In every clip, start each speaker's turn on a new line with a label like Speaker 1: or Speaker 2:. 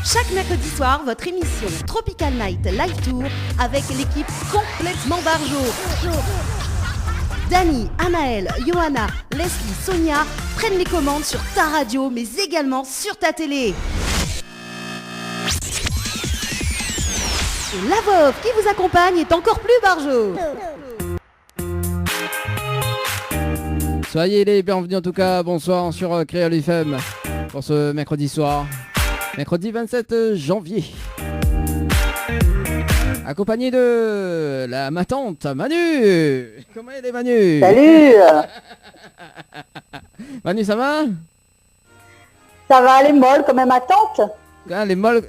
Speaker 1: Chaque mercredi soir, votre émission Tropical Night Live Tour avec l'équipe complètement Barjo. Dani, Anaël, Johanna, Leslie, Sonia prennent les commandes sur ta radio mais également sur ta télé. Et la Veuve qui vous accompagne est encore plus Barjo.
Speaker 2: Soyez les bienvenus en tout cas, bonsoir sur Créole FM pour ce mercredi soir, mercredi 27 janvier. Accompagné de ma tante Manu. Comment elle est Manu?
Speaker 3: Salut.
Speaker 2: Manu, ça va?
Speaker 3: Ça va, les molles quand même à tante.
Speaker 2: Ah, les molles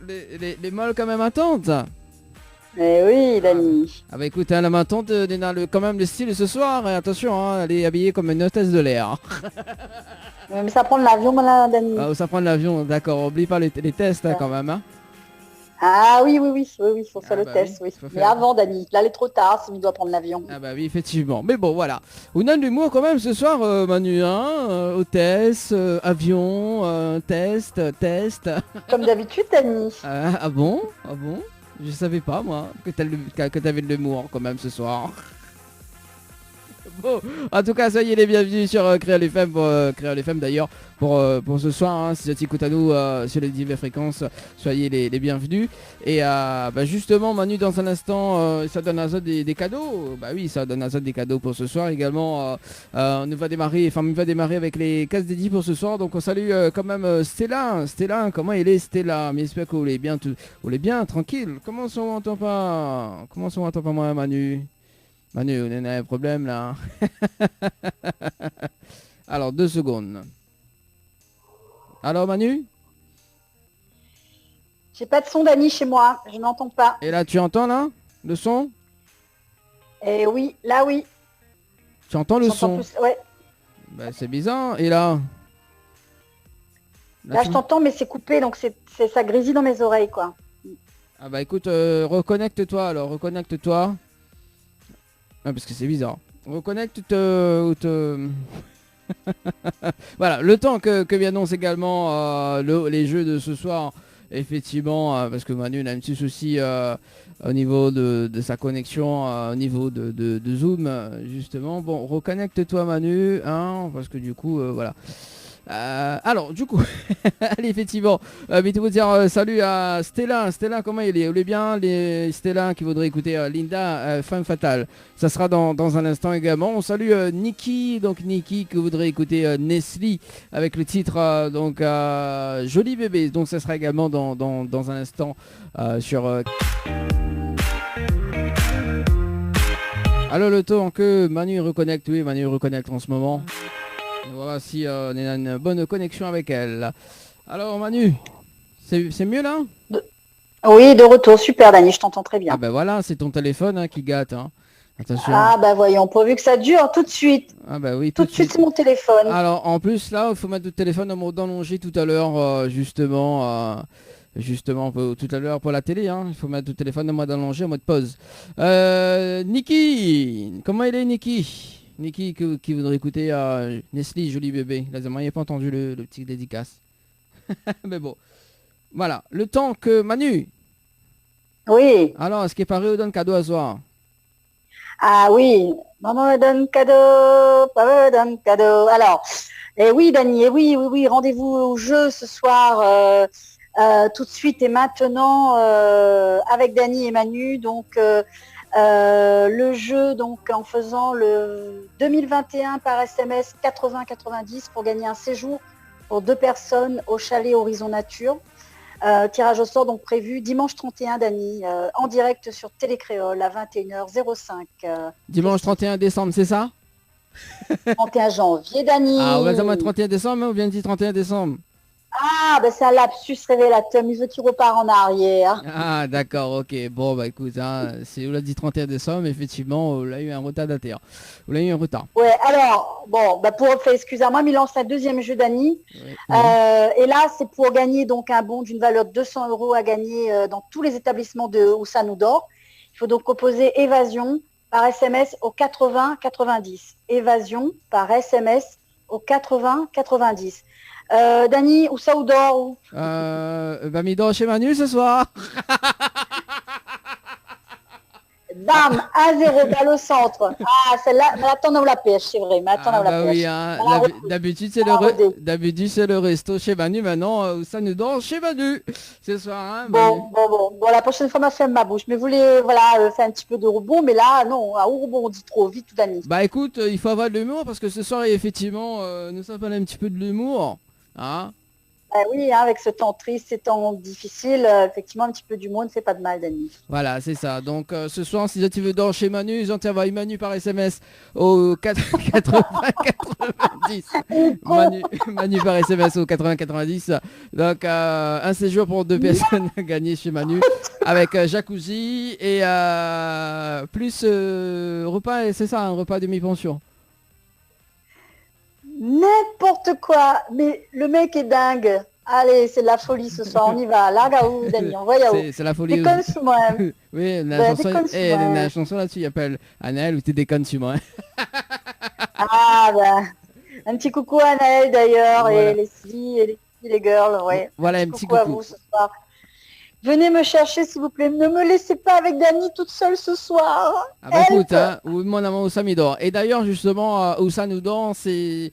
Speaker 2: quand même à tante.
Speaker 3: Eh oui, Dani.
Speaker 2: Ah bah écoute, hein, la main tante est dans quand même le style ce soir. Et attention, hein, elle est habillée comme une hôtesse de l'air.
Speaker 3: Mais ça prend de l'avion, là, Dani.
Speaker 2: Ah, ça prend de l'avion, d'accord. Oublie pas les tests hein, quand même. Hein.
Speaker 3: Ah oui, faut faire le
Speaker 2: bah
Speaker 3: test,
Speaker 2: oui.
Speaker 3: Mais avant, Dani, là, il est trop tard s'il doit prendre l'avion.
Speaker 2: Ah bah oui, effectivement. Mais bon, voilà. On a de l'humour quand même ce soir, Manu, hein. Hôtesse, avion, test.
Speaker 3: Comme d'habitude, Dani.
Speaker 2: Ah bon? Je savais pas, moi, que t'avais de l'humour quand même ce soir. Bon, en tout cas, soyez les bienvenus sur Créole FM, Créole FM d'ailleurs, pour ce soir, hein, si tu écoutes à nous sur les diverses fréquences, soyez les bienvenus. Et justement, Manu, dans un instant, ça donne à Zod des cadeaux. Bah oui, ça donne à Zod des cadeaux pour ce soir également. On va démarrer avec les cases dédiées pour ce soir. Donc on salue quand même Stella, comment elle est Stella? Mais j'espère que vous allez bien, tranquille. Comment ça on m'entend pas moi, Manu? Manu, on a un problème là. Alors, 2 secondes. Alors, Manu?
Speaker 3: J'ai pas de son, Dani, chez moi. Je n'entends pas.
Speaker 2: Et là, tu entends là le son?
Speaker 3: Eh oui, là, oui.
Speaker 2: Tu entends le son?
Speaker 3: Plus, ouais.
Speaker 2: Bah, c'est bizarre. Et là?
Speaker 3: Là, je t'entends, mais c'est coupé, donc ça grésille dans mes oreilles, quoi.
Speaker 2: Ah bah écoute, reconnecte-toi alors, Ah, parce que c'est bizarre. Reconnecte-te ou te... Voilà, le temps que annonce également les jeux de ce soir, effectivement, parce que Manu a un petit souci au niveau de sa connexion, au niveau de Zoom, justement. Bon, reconnecte-toi Manu, hein, parce que du coup, voilà. Alors du coup allez effectivement vite vous dire salut à Stella, comment il est? Vous voulez bien les Stella qui voudrait écouter Linda Femme Fatale, ça sera dans un instant également. On salue Niki qui voudrait écouter Nestlé avec le titre Joli Bébé, donc ça sera également dans un instant sur alors le temps que Manu reconnecte en ce moment. Et voilà si on a une bonne connexion avec elle. Alors Manu, c'est mieux là?
Speaker 3: Oui, de retour, super Dani, je t'entends très bien.
Speaker 2: Ah ben voilà, c'est ton téléphone qui gâte. Hein. Attention.
Speaker 3: Ah bah voyons, pourvu que ça dure tout de suite.
Speaker 2: Ah bah oui,
Speaker 3: tout de suite c'est mon téléphone.
Speaker 2: Alors en plus là, il faut mettre le téléphone en mode allongé tout à l'heure, justement tout à l'heure pour la télé. Hein. Il faut mettre le téléphone en mode allongé, en mode pause. Niki, comment il est Niki qui voudrait écouter Nestlé, Joli Bébé. Là, vous n'avez pas entendu le petit dédicace. Mais bon. Voilà. Le temps que Manu.
Speaker 3: Oui.
Speaker 2: Alors, est-ce qu'il est pareil ou donne cadeau à soir?
Speaker 3: Ah oui. Maman me donne cadeau. Papa me donne cadeau. Alors, oui, Dani, oui. Rendez-vous au jeu ce soir. Tout de suite et maintenant avec Dani et Manu. Donc, le jeu, donc en faisant le 2021 par SMS 80-90 pour gagner un séjour pour 2 personnes au chalet Horizon Nature. Tirage au sort donc prévu dimanche 31 Dani, en direct sur Télécréole à 21h05.
Speaker 2: Dimanche 31 décembre, c'est ça?
Speaker 3: 31 janvier Dani.
Speaker 2: Ah, on va dire 31 décembre, mais on vient de dire 31 décembre.
Speaker 3: Ah, ben c'est un lapsus révélateur, mais tu repars en arrière.
Speaker 2: Ah, d'accord, ok. Bon, bah écoute, hein, c'est vous l'a dit 31 décembre, effectivement, on a eu un retard d'atterre. Vous l'avez eu un retard.
Speaker 3: Ouais, alors, bon, bah excusez-moi, mais il lance un deuxième jeu Dani.
Speaker 2: Oui.
Speaker 3: Et là, c'est pour gagner donc un bon d'une valeur de 200 € à gagner dans tous les établissements de Oussanoudor. Il faut donc composer évasion par SMS au 80-90. Évasion par SMS au 80-90. Dani, où ça ou dort
Speaker 2: Midor chez Manu ce soir.
Speaker 3: Bam, 1-0, balle au centre. Ah, celle-là, mais attends, on la pêche, c'est vrai. Mais attends, on la pêche.
Speaker 2: Oui, hein. D'habitude, c'est le resto chez Manu. Maintenant, ça nous dort chez Manu. Ce soir, hein, Manu.
Speaker 3: Bon, la prochaine fois, ma femme ma bouche. Mais vous voulez, faire un petit peu de rebond. Mais là, non, à rebond, on dit trop vite, tout Dani.
Speaker 2: Bah écoute, il faut avoir de l'humour parce que ce soir, effectivement, nous sommes un petit peu de l'humour. Hein.
Speaker 3: Oui, hein, avec ce temps triste, ces temps difficiles, effectivement, un petit peu d'humour ne fait pas de mal, Dani.
Speaker 2: Voilà, c'est ça. Donc ce soir, si tu veux dans chez Manu, ils envoient Manu par SMS au 80-90. Manu par SMS au 80-90. Donc un séjour pour 2 personnes à gagner chez Manu avec jacuzzi et plus repas, c'est ça, un repas demi-pension.
Speaker 3: N'importe quoi, mais le mec est dingue. Allez, c'est de la folie ce soir, on y va. Là, Gaou, Dani, on va y aller.
Speaker 2: C'est la folie.
Speaker 3: Déconne sur moi.
Speaker 2: Oui, la chanson là-dessus, il appelle Anaël ou tu déconnes sur moi.
Speaker 3: Ah, un petit coucou à Anaël d'ailleurs, voilà. Et les filles, et les girls, ouais.
Speaker 2: Voilà, un petit coucou
Speaker 3: à vous ce soir. Venez me chercher s'il vous plaît, ne me laissez pas avec Dani toute seule ce soir.
Speaker 2: Ah bah écoute, hein, mon amour Oussa Midor. Et d'ailleurs justement, Oussa Midor, c'est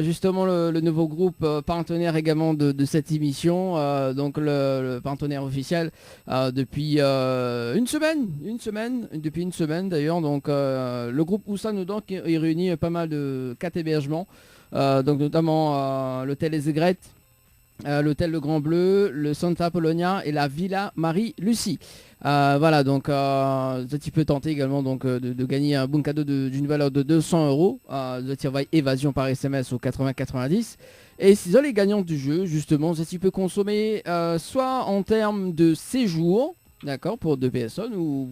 Speaker 2: justement le nouveau groupe partenaire également de cette émission, donc le partenaire officiel depuis une semaine d'ailleurs. Donc le groupe Oussa Midor qui réunit pas mal de 4 hébergements, donc notamment l'hôtel Les Aigrettes, l'hôtel Le Grand Bleu, le Santa Polonia et la Villa Marie-Lucie. Voilà, donc tu peux tenter également donc, de gagner un bon cadeau d'une valeur de 200 €. Tu envoies évasion par SMS au 80-90. Et c'est les gagnants du jeu, justement, tu peux consommer soit en termes de séjour, d'accord, pour 2 personnes, ou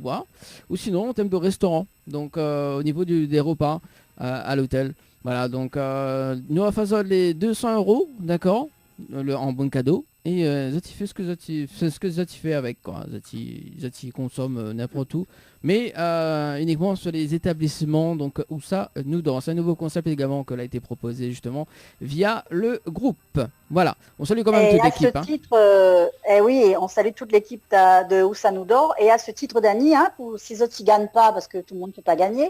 Speaker 2: sinon en termes de restaurant, donc au niveau des repas à l'hôtel. Voilà, donc nous faisons les 200 €, d'accord, en bon cadeau. Et tu fais ce que tu fais avec, quoi. Tu consommes n'importe où, mais uniquement sur les établissements donc où ça nous danse. C'est un nouveau concept également qui a été proposé justement via le groupe. Voilà, on salue quand même toute l'équipe.
Speaker 3: À ce titre, oui, on salue toute l'équipe de Où ça nous dort. Et à ce titre, Dani, hein, si les autres ne gagnent pas, parce que tout le monde ne peut pas gagner,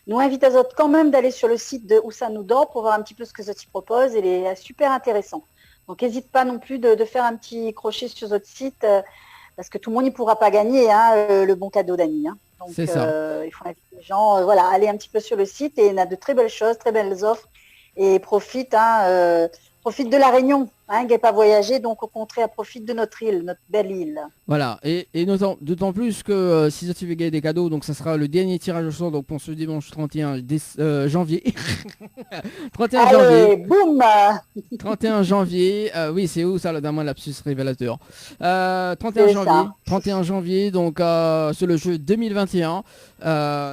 Speaker 3: nous invite les autres quand même d'aller sur le site de Où ça nous dort pour voir un petit peu ce que les autres proposent. Il est super intéressant. Donc, n'hésite pas non plus de faire un petit crochet sur votre site parce que tout le monde n'y pourra pas gagner le bon cadeau Dani. Hein. Donc, il faut inviter les gens, aller un petit peu sur le site et on a de très belles choses, très belles offres et profite de la Réunion, hein, qui n'est pas voyagé, donc au contraire, profite de notre île, notre belle île.
Speaker 2: Voilà, et d'autant plus que si tu veux gagner des cadeaux, donc ça sera le dernier tirage au sort donc pour ce dimanche 31 janvier. 31
Speaker 3: Allez,
Speaker 2: janvier.
Speaker 3: Boum
Speaker 2: 31 janvier, oui c'est où ça le d'un lapsus révélateur. 31 janvier, donc c'est le jeu 2021.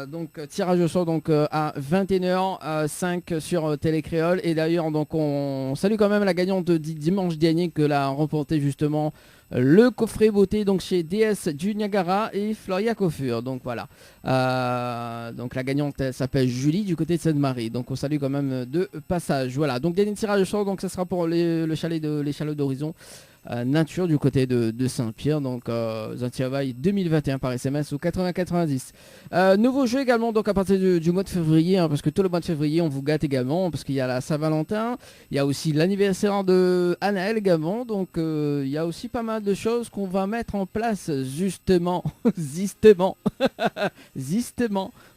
Speaker 2: Donc tirage au sort donc à 21h05 sur Télé Créole. Et d'ailleurs donc on salue quand même la gagnante de dimanche dernier que l'a remporté justement le coffret beauté donc chez DS du Niagara et Floria Coiffure. Donc voilà, donc la gagnante s'appelle Julie du côté de Sainte-Marie, donc on salue quand même de passage. Voilà, donc dernier tirage au sort, donc ça sera pour les chalets d'Horizon Nature du côté de Saint-Pierre, donc Zantiavaille 2021 par SMS au 80-90. Nouveau jeu également donc à partir du mois de février, hein, parce que tout le mois de février on vous gâte également, parce qu'il y a la Saint-Valentin, il y a aussi l'anniversaire de Anaël également, donc il y a aussi pas mal de choses qu'on va mettre en place justement, on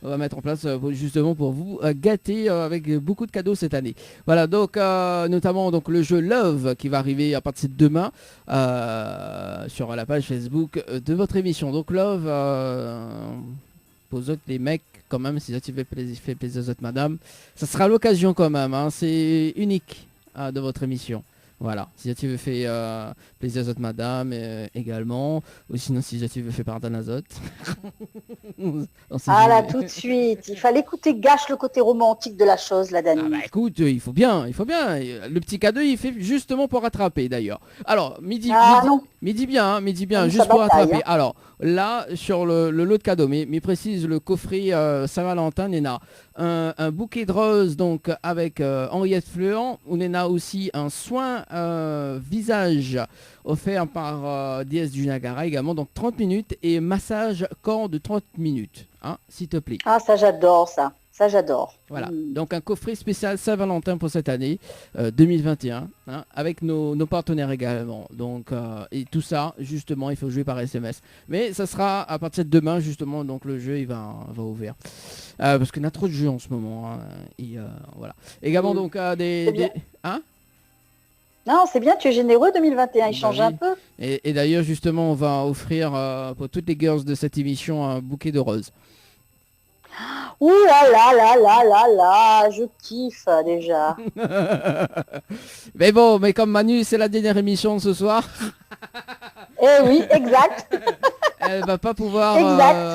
Speaker 2: va mettre en place justement pour vous gâter avec beaucoup de cadeaux cette année. Voilà, donc notamment donc le jeu Love qui va arriver à partir de demain sur la page Facebook de votre émission. Donc Love, pour autres les mecs quand même, si ça tu fait plaisir aux autres madame, ça sera l'occasion quand même, hein, c'est unique de votre émission. Voilà, si tu veux faire plaisir à autres madame également, ou sinon si tu veux faire pardon à autres.
Speaker 3: Ah là, tout de suite, il fallait écouter, gâche le côté romantique de la chose, la Dani.
Speaker 2: Ah bah écoute, il faut bien. Le petit cadeau, il fait justement pour rattraper d'ailleurs. Alors, midi bien, juste pour rattraper. Alors, là, sur le lot de cadeaux, mais précise le coffret Saint-Valentin, on a un bouquet de roses, donc avec Henriette Fleur. On a aussi un soin visage offert par DS du Niagara également, donc 30 minutes et massage corps de 30 minutes, hein, s'il te plaît.
Speaker 3: Ah, ça j'adore ça. Ça, j'adore.
Speaker 2: Voilà, donc un coffret spécial Saint-Valentin pour cette année 2021, hein, avec nos partenaires également. Donc, et tout ça, justement, il faut jouer par SMS. Mais ça sera à partir de demain, justement, donc le jeu, il va ouvrir. Parce qu'il y a trop de jeux en ce moment. Hein, et, voilà. Également, donc, des... Hein?
Speaker 3: Non, c'est bien, tu es généreux 2021, il change un peu.
Speaker 2: Et d'ailleurs, justement, on va offrir pour toutes les girls de cette émission un bouquet de roses.
Speaker 3: Ouh là là là là là là, je kiffe déjà.
Speaker 2: Mais bon, mais comme Manu, c'est la dernière émission de ce soir.
Speaker 3: Eh oui, exact.
Speaker 2: Elle va pas pouvoir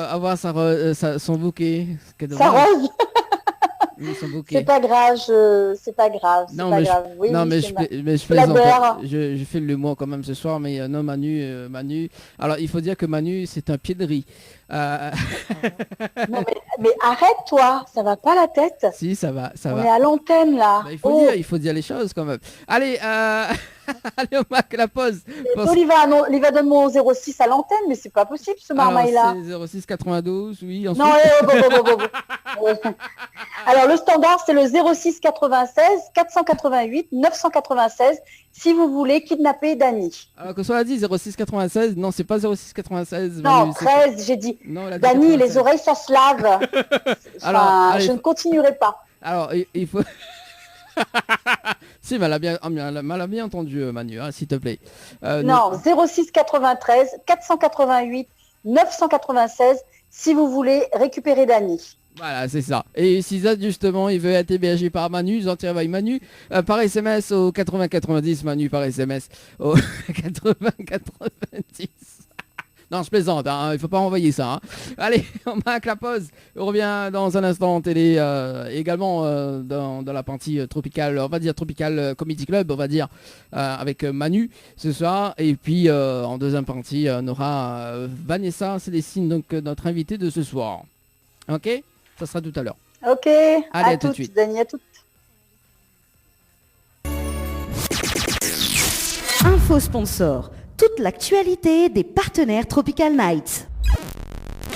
Speaker 2: avoir son bouquet.
Speaker 3: Sa rose.
Speaker 2: Oui, son bouquet.
Speaker 3: C'est pas grave, c'est pas grave.
Speaker 2: Non,
Speaker 3: pas
Speaker 2: mais,
Speaker 3: grave. Oui,
Speaker 2: non,
Speaker 3: oui,
Speaker 2: mais je plaisante. Je fais le mot quand même ce soir, mais non, Manu. Alors, il faut dire que Manu, c'est un pied de riz.
Speaker 3: Non, mais arrête-toi, ça va pas la tête.
Speaker 2: Si, ça va.
Speaker 3: On est à l'antenne là.
Speaker 2: Bah, il faut dire les choses quand même. Allez, allez, on marque la pause.
Speaker 3: Oliva donne mon 06 à l'antenne, mais c'est pas possible ce marmaille-là.
Speaker 2: C'est 06 92, oui. Ensuite...
Speaker 3: Non, Alors le standard, c'est le 06 96 488 996 si vous voulez kidnapper Dani.
Speaker 2: Alors que soit dit 06 96, non, c'est pas 06 96.
Speaker 3: Non, 13, j'ai dit. Dani, les oreilles, ça se lave. Alors, je ne continuerai pas.
Speaker 2: Alors, il faut... Si, mais elle a bien entendu, Manu, hein, s'il te plaît.
Speaker 3: Non, 06 93 488 996 si vous voulez récupérer Dani.
Speaker 2: Voilà, c'est ça. Et si ça, justement, il veut être hébergé par Manu, ils en tirent avec Manu par SMS au 80 90, Manu par SMS au 80 90. Non, je plaisante, hein, il faut pas envoyer ça. Hein. Allez, on marque la pause. On revient dans un instant en télé, également dans la partie tropicale, on va dire Tropical Comedy Club, on va dire, avec Manu ce soir. Et puis en deuxième partie, on aura Vanessa Célestine, donc notre invitée de ce soir. Ok ? Ça sera tout à l'heure.
Speaker 3: Ok,
Speaker 2: allez,
Speaker 3: à
Speaker 2: tout de suite.
Speaker 3: Dani, à toutes.
Speaker 1: Info sponsor, toute l'actualité des partenaires Tropical Night.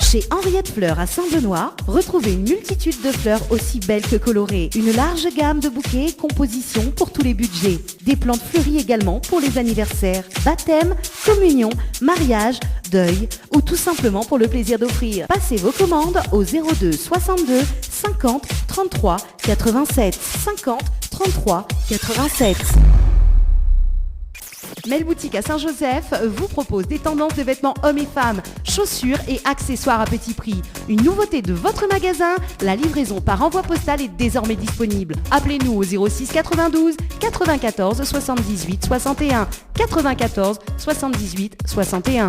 Speaker 1: Chez Henriette Fleur à Saint-Benoît, retrouvez une multitude de fleurs aussi belles que colorées. Une large gamme de bouquets et compositions pour tous les budgets. Des plantes fleuries également pour les anniversaires, baptêmes, communions, mariages, deuil ou tout simplement pour le plaisir d'offrir. Passez vos commandes au 02 62 50 33 87 50 33 87. Mel Boutique à Saint-Joseph vous propose des tendances de vêtements hommes et femmes, chaussures et accessoires à petit prix. Une nouveauté de votre magasin, la livraison par envoi postal est désormais disponible. Appelez-nous au 06 92 94 78 61 94 78 61.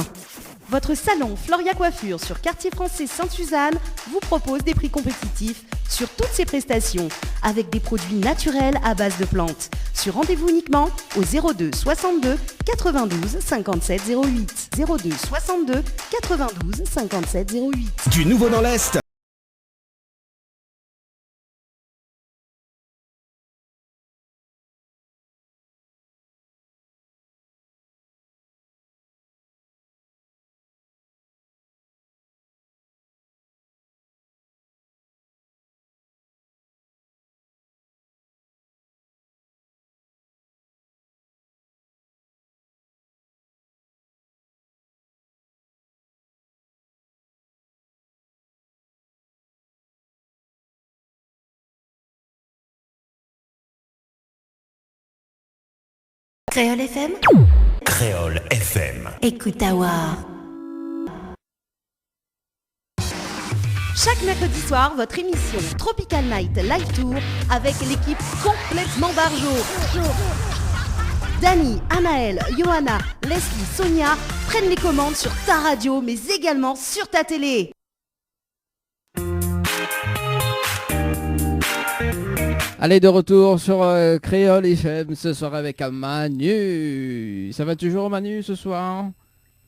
Speaker 1: Votre salon Floria Coiffure sur Quartier Français Sainte-Suzanne vous propose des prix compétitifs sur toutes ses prestations avec des produits naturels à base de plantes. Sur rendez-vous uniquement au 02 62 92 57 08. 02 62 92 57 08.
Speaker 4: Du nouveau dans l'Est.
Speaker 1: Créole FM.
Speaker 4: Créole FM.
Speaker 1: Écoute Awa. Chaque mercredi soir, votre émission Tropical Night Live Tour avec l'équipe complètement barjo. Dani, Anaël, Johanna, Leslie, Sonia prennent les commandes sur ta radio, mais également sur ta télé.
Speaker 2: Allez, de retour sur Créole FM ce soir avec Manu. Ça va toujours, Manu, ce soir?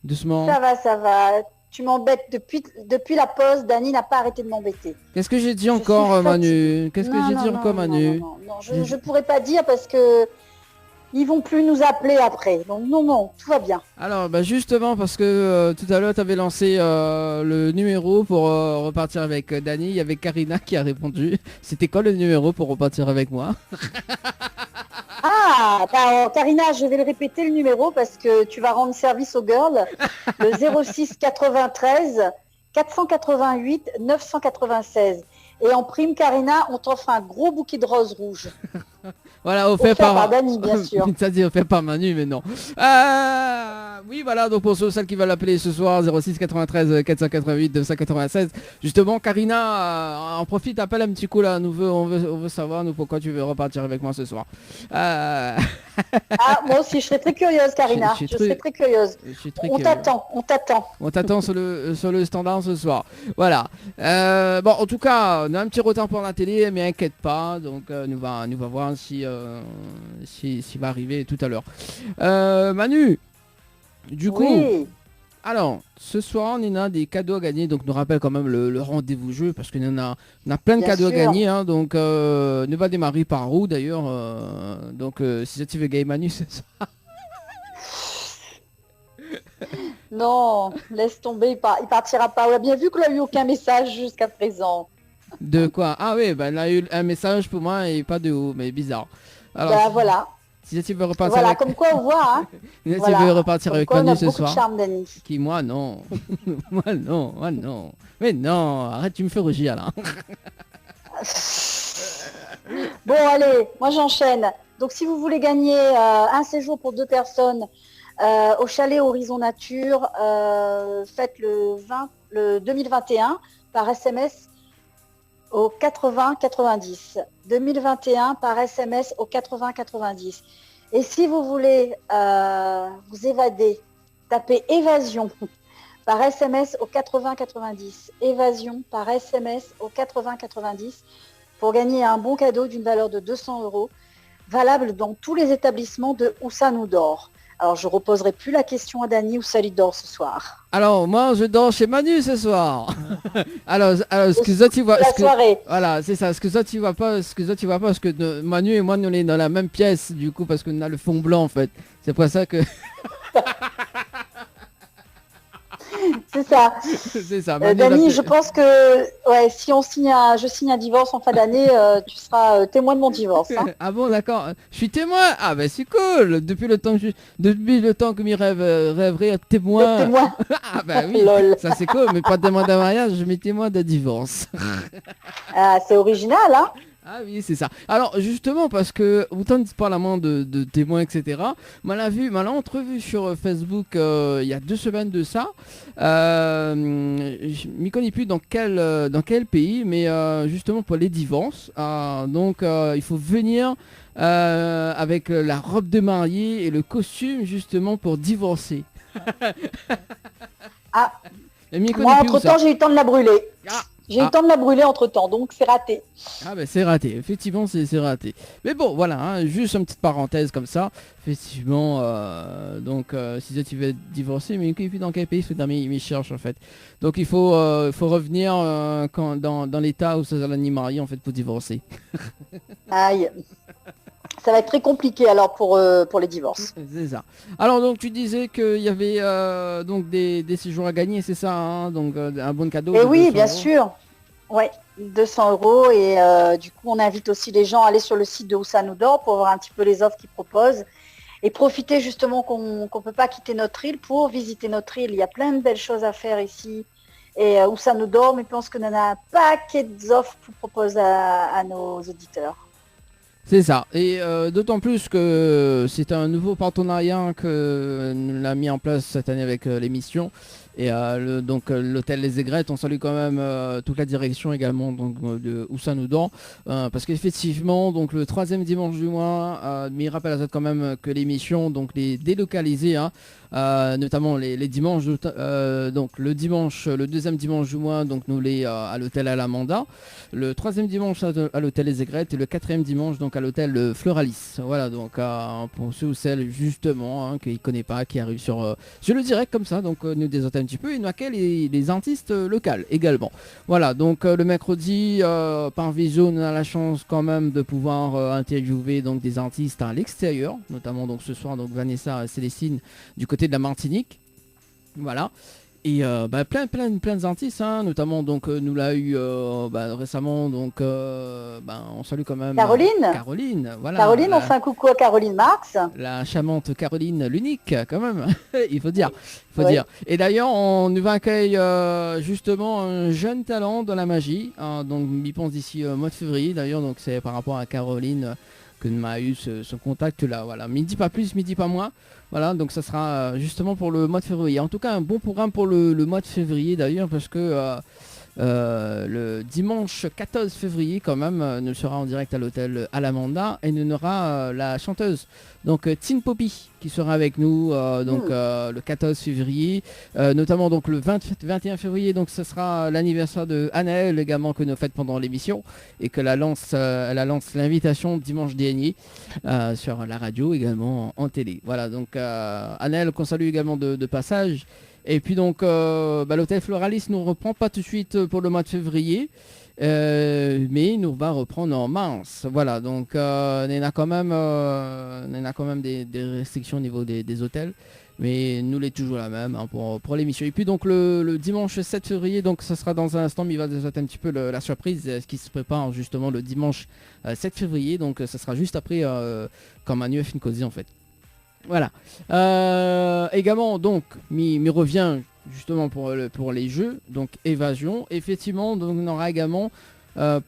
Speaker 2: Doucement.
Speaker 3: Ça va. Tu m'embêtes depuis la pause. Dani n'a pas arrêté de m'embêter.
Speaker 2: Qu'est-ce que j'ai dit encore, Manu? Qu'est-ce que j'ai dit encore, Manu?
Speaker 3: Non, je pourrais pas dire parce que ils vont plus nous appeler après. Donc non, tout va bien.
Speaker 2: Alors, justement, parce que tout à l'heure, tu avais lancé le numéro pour repartir avec Dani. Il y avait Karina qui a répondu. C'était quoi le numéro pour repartir avec moi?
Speaker 3: Ah, Karina, je vais le répéter le numéro parce que tu vas rendre service aux girls. Le 06 93 488 996. Et en prime, Karina, on t'offre un gros bouquet de roses rouges.
Speaker 2: Voilà, offert par
Speaker 3: Dani, bien sûr.
Speaker 2: Ça dit offert par Manu, mais non. Oui, voilà, donc pour celles qui veulent l'appeler ce soir, 06 93 488 996. Justement, Karina, en profite, appelle un petit coup là. On veut savoir, nous, pourquoi tu veux repartir avec moi ce soir.
Speaker 3: Moi aussi, je serais très curieuse, Karina. Je serais très curieuse. On t'attend.
Speaker 2: On t'attend sur le standard ce soir. Voilà. Bon, en tout cas, on a un petit retard pour la télé, mais inquiète pas. Donc, nous va voir si va arriver tout à l'heure. Manu, du coup, alors, ce soir, on a des cadeaux à gagner. Donc, nous rappelle quand même le rendez-vous jeu parce qu'on a plein de cadeaux à gagner. Hein, donc, ne va démarrer par où d'ailleurs. Donc, si tu veux gagner Manu, c'est ça.
Speaker 3: Non, laisse tomber, il partira pas. On a bien vu qu'on n'a eu aucun message jusqu'à présent.
Speaker 2: De quoi? Ah oui, il a eu un message pour moi et pas de haut, mais bizarre. Alors,
Speaker 3: voilà.
Speaker 2: Si tu veux repartir
Speaker 3: voilà, comme quoi on voit. Hein.
Speaker 2: Si tu veux repartir avec Manu ce soir.
Speaker 3: De charme, Dani.
Speaker 2: Qui, moi non. moi non. Mais non, arrête, tu me fais rougir là.
Speaker 3: Bon, allez, moi j'enchaîne. Donc si vous voulez gagner un séjour pour 2 personnes au chalet Horizon Nature, faites le 2021 par SMS au 80 90. 2021 par SMS au 80 90. Et si vous voulez vous évader, tapez évasion par SMS au 80 90. Évasion par SMS au 80 90 pour gagner un bon cadeau d'une valeur de 200 €, valable dans tous les établissements de Où ça nous dort. Alors, je ne reposerai plus la question à Dani, où ça lui dort ce soir.
Speaker 2: Alors, moi, je dors chez Manu ce soir. alors, ce que ça, tu vois...
Speaker 3: La soirée.
Speaker 2: Voilà, c'est ça. Ce que ça, tu vois pas, parce que Manu et moi, nous, on est dans la même pièce, du coup, parce qu'on a le fond blanc, en fait. C'est pour ça que...
Speaker 3: C'est ça.
Speaker 2: C'est ça.
Speaker 3: Dani, je pense que si je signe un divorce en fin d'année, tu seras témoin de mon divorce. Hein.
Speaker 2: Ah bon, d'accord. Je suis témoin. Ah ben c'est cool. Depuis le temps que mes rêverais être témoin. Ah ben oui.
Speaker 3: Lol.
Speaker 2: Ça c'est cool, mais pas de témoin d'un mariage, mais témoin d'un divorce.
Speaker 3: Ah, c'est original, hein.
Speaker 2: Ah oui, c'est ça. Alors justement, parce que autant de parlement de témoins, etc. Moi l'a entrevu sur Facebook il y a 2 semaines de ça. Je m'y connais plus dans quel pays, mais justement pour les divorces. Donc il faut venir avec la robe de mariée et le costume justement pour divorcer.
Speaker 3: Ah. Moi entre-temps j'ai eu le temps de la brûler. J'ai eu le temps de la brûler entre-temps, donc c'est raté.
Speaker 2: Ah ben c'est raté, effectivement c'est raté. Mais bon, voilà, hein, juste une petite parenthèse comme ça. Effectivement, donc si tu veux divorcer, mais dans quel pays il cherche en fait. Donc il faut revenir dans l'état où ça va ni marié en fait pour divorcer.
Speaker 3: Aïe. Ça va être très compliqué alors pour les divorces.
Speaker 2: C'est ça. Alors donc tu disais qu'il y avait donc des séjours à gagner, c'est ça, hein, donc un bon cadeau.
Speaker 3: Et oui, bien sûr. Ouais, 200 € et du coup on invite aussi les gens à aller sur le site de Où ça nous dort pour voir un petit peu les offres qu'ils proposent et profiter justement qu'on peut pas quitter notre île pour visiter notre île. Il y a plein de belles choses à faire ici et Où ça nous dort, mais je pense qu'on en a un paquet d'offres pour proposer à nos auditeurs.
Speaker 2: C'est ça. Et d'autant plus que c'est un nouveau partenariat que nous l'a mis en place cette année avec l'émission. Et donc l'hôtel Les Aigrettes, on salue quand même toute la direction également donc, de Oussanoudon. Parce qu'effectivement, donc le troisième dimanche du mois, mais il rappelle à ça quand même que l'émission, donc les délocalisées, hein, notamment les dimanches, donc le dimanche, le deuxième dimanche du mois, donc nous les à l'hôtel Alamanda, le troisième dimanche à l'hôtel Les Aigrettes et le quatrième dimanche donc à l'hôtel Floralis. Voilà donc pour ceux ou celles justement hein, qui ne connaissent pas, qui arrivent sur le direct comme ça, donc nous désoter un petit peu et nous accueillent les artistes locaux également. Voilà donc le mercredi par visio on a la chance quand même de pouvoir interviewer donc des artistes à l'extérieur, notamment donc ce soir donc Vanessa Célestine du côté de la Martinique. Voilà. Et plein d'artistes, hein, notamment donc nous l'a eu récemment, donc on salue quand même Caroline, voilà.
Speaker 3: Caroline, on fait un coucou à Caroline Marx.
Speaker 2: La charmante Caroline, l'unique quand même, il faut dire. Dire. Et d'ailleurs, on nous va accueillir justement un jeune talent de la magie, hein, donc il pense d'ici mois de février d'ailleurs, donc c'est par rapport à Caroline que nous a eu ce contact là, voilà. Midi pas plus, midi pas moins. Voilà, donc ça sera justement pour le mois de février. En tout cas, un bon programme pour le mois de février d'ailleurs, parce que le dimanche 14 février quand même, nous sera en direct à l'hôtel Alamanda et nous aura la chanteuse, donc Tin Poppy, qui sera avec nous le 14 février, notamment donc le 21 février, donc ce sera l'anniversaire de Anaël également que nous faites pendant l'émission et que elle lance l'invitation dimanche dernier sur la radio également en télé. Voilà donc Anaël qu'on salue également de passage. Et puis donc l'hôtel Floralis ne reprend pas tout de suite pour le mois de février, mais nous va reprendre en mars. Voilà, donc on a quand même des restrictions au niveau des hôtels, mais nous l'est toujours la même hein, pour l'émission. Et puis donc le dimanche 7 février, donc ça sera dans un instant, mais il va déjà être un petit peu la surprise, ce qui se prépare justement le dimanche 7 février, donc ça sera juste après quand Manu a fini de causer en fait. Voilà. Également donc m'y revient justement pour les jeux donc évasion. Effectivement donc on aura également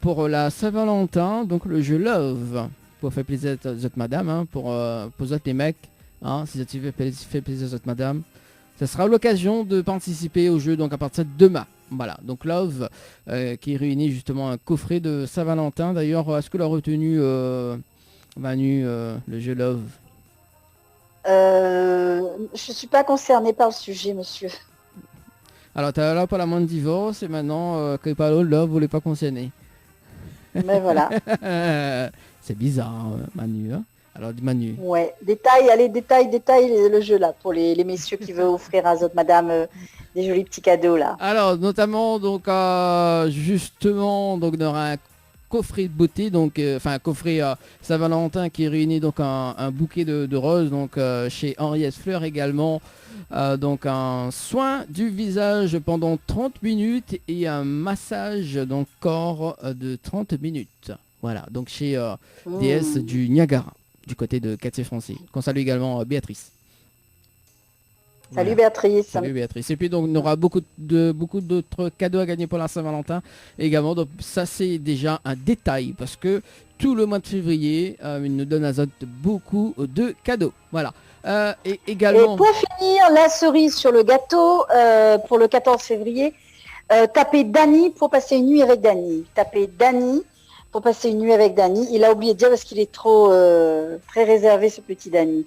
Speaker 2: pour la Saint-Valentin donc le jeu Love pour faire plaisir à votre madame hein, pour les mecs hein, si ça te fait plaisir à votre madame. Ça sera l'occasion de participer au jeu donc à partir de demain. Voilà donc Love qui réunit justement un coffret de Saint-Valentin. D'ailleurs est-ce que l'a retenu Manu le jeu Love?
Speaker 3: Je suis pas concernée par le sujet, monsieur.
Speaker 2: Alors, tu as là pour la moindre divorce et maintenant, que Paolo, là, vous voulez pas concerner.
Speaker 3: Mais voilà.
Speaker 2: C'est bizarre, hein, Manu. Hein alors, Manu.
Speaker 3: Ouais, détail le jeu là, pour les messieurs qui veulent offrir à votre madame des jolis petits cadeaux là.
Speaker 2: Alors, notamment, donc, justement, donc, on aura un coffret de beauté, donc un coffret Saint-Valentin qui réunit donc un bouquet de roses, donc chez Henriette Fleur également, donc un soin du visage pendant 30 minutes et un massage donc corps de 30 minutes. Voilà, donc chez DS du Niagara, du côté de Cathay-Français. Qu'on salue également Béatrice.
Speaker 3: Salut Béatrice.
Speaker 2: Salut Béatrice. Et puis donc on aura beaucoup d'autres cadeaux à gagner pour la Saint-Valentin également. Donc ça c'est déjà un détail parce que tout le mois de février, il nous donne à Zot beaucoup de cadeaux. Voilà. Et également.
Speaker 3: Et pour finir, la cerise sur le gâteau pour le 14 février, tapez Dany pour passer une nuit avec Dany. Tapez Dany pour passer une nuit avec Dany. Il a oublié de dire parce qu'il est trop très réservé ce petit Dany.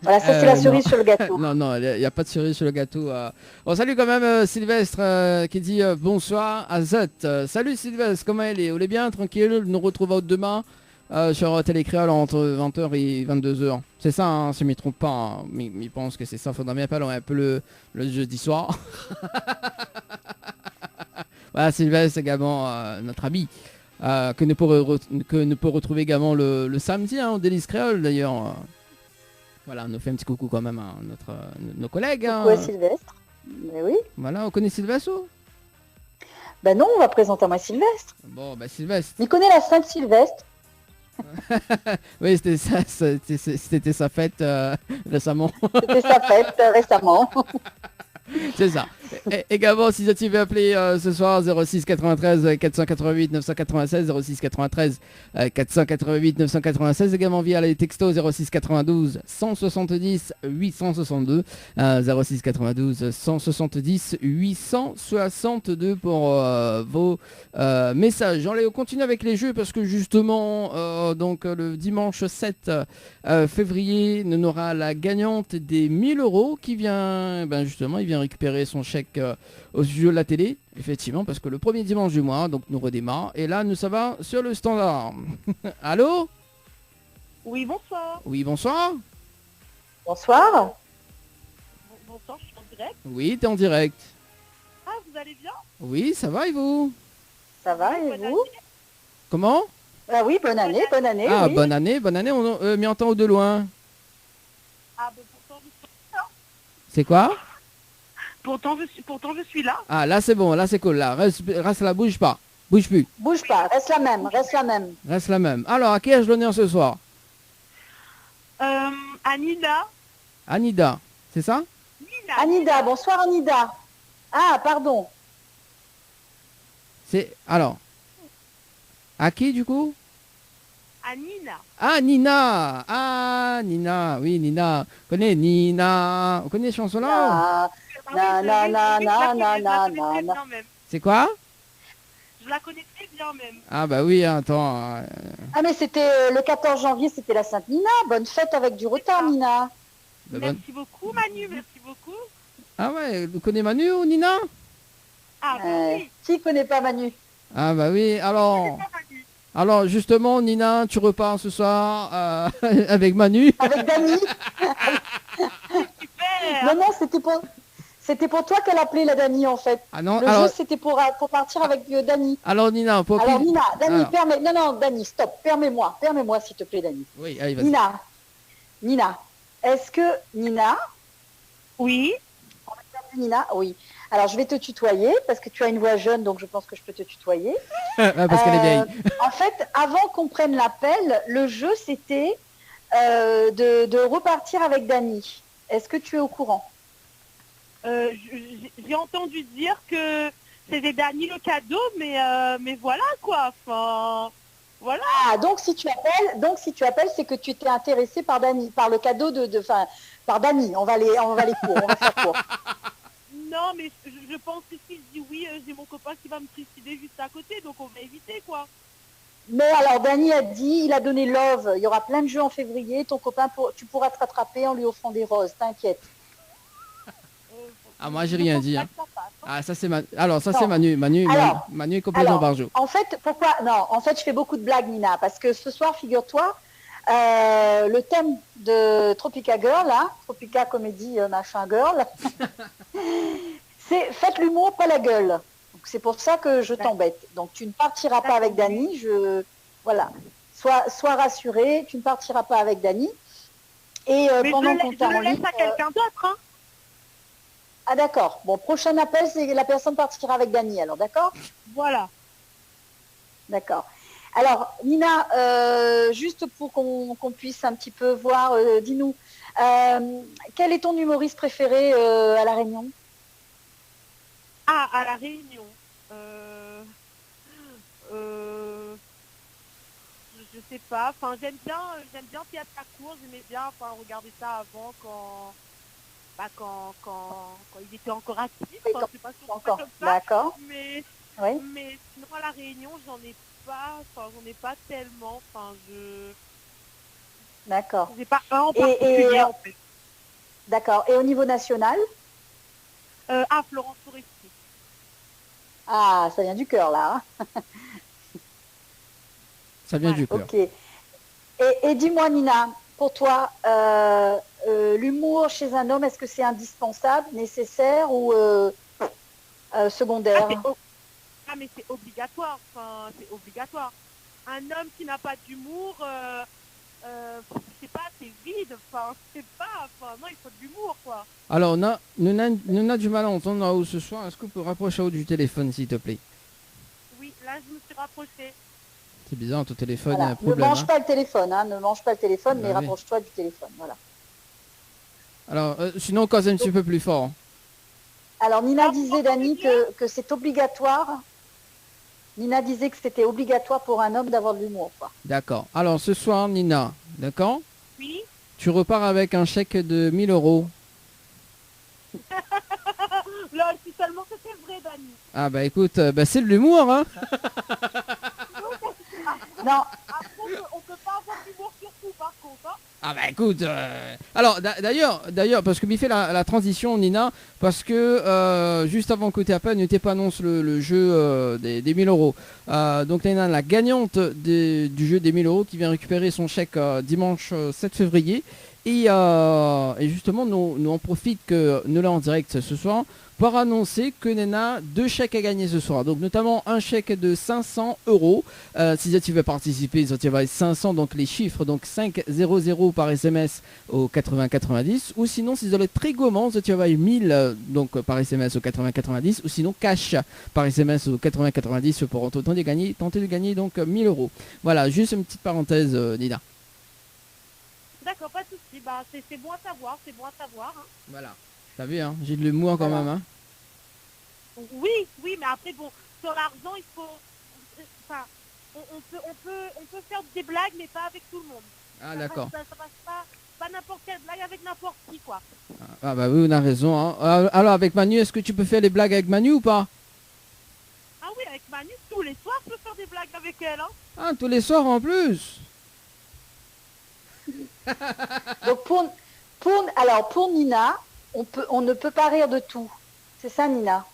Speaker 3: Voilà, ça c'est la cerise sur le gâteau.
Speaker 2: Non, il n'y a pas de cerise sur le gâteau. On salue quand même Sylvestre qui dit bonsoir à Zot. Salut Sylvestre, comment elle est? On est bien, tranquille, nous retrouvons demain sur Télécréole entre 20h et 22h. C'est ça, hein, si je ne me trompe pas, hein, mais je pense que c'est ça. Faudra bien pas un peu le jeudi soir. Voilà, Sylvestre également, notre ami. Que nous pourrons retrouver également le samedi, hein, au Délice Créole d'ailleurs. Voilà, on nous fait un petit coucou quand même à nos collègues.
Speaker 3: Coucou à Sylvestre. Mais oui.
Speaker 2: Voilà, on connaît Sylvestre ou?
Speaker 3: Ben non, on va présenter à moi Sylvestre.
Speaker 2: Bon, ben Sylvestre.
Speaker 3: Il connaît la Sainte Sylvestre.
Speaker 2: Oui, c'était sa fête récemment.
Speaker 3: C'était sa fête récemment.
Speaker 2: C'est ça. Et également, si tu veux appeler ce soir, 06 93 488 996, 06 93 488 996, également via les textos 06 92 170 862, 06 92 170 862 pour vos messages. Allez, on continue avec les jeux parce que justement, donc le dimanche 7 février, on aura la gagnante des 1000 € qui vient, justement, il vient récupérer son chèque au studio de la télé, effectivement, parce que le premier dimanche du mois, donc nous redémarre. Et là, nous ça va sur le standard. Allô?
Speaker 5: Oui, bonsoir.
Speaker 2: Oui, bonsoir.
Speaker 3: Bonsoir.
Speaker 5: Bonsoir, je suis en direct.
Speaker 2: Oui, t'es en direct.
Speaker 5: Ah, vous allez bien?
Speaker 2: Oui, ça va et vous?
Speaker 3: Ça va et
Speaker 5: Bonne
Speaker 3: vous?
Speaker 2: Comment?
Speaker 3: Ah oui, bonne année, bonne année.
Speaker 2: Ah,
Speaker 3: oui.
Speaker 2: bonne année, on m'y entend ou de loin?
Speaker 5: Ah, ben pourtant, je suis là.
Speaker 2: C'est quoi?
Speaker 5: Pourtant, je suis là.
Speaker 2: Ah, là c'est bon, là c'est cool, là, reste là, bouge pas, bouge plus,
Speaker 3: Bouge pas, reste la même, reste la même.
Speaker 2: reste la même. Alors, à qui ai-je l'honneur ce soir?
Speaker 5: Anina.
Speaker 2: Anida, c'est ça?
Speaker 5: Nina.
Speaker 3: Anida, bonsoir Anida. Ah, pardon.
Speaker 2: C'est, alors, à qui du coup?
Speaker 5: Anina.
Speaker 2: Ah, Nina! Ah, Nina, oui, Nina. Vous connaissez Nina? Vous connaissez cette chanson-là?
Speaker 3: Na, na, na, na, na, na, na, na.
Speaker 2: C'est quoi?
Speaker 5: Je la connais très bien même.
Speaker 2: Ah bah oui, hein, attends.
Speaker 3: Ah mais c'était le 14 janvier, c'était la Sainte Nina. Bonne fête avec du retard Nina.
Speaker 2: Bah, bonne-
Speaker 5: Merci beaucoup, Manu, merci beaucoup.
Speaker 2: Ah ouais, vous connaissez Manu ou Nina?
Speaker 5: Ah, bah oui.
Speaker 3: Qui connaît pas Manu?
Speaker 2: Ah bah oui, alors...
Speaker 5: C'est pas Manu.
Speaker 2: Alors justement, Nina, tu repars ce soir avec Manu.
Speaker 3: Avec Dani.
Speaker 5: Super.
Speaker 3: Non, non, c'était pour toi qu'elle appelait la Dani en fait.
Speaker 2: Ah non,
Speaker 3: Le
Speaker 2: alors,
Speaker 3: jeu c'était pour partir avec Dani.
Speaker 2: alors Nina, pour
Speaker 3: Alors
Speaker 2: qui...
Speaker 3: Nina, Dani,
Speaker 2: Alors.
Speaker 3: permets. Non, non, Dani, stop, permets-moi s'il te plaît Dani.
Speaker 2: Oui, allez, vas-y.
Speaker 3: Nina, est-ce que Nina,
Speaker 5: Oui.
Speaker 3: Nina, oui. Alors je vais te tutoyer parce que tu as une voix jeune, donc je pense que je peux te tutoyer.
Speaker 2: Ah, parce qu'elle est vieille.
Speaker 3: En fait, avant qu'on prenne l'appel, le jeu c'était de repartir avec Dani. Est-ce que tu es au courant?
Speaker 5: J'ai entendu dire que c'était Dani le cadeau, mais voilà quoi. Enfin, voilà.
Speaker 3: Ah, donc si tu appelles, c'est que tu t'es intéressé par Dani, par le cadeau par Dani. On va les court, on va faire court.
Speaker 5: Non, mais je pense que si je dis oui, j'ai mon copain qui va me suicider juste à côté, donc on va éviter quoi.
Speaker 3: Mais alors Dani a dit, il a donné love. Il y aura plein de jeux en février. Ton copain, tu pourras te rattraper en lui offrant des roses. T'inquiète.
Speaker 2: Ah, moi j'ai rien dit. Hein.
Speaker 5: Ça passe, hein.
Speaker 2: Ah, ça c'est Alors ça
Speaker 3: Non.
Speaker 2: c'est Manu.
Speaker 3: Alors,
Speaker 2: Manu est complètement barjot.
Speaker 3: En fait, pourquoi? Non, en fait, je fais beaucoup de blagues, Nina, parce que ce soir, figure-toi, le thème de Tropica Girl, là, Tropica Comédie machin girl, c'est faites l'humour, pas la gueule. Donc c'est pour ça que je t'embête. Donc tu ne partiras pas avec Dani. Voilà. Sois rassurée, tu ne partiras pas avec Dani. Et
Speaker 5: Mais
Speaker 3: pendant
Speaker 5: je
Speaker 3: qu'on t'a en
Speaker 5: le laisse
Speaker 3: ligne,
Speaker 5: à quelqu'un d'autre. Hein.
Speaker 3: ah d'accord. Bon, prochain appel, c'est la personne partira avec Dani. Alors d'accord.
Speaker 5: Voilà.
Speaker 3: D'accord. Alors, Nina, juste pour qu'on puisse un petit peu voir, dis-nous, quel est ton humoriste préféré à La Réunion?
Speaker 5: Ah, à la Réunion. Je sais pas. Enfin, j'aime bien Théâtre à court. J'aimais bien, regarder ça avant quand il était encore actif.
Speaker 3: Oui,
Speaker 5: Enfin, je sais pas si on peut
Speaker 3: Encore.
Speaker 5: comme ça.
Speaker 3: D'accord.
Speaker 5: Mais
Speaker 3: Oui.
Speaker 5: sinon à la Réunion, j'en ai pas tellement.
Speaker 3: D'accord.
Speaker 5: J'ai pas un en
Speaker 3: Et-
Speaker 5: particulier en fait.
Speaker 3: D'accord. Et au niveau national?
Speaker 5: Florence Foresti.
Speaker 3: Ah, ça vient du cœur là. Hein.
Speaker 2: Ça vient du cœur.
Speaker 3: Ok. Et dis-moi, Nina, pour toi, l'humour chez un homme, est-ce que c'est indispensable, nécessaire ou secondaire?
Speaker 5: Mais c'est obligatoire. Enfin, c'est obligatoire. Un homme qui n'a pas d'humour, je sais pas, c'est vide. Enfin, je sais pas. Enfin, non, il faut de l'humour, quoi.
Speaker 2: Alors, nous a du mal à entendre là-haut ce soir. Est-ce qu'on peut rapprocher haut du téléphone, s'il te plaît?
Speaker 5: Oui, là, je me suis rapprochée.
Speaker 2: C'est bizarre, ton téléphone, il y a
Speaker 3: Voilà.
Speaker 2: un
Speaker 3: Ne
Speaker 2: problème.
Speaker 3: mange
Speaker 2: Hein.
Speaker 3: pas le téléphone, hein, ne mange pas le téléphone,
Speaker 2: Bah
Speaker 3: mais
Speaker 2: oui.
Speaker 3: rapproche-toi du téléphone. Voilà.
Speaker 2: Alors, sinon, cause un petit peu plus fort.
Speaker 3: Alors Nina
Speaker 5: Ah, vous
Speaker 3: disait,
Speaker 5: m'entendez
Speaker 3: Dani,
Speaker 5: bien
Speaker 3: que c'est obligatoire. Nina disait que c'était obligatoire pour un homme d'avoir de l'humour, quoi.
Speaker 2: D'accord. Alors ce soir, Nina, d'accord,
Speaker 5: Oui.
Speaker 2: tu repars avec un chèque de 1000 euros.
Speaker 5: Lol, si seulement c'était vrai, Dani.
Speaker 2: Ah bah écoute, bah, c'est de l'humour, hein.
Speaker 3: Non,
Speaker 5: Après, on peut pas avoir d'humour sur tout, par contre. Hein.
Speaker 2: Ah bah écoute, alors d'ailleurs, parce que m'y fait la transition, Nina, parce que juste avant que tu appelles, ne pas annonce le jeu des 1000 euros. Donc Nina, la gagnante du jeu des 1000 euros qui vient récupérer son chèque dimanche 7 février. Et justement, nous en profite que nous là en direct ce soir pour annoncer que Nena 2 chèques à gagner ce soir. Donc notamment un chèque de 500 euros. Si tu veux participer, tu vas 500, donc les chiffres, donc 500 par SMS au 8090. Ou sinon, si vous êtes très gourmand, tu vas 1000 donc par SMS au 8090. Ou sinon cash par SMS au 8090 pour tenter de gagner donc 1000 euros. Voilà, juste une petite parenthèse, Nina.
Speaker 5: D'accord, pas de souci. Bah, c'est bon à savoir, c'est bon à savoir. Hein.
Speaker 2: Voilà. T'as vu, hein, j'ai de l'humour quand
Speaker 3: Voilà.
Speaker 2: même. Hein.
Speaker 5: Oui, oui, mais après, bon, sur l'argent, il faut... Enfin, on peut faire des blagues, mais pas avec tout le monde.
Speaker 2: Ah d'accord.
Speaker 5: Ça passe pas n'importe quelle blague avec n'importe qui, quoi.
Speaker 2: Ah bah oui, on a raison. Hein. Alors avec Manu, est-ce que tu peux faire les blagues avec Manu ou pas?
Speaker 5: Ah oui, avec Manu, tous les soirs, je peux faire des blagues avec elle. Hein.
Speaker 2: Ah, tous les soirs en plus.
Speaker 3: donc pour Nina, on ne peut pas rire de tout. C'est ça, Nina?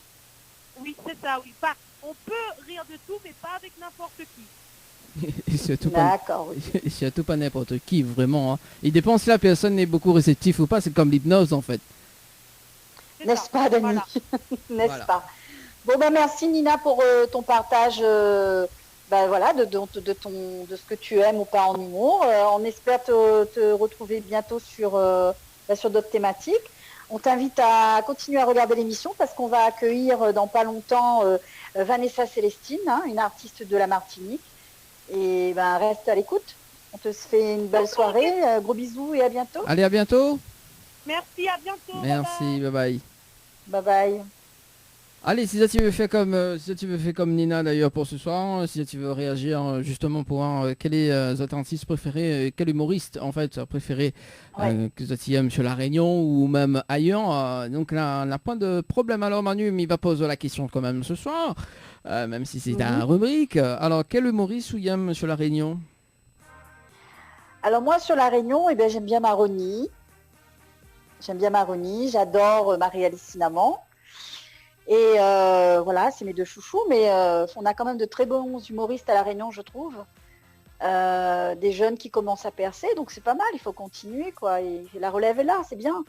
Speaker 5: Oui, c'est ça, oui. Enfin, on peut rire de tout, mais pas avec n'importe qui.
Speaker 2: Et surtout pas,
Speaker 3: D'accord, oui.
Speaker 2: et surtout pas n'importe qui, vraiment. Hein. Il dépend si la personne n'est beaucoup réceptive ou pas. C'est comme l'hypnose en fait.
Speaker 5: C'est
Speaker 3: N'est-ce
Speaker 5: ça.
Speaker 3: pas, Dani?
Speaker 5: Voilà.
Speaker 3: N'est-ce
Speaker 2: Voilà.
Speaker 3: pas? Bon, ben merci, Nina, pour ton partage ben, voilà, de ce que tu aimes ou pas en humour. On espère te retrouver bientôt sur d'autres thématiques. On t'invite à continuer à regarder l'émission parce qu'on va accueillir dans pas longtemps Vanessa Célestine, hein, une artiste de la Martinique. Et ben reste à l'écoute. On te fait une belle soirée. Gros bisous et à bientôt.
Speaker 2: Allez, à bientôt.
Speaker 5: Merci, à bientôt.
Speaker 2: Merci, bye bye.
Speaker 3: Bye bye.
Speaker 2: Allez, si ça tu veux faire comme Nina d'ailleurs pour ce soir, si tu veux réagir justement pour voir quel est votre artiste préféré, quel humoriste en fait préféré que tu aimes sur La Réunion ou même ailleurs. Donc là, on n'a pas de problème. Alors Manu, il va poser la question quand même ce soir, même si c'est un rubrique. Alors quel humoriste vous aime sur La Réunion?
Speaker 3: Alors moi sur La Réunion, eh ben, j'aime bien Maroni. J'adore Marie-Alice Cinnamon. Et voilà, c'est mes deux chouchous, mais on a quand même de très bons humoristes à La Réunion, je trouve. Des jeunes qui commencent à percer, donc c'est pas mal, il faut continuer, quoi. Et la relève est là, c'est bien.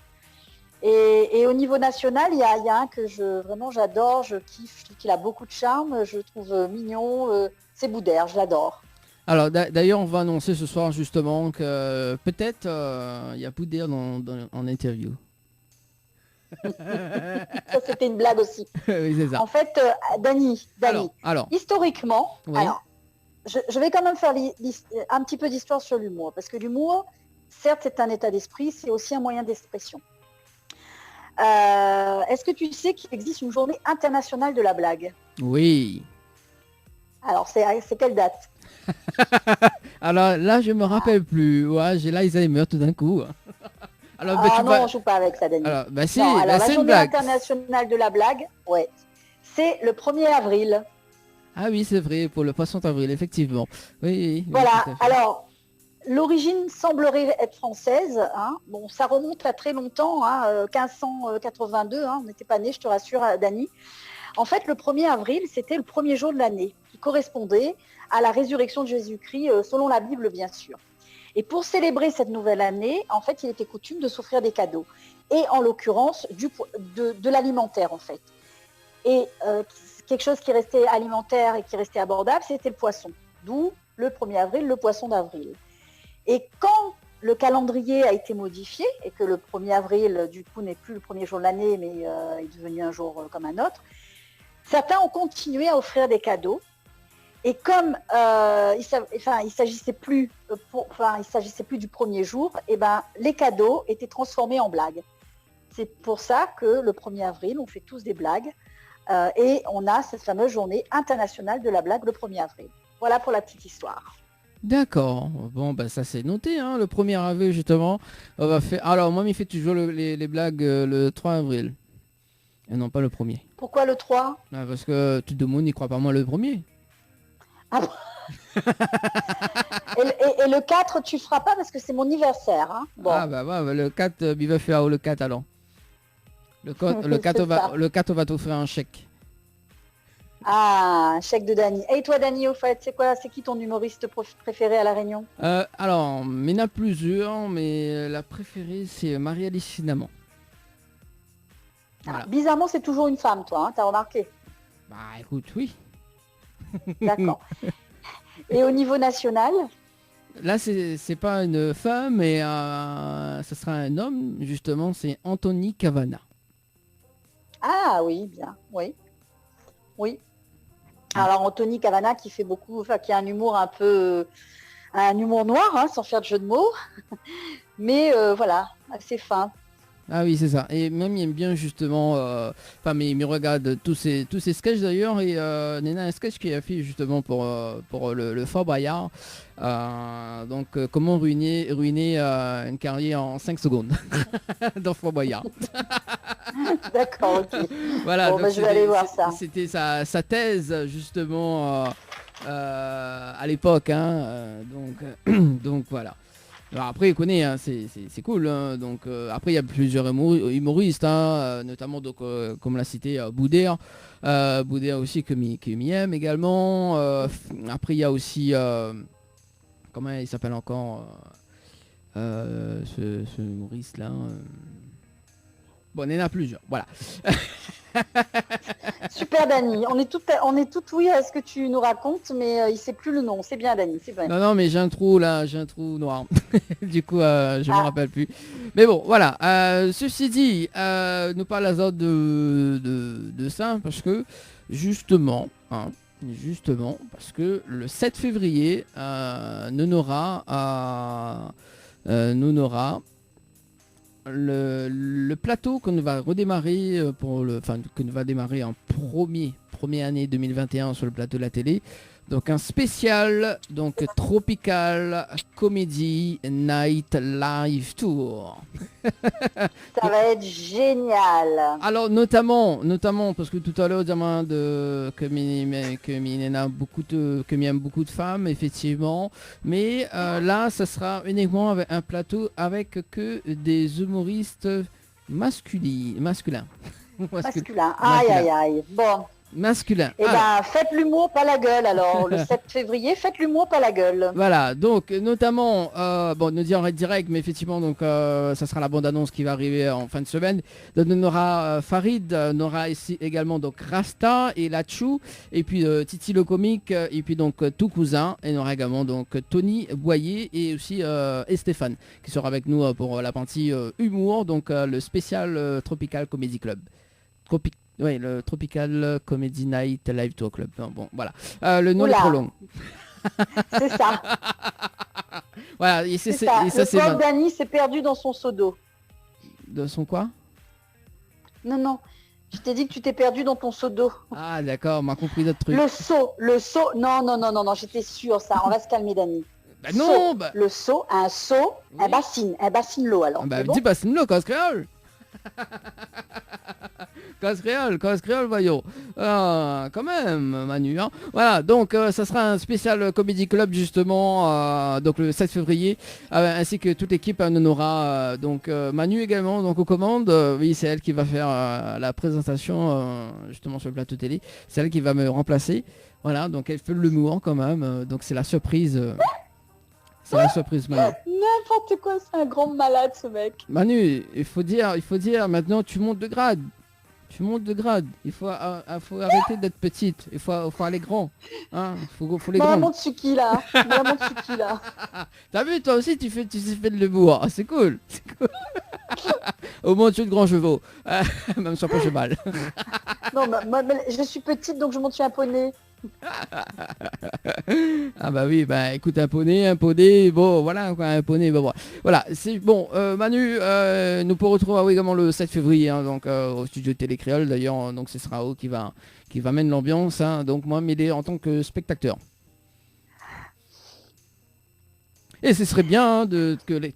Speaker 3: Et au niveau national, il y a un que vraiment j'adore, je kiffe, je trouve qu'il a beaucoup de charme, je le trouve mignon, c'est Boudère, je l'adore.
Speaker 2: Alors d'ailleurs, on va annoncer ce soir justement que peut-être il y a Boudère en interview.
Speaker 3: Ça, c'était une blague aussi.
Speaker 2: Oui, c'est ça.
Speaker 3: En fait, Dani,
Speaker 2: alors.
Speaker 3: historiquement,
Speaker 2: Oui.
Speaker 3: alors, je vais quand même faire un petit peu d'histoire sur l'humour, parce que l'humour, certes, c'est un état d'esprit, c'est aussi un moyen d'expression. Est-ce que tu sais qu'il existe une journée internationale de la blague?
Speaker 2: Oui.
Speaker 3: Alors, c'est quelle date?
Speaker 2: Alors là, je me rappelle plus. Ouais, j'ai l'Alzheimer tout d'un coup. Alors,
Speaker 3: Non, on joue pas avec ça, Dani.
Speaker 2: Alors, bah si,
Speaker 3: non, alors, la
Speaker 2: c'est une
Speaker 3: journée
Speaker 2: blague.
Speaker 3: internationale de la blague, ouais, c'est le 1er avril.
Speaker 2: Ah oui, c'est vrai, pour le poisson d'avril, effectivement. Oui,
Speaker 3: Voilà,
Speaker 2: tout à fait.
Speaker 3: alors, l'origine semblerait être française. Hein. Bon, ça remonte à très longtemps, hein, 1582, hein, on n'était pas nés, je te rassure, Dani. En fait, le 1er avril, c'était le premier jour de l'année, qui correspondait à la résurrection de Jésus-Christ, selon la Bible, bien sûr. Et pour célébrer cette nouvelle année, en fait, il était coutume de s'offrir des cadeaux. Et en l'occurrence, de l'alimentaire, en fait. Et quelque chose qui restait alimentaire et qui restait abordable, c'était le poisson. D'où le 1er avril, le poisson d'avril. Et quand le calendrier a été modifié, et que le 1er avril, du coup, n'est plus le premier jour de l'année, mais est devenu un jour comme un autre, certains ont continué à offrir des cadeaux. Et comme il s'agissait plus du premier jour, et ben, les cadeaux étaient transformés en blagues. C'est pour ça que le 1er avril, on fait tous des blagues et on a cette fameuse journée internationale de la blague le 1er avril. Voilà pour la petite histoire.
Speaker 2: D'accord. Bon, bah ça c'est noté, hein, le 1er avril justement. On va faire... Alors, moi, il fait toujours les blagues le 3 avril. Et non pas le 1er.
Speaker 3: Pourquoi le 3 ?
Speaker 2: Parce que tout le monde n'y croit pas moi le 1er.
Speaker 3: Ah bon. et le 4, tu feras pas parce que c'est mon anniversaire. Hein. Bon.
Speaker 2: Ah bah ouais, le 4, il va faire le 4 alors. Le 4, on va t'offrir un chèque.
Speaker 3: Ah, un chèque de Dany. Et toi Dany, au fait, c'est qui ton humoriste préféré à La Réunion ?
Speaker 2: Alors, il y en a plusieurs, mais la préférée c'est Marie-Alice Cinnamon. Voilà.
Speaker 3: Bizarrement, c'est toujours une femme, toi, hein, t'as remarqué ?
Speaker 2: Bah écoute, oui.
Speaker 3: D'accord. Et au niveau national ?
Speaker 2: Là, c'est pas une femme, mais ça sera un homme, justement, c'est Anthony Cavana.
Speaker 3: Ah oui, bien, oui. Oui. Alors Anthony Cavana qui fait beaucoup, qui a un humour un humour noir, hein, sans faire de jeu de mots, mais voilà, assez fin.
Speaker 2: Ah oui, c'est ça. Et même il aime bien justement, mais il me regarde tous ces sketchs d'ailleurs. Et Nena, un sketch qu'il a fait justement pour le Fort Boyard. Donc comment ruiner une carrière en 5 secondes dans Fort Boyard.
Speaker 3: D'accord, ok.
Speaker 2: Voilà,
Speaker 3: bon,
Speaker 2: donc
Speaker 3: je vais aller voir ça.
Speaker 2: C'était sa thèse justement à l'époque. Hein, donc voilà. Alors après, il connaît, hein, c'est cool. Hein, donc après, il y a plusieurs humoristes, hein, notamment donc comme l'a cité Boudère. Boudère aussi que m'y aime également. Après, il y a aussi comment il s'appelle encore ce humoriste là. Bon, il y en a plusieurs. Voilà.
Speaker 3: Super Dany, on est tout oui à ce que tu nous racontes, mais il sait plus le nom. C'est bien Dany, c'est bien.
Speaker 2: Non, mais j'ai un trou noir. Du coup, je me rappelle plus. Mais bon, voilà. Ceci dit, nous parlons de ça parce que justement, parce que le 7 février, nous aura le plateau qu'on va redémarrer que nous va démarrer en première année 2021 sur le plateau de la télé. Donc un spécial, donc Tropical Comedy Night Live Tour.
Speaker 3: Ça va être génial.
Speaker 2: Alors notamment parce que tout à l'heure que m'y aime beaucoup de femmes effectivement, mais là ça sera uniquement avec un plateau avec que des humoristes masculins.
Speaker 3: Aïe. Bon.
Speaker 2: Masculin.
Speaker 3: Eh ben, faites l'humour, pas la gueule alors. Le 7 février, faites l'humour, pas la gueule.
Speaker 2: Voilà, donc notamment, nous dire en direct, mais effectivement, donc ça sera la bande-annonce qui va arriver en fin de semaine. Donc, on aura Farid, on aura ici également donc Rasta et Lachou, et puis Titi le comique, et puis donc tout cousin, et on aura également donc Tony Boyer et aussi et Stéphane qui sera avec nous pour la partie humour, donc le spécial Tropical Comedy Club. Oui, le Tropical Comedy Night Live Tour Club. Bon, voilà. Le nom est trop long.
Speaker 3: C'est ça.
Speaker 2: Voilà, et
Speaker 3: c'est ça. Le pauvre Dany s'est perdu dans son seau d'eau.
Speaker 2: De son quoi?
Speaker 3: Non. Je t'ai dit que tu t'es perdu dans ton seau d'eau.
Speaker 2: Ah d'accord, on m'a compris d'autres trucs.
Speaker 3: Le seau. Non, j'étais sûre ça. On va se calmer Dany.
Speaker 2: Bah non,
Speaker 3: Le seau, un seau, oui. un bassine l'eau alors.
Speaker 2: Dis bassine l'eau, casse créole. Casse créole, voyons. Quand même, Manu. Hein. Voilà, donc ça sera un spécial Comedy Club justement, donc le 7 février, ainsi que toute l'équipe en aura. Donc Manu également, donc aux commandes. Oui, c'est elle qui va faire la présentation justement sur le plateau télé. C'est elle qui va me remplacer. Voilà, donc elle fait l'humour quand même. Donc c'est la surprise. C'est la surprise, Manu.
Speaker 3: N'importe quoi, c'est un grand malade ce mec.
Speaker 2: Manu, il faut dire, maintenant tu montes de grade. Il faut arrêter d'être petite. Il faut aller grand. Hein, faut les grands.
Speaker 3: Maman Tsuki là.
Speaker 2: T'as vu, toi aussi tu fais de l'humour. C'est cool. Au moins tu es de grands chevaux. Même sur pas cheval.
Speaker 3: Non, je suis petite donc je monte sur un poney.
Speaker 2: Ah bah oui, bah écoute, un poney, bon voilà quoi, un poney, bon voilà, c'est bon. Manu, nous pourrons retrouver également le 7 février, hein, donc au studio Télé Créole d'ailleurs, donc ce sera qui va mettre l'ambiance, hein, donc moi m'aider en tant que spectateur. Et ce serait bien, hein,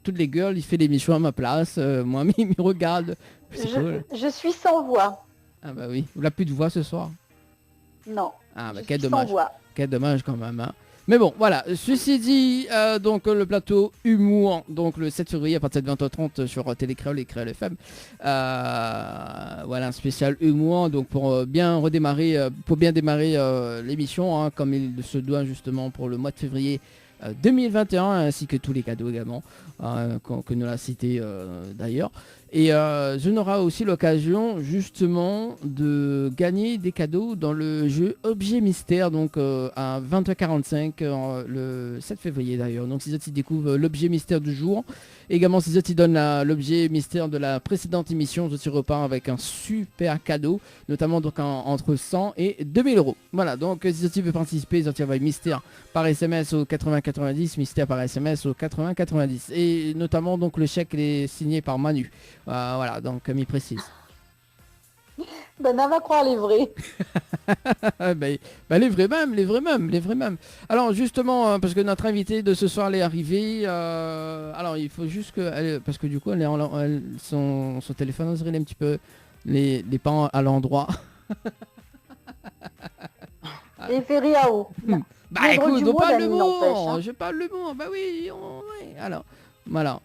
Speaker 2: toutes les girls, ils font l'émission à ma place, moi ils me regardent. C'est cool.
Speaker 3: Je suis sans voix.
Speaker 2: Ah bah oui, on n'a plus de voix ce soir.
Speaker 3: Non.
Speaker 2: Ah bah
Speaker 3: je
Speaker 2: quel
Speaker 3: suis
Speaker 2: dommage.
Speaker 3: sans voix.
Speaker 2: Quel dommage quand même. Hein. Mais bon, voilà. Ceci dit, donc le plateau humour, donc le 7 février à partir de 20h30 sur Télé Créole et Créole FM. Voilà un spécial humour, donc pour bien démarrer l'émission, hein, comme il se doit justement pour le mois de février 2021, ainsi que tous les cadeaux également, que nous l'a cité d'ailleurs. Et je n'aurai aussi l'occasion justement de gagner des cadeaux dans le jeu Objet Mystère, donc à 20h45 le 7 février d'ailleurs. Donc si ils découvrent l'objet mystère du jour, également si ils donnent l'objet mystère de la précédente émission, je repars avec un super cadeau, notamment donc entre 100 et 2000 euros. Voilà, donc si ils veulent participer, ils envoient mystère par SMS au 8090, mystère par SMS au 8090. Et notamment donc le chèque est signé par Manu. Voilà, donc comme il précise.
Speaker 3: Ben, on va croire les vrais.
Speaker 2: Les vrais mêmes. Alors justement, parce que notre invité de ce soir elle est arrivée, alors il faut juste que, parce que du coup son téléphone on dirait un petit peu les pas à l'endroit.
Speaker 3: Et Ferry à haut.
Speaker 2: Bah écoute, on parle le mot, je parle le mot, bah oui, ouais. Alors, voilà.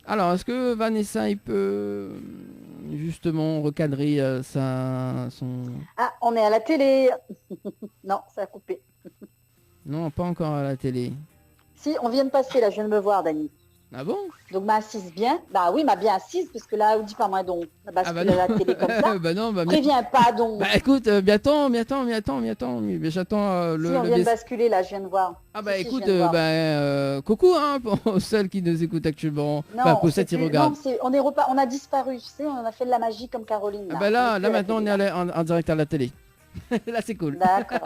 Speaker 2: Alors, est-ce que Vanessa, il peut justement recadrer son...
Speaker 3: Ah, on est à la télé. Non, ça a coupé.
Speaker 2: Non, pas encore à la télé.
Speaker 3: Si, on vient de passer, là, je viens de me voir, Dani.
Speaker 2: Ah bon?
Speaker 3: Donc, m'a assise bien. Bah oui, m'a bien assise, parce que là, on dit pas moi, donc, bascule à la télé comme ça.
Speaker 2: Bah non, bah...
Speaker 3: Préviens pas, donc.
Speaker 2: Bah écoute, j'attends mais j'attends
Speaker 3: Si, on vient de basculer, là, je viens de voir.
Speaker 2: Ah bah
Speaker 3: Si,
Speaker 2: écoute, coucou, hein, pour celles qui nous écoutent actuellement.
Speaker 3: Non,
Speaker 2: bah, pour celles qui regardent.
Speaker 3: Non, on a disparu, tu sais, on a fait de la magie comme Caroline. Là,
Speaker 2: ah bah là maintenant, on est en direct à la télé. Là c'est cool.
Speaker 3: D'accord.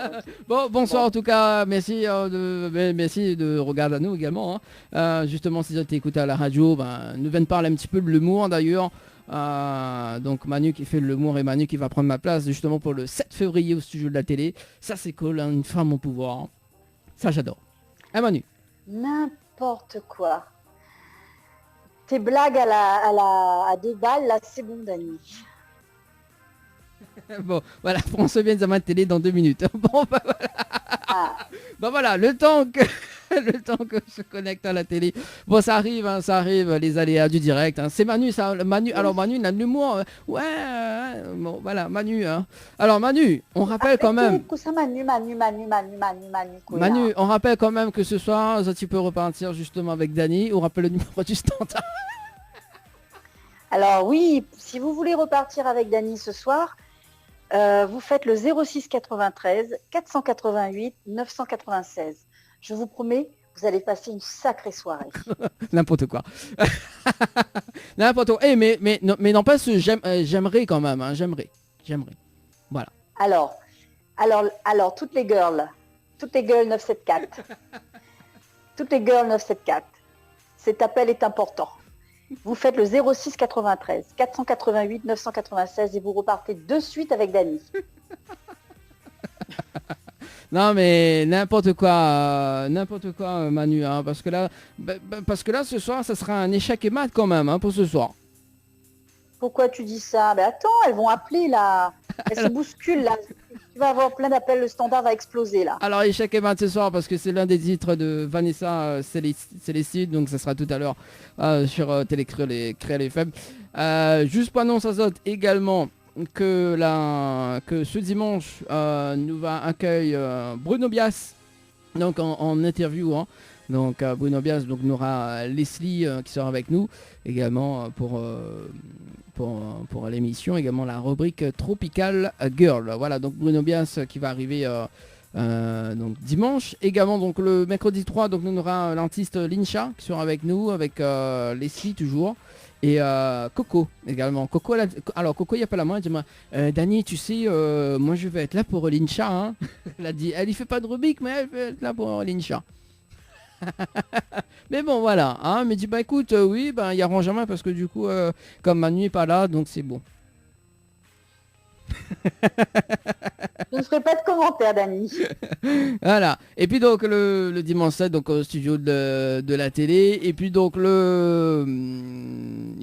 Speaker 2: Bon, bonsoir en tout cas, merci de regarder à nous également. Hein. Justement, si vous êtes écouté à la radio, nous viennent parler un petit peu de l'humour d'ailleurs. Donc Manu qui fait l'humour et Manu qui va prendre ma place justement pour le 7 février au studio de la télé. Ça c'est cool, hein, une femme au pouvoir. Hein. Ça j'adore. Hein Manu?
Speaker 3: N'importe quoi. Tes blagues à 2 balles, là c'est bon, Dani.
Speaker 2: Bon, voilà, François vient de télé dans 2 minutes. Bon, bah voilà.
Speaker 3: Ah.
Speaker 2: Bah voilà, le temps que je connecte à la télé. Bon, ça arrive, les aléas du direct. Hein. C'est Manu, ça. Manu, alors Manu, il a de l'humour. Ouais, bon, voilà, Manu. Hein. Alors Manu, on rappelle quand même.
Speaker 3: Ça, Manu.
Speaker 2: Manu, on rappelle quand même que ce soir, tu peux repartir justement avec Dani. On rappelle le numéro du standard.
Speaker 3: Alors oui, si vous voulez repartir avec Dani ce soir, vous faites le 06 93 488 996. Je vous promets, vous allez passer une sacrée soirée.
Speaker 2: N'importe quoi. N'importe quoi. Hey, mais n'empêche, j'aimerais quand même. Hein, j'aimerais. Voilà.
Speaker 3: Alors, toutes les girls 974. Toutes les girls 974. Cet appel est important. Vous faites le 06 93 488 996 et vous repartez de suite avec Dani.
Speaker 2: Non mais n'importe quoi Manu, hein, parce que là ce soir ça sera un échec et mat quand même, hein, pour ce soir.
Speaker 3: Pourquoi tu dis ça? Ben attends, elles vont appeler là. Elles se bousculent là. Tu vas avoir plein d'appels, le standard va exploser là.
Speaker 2: Alors échec et mat ce soir parce que c'est l'un des titres de Vanessa Célestine, donc ça sera tout à l'heure sur Télé Créole et Créole FM. Juste pour annoncer également que ce dimanche nous va accueillir Bruno Bias, donc en interview. Hein. Donc Bruno Bias, donc nous aura Leslie qui sera avec nous également pour l'émission, également la rubrique Tropical Girl. Voilà, donc Bruno Bias qui va arriver donc dimanche. Également donc le mercredi 3, donc nous aura l'artiste Lincha qui sera avec nous, avec Leslie toujours. Et Coco également. Coco, alors Coco, il appelle à moi, elle dit moi, Dani, tu sais, moi je vais être là pour Lincha. Hein. Elle a dit, elle y fait pas de Rubik, mais elle va être là pour Lincha. Mais bon, voilà. Hein, elle me dit, bah écoute, oui, bah il y a Benjamin parce que du coup, comme Manu est pas là, donc c'est bon.
Speaker 3: Je ne ferai pas de commentaires, Dani.
Speaker 2: Voilà. Et puis donc le dimanche 7, donc au studio de la télé. Et puis donc et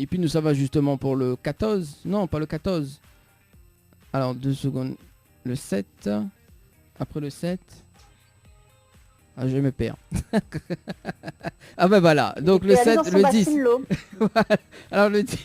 Speaker 2: puis nous ça va justement pour le 14. Non, pas le 14. Alors 2 secondes. Le 7. Après le 7. Ah, je me perds. Ah ben voilà. Donc le 7, le 10. Voilà. Alors le 10.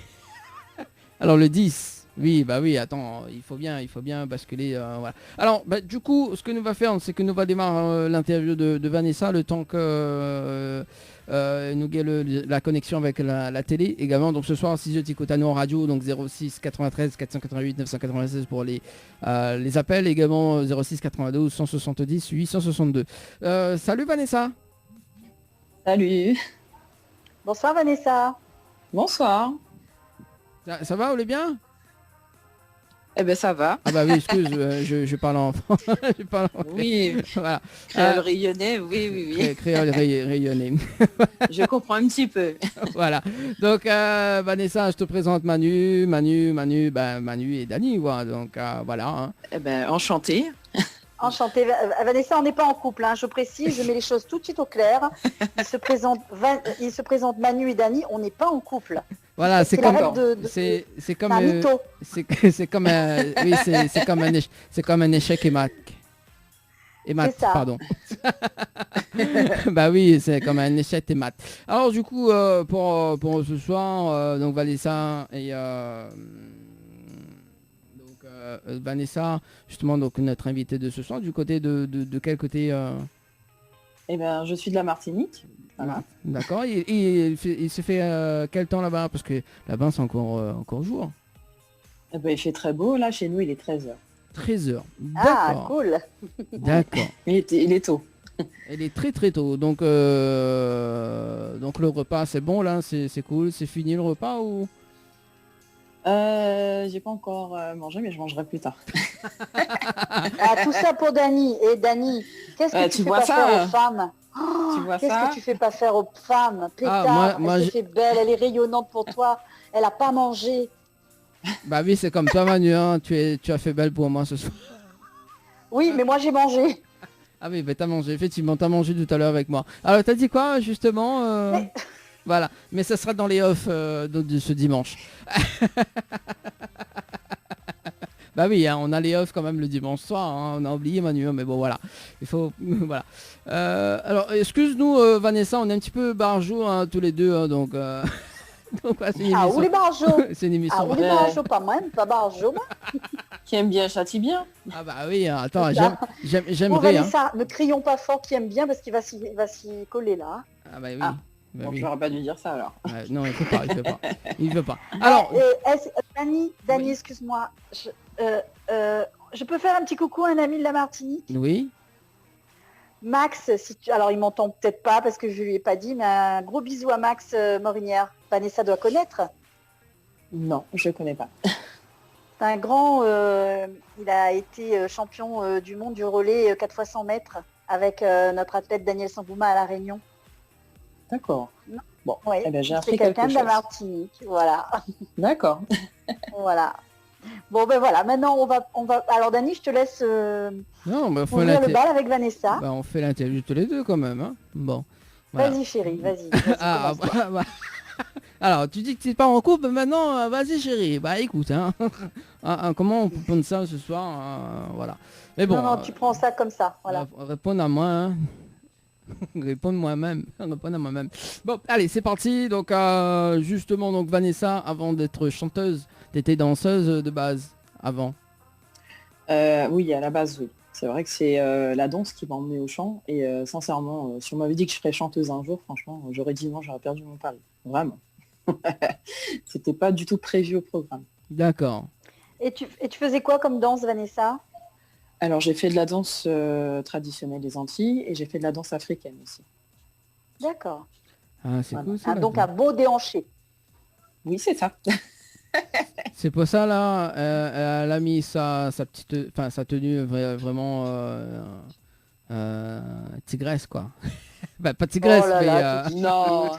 Speaker 2: Alors le 10. Oui, bah oui, attends, il faut bien basculer. Voilà. Alors, bah, du coup, ce que nous va faire, c'est que nous va démarrer l'interview de Vanessa, le temps que nous gagne la connexion avec la télé également. Donc ce soir, 6 écoute à nous en radio, donc 06 93 488 996 pour les appels, également 06 92 170 862. Salut Vanessa.
Speaker 6: Salut.
Speaker 3: Bonsoir Vanessa.
Speaker 6: Bonsoir.
Speaker 2: Ça va, on est bien?
Speaker 6: Eh ben ça va.
Speaker 2: Ah bah oui, excuse, je parle en je parle en...
Speaker 6: Oui,
Speaker 2: voilà.
Speaker 6: créole rayonnais, oui.
Speaker 2: Créole rayonné.
Speaker 6: Je comprends un petit peu.
Speaker 2: Voilà. Donc Vanessa, je te présente Manu et Dani, voilà. Donc voilà. Hein.
Speaker 6: Eh ben enchanté.
Speaker 3: Enchantée. Vanessa, on n'est pas en couple, hein, je précise, je mets les choses tout de suite au clair. Il se présente Manu et Dani, on n'est pas en couple.
Speaker 2: Voilà, c'est comme
Speaker 3: c'est
Speaker 2: comme
Speaker 3: un mytho.
Speaker 2: c'est comme oui, c'est comme un échec et mat. Pardon. Bah oui, c'est comme un échec et mat. Alors du coup pour ce soir donc Vanessa et Vanessa, justement, donc notre invitée de ce soir, du côté de quel côté
Speaker 6: Eh ben, je suis de la Martinique. Voilà.
Speaker 2: D'accord. Il se fait quel temps là-bas? Parce que là-bas, c'est encore jour.
Speaker 6: Eh ben, il fait très beau. Là, chez nous, il est 13h.
Speaker 2: 13h.
Speaker 3: Ah,
Speaker 2: D'accord.
Speaker 3: cool.
Speaker 2: D'accord.
Speaker 6: Il est tôt.
Speaker 2: Il est très très tôt. Donc le repas, c'est bon là, c'est cool. C'est fini le repas ou?
Speaker 6: J'ai pas encore mangé, mais je mangerai plus tard.
Speaker 3: Ah, tout ça pour Dani. Et Dani, qu'est-ce que tu fais pas faire aux femmes?
Speaker 6: Tu vois
Speaker 3: Qu'est-ce
Speaker 6: ça
Speaker 3: que tu fais pas faire aux femmes? Pétard, elle se fait belle, elle est rayonnante pour toi. Elle a pas mangé.
Speaker 2: Bah oui, c'est comme toi Manu, hein. Tu as fait belle pour moi ce soir.
Speaker 3: Oui, mais moi j'ai mangé.
Speaker 2: Ah oui, bah t'as mangé, effectivement, t'as mangé tout à l'heure avec moi. Alors t'as dit quoi justement Voilà, mais ça sera dans les off de ce dimanche. Bah oui, hein, on a les off quand même le dimanche soir, hein, on a oublié Manu, mais bon voilà, il faut... voilà. Alors excuse-nous Vanessa, on est un petit peu barjou hein, tous les deux, hein, donc... donc c'est une émission...
Speaker 3: où les barjots?
Speaker 2: C'est une émission...
Speaker 3: Ah, où les barjots, pas moi, pas barjots.
Speaker 6: Qui aime bien châtie bien.
Speaker 2: Ah bah oui, hein, attends, j'aimerais...
Speaker 3: Bon, Vanessa, ne crions pas fort qui aime bien parce qu'il va s'y coller là. Hein.
Speaker 2: Ah bah oui.
Speaker 6: Ah.
Speaker 2: Bah
Speaker 6: Bon,
Speaker 2: oui.
Speaker 6: je n'aurais pas dû dire ça alors.
Speaker 2: Non, il veut pas. Alors,
Speaker 3: Dani, oui. Excuse-moi, je peux faire un petit coucou à un ami de la Martinique?
Speaker 2: Oui.
Speaker 3: Max, alors il m'entend peut-être pas parce que je lui ai pas dit, mais un gros bisou à Max Morinière. Vanessa doit connaître.
Speaker 6: Non, je connais pas.
Speaker 3: C'est un grand, il a été champion du monde du relais 4x100 mètres avec notre athlète Daniel Sangouma à La Réunion.
Speaker 6: D'accord. Bon,
Speaker 3: oui,
Speaker 6: eh ben, j'ai appris
Speaker 3: c'est quelqu'un
Speaker 6: quelque
Speaker 3: de la
Speaker 6: chose.
Speaker 3: Martinique, voilà.
Speaker 6: D'accord.
Speaker 3: Voilà. Bon ben voilà, maintenant on va. Alors Dani, je te laisse ouvrir le bal avec Vanessa.
Speaker 2: Bah, on fait l'interview tous les deux quand même, hein. Bon. Voilà.
Speaker 3: Vas-y chérie, vas-y.
Speaker 2: Ah, bah. Alors, tu dis que tu n'es pas en couple, maintenant, vas-y chérie. Bah écoute, hein. Comment on peut prendre ça ce soir voilà. Mais bon.
Speaker 3: Non, tu prends ça comme ça, voilà.
Speaker 2: Répondre à moi, hein. Répondre moi-même. Bon, allez, c'est parti. Donc, justement, donc Vanessa, avant d'être chanteuse, t'étais danseuse de base avant.
Speaker 6: Oui, à la base, oui. C'est vrai que c'est la danse qui m'a emmenée au chant. Et sincèrement, si on m'avait dit que je ferais chanteuse un jour, franchement, j'aurais perdu mon pari. Vraiment. C'était pas du tout prévu au programme.
Speaker 2: D'accord.
Speaker 3: Et tu faisais quoi comme danse, Vanessa?
Speaker 6: Alors, j'ai fait de la danse traditionnelle des Antilles et j'ai fait de la danse africaine aussi.
Speaker 3: D'accord.
Speaker 2: Ah, c'est cool ça.
Speaker 3: Donc un beau déhanché.
Speaker 6: Oui, c'est ça.
Speaker 2: C'est pour ça là, elle a mis sa petite, enfin sa tenue vraiment tigresse quoi. Bah, pas tigresse,
Speaker 3: Oh là
Speaker 2: mais
Speaker 3: là,
Speaker 6: Non,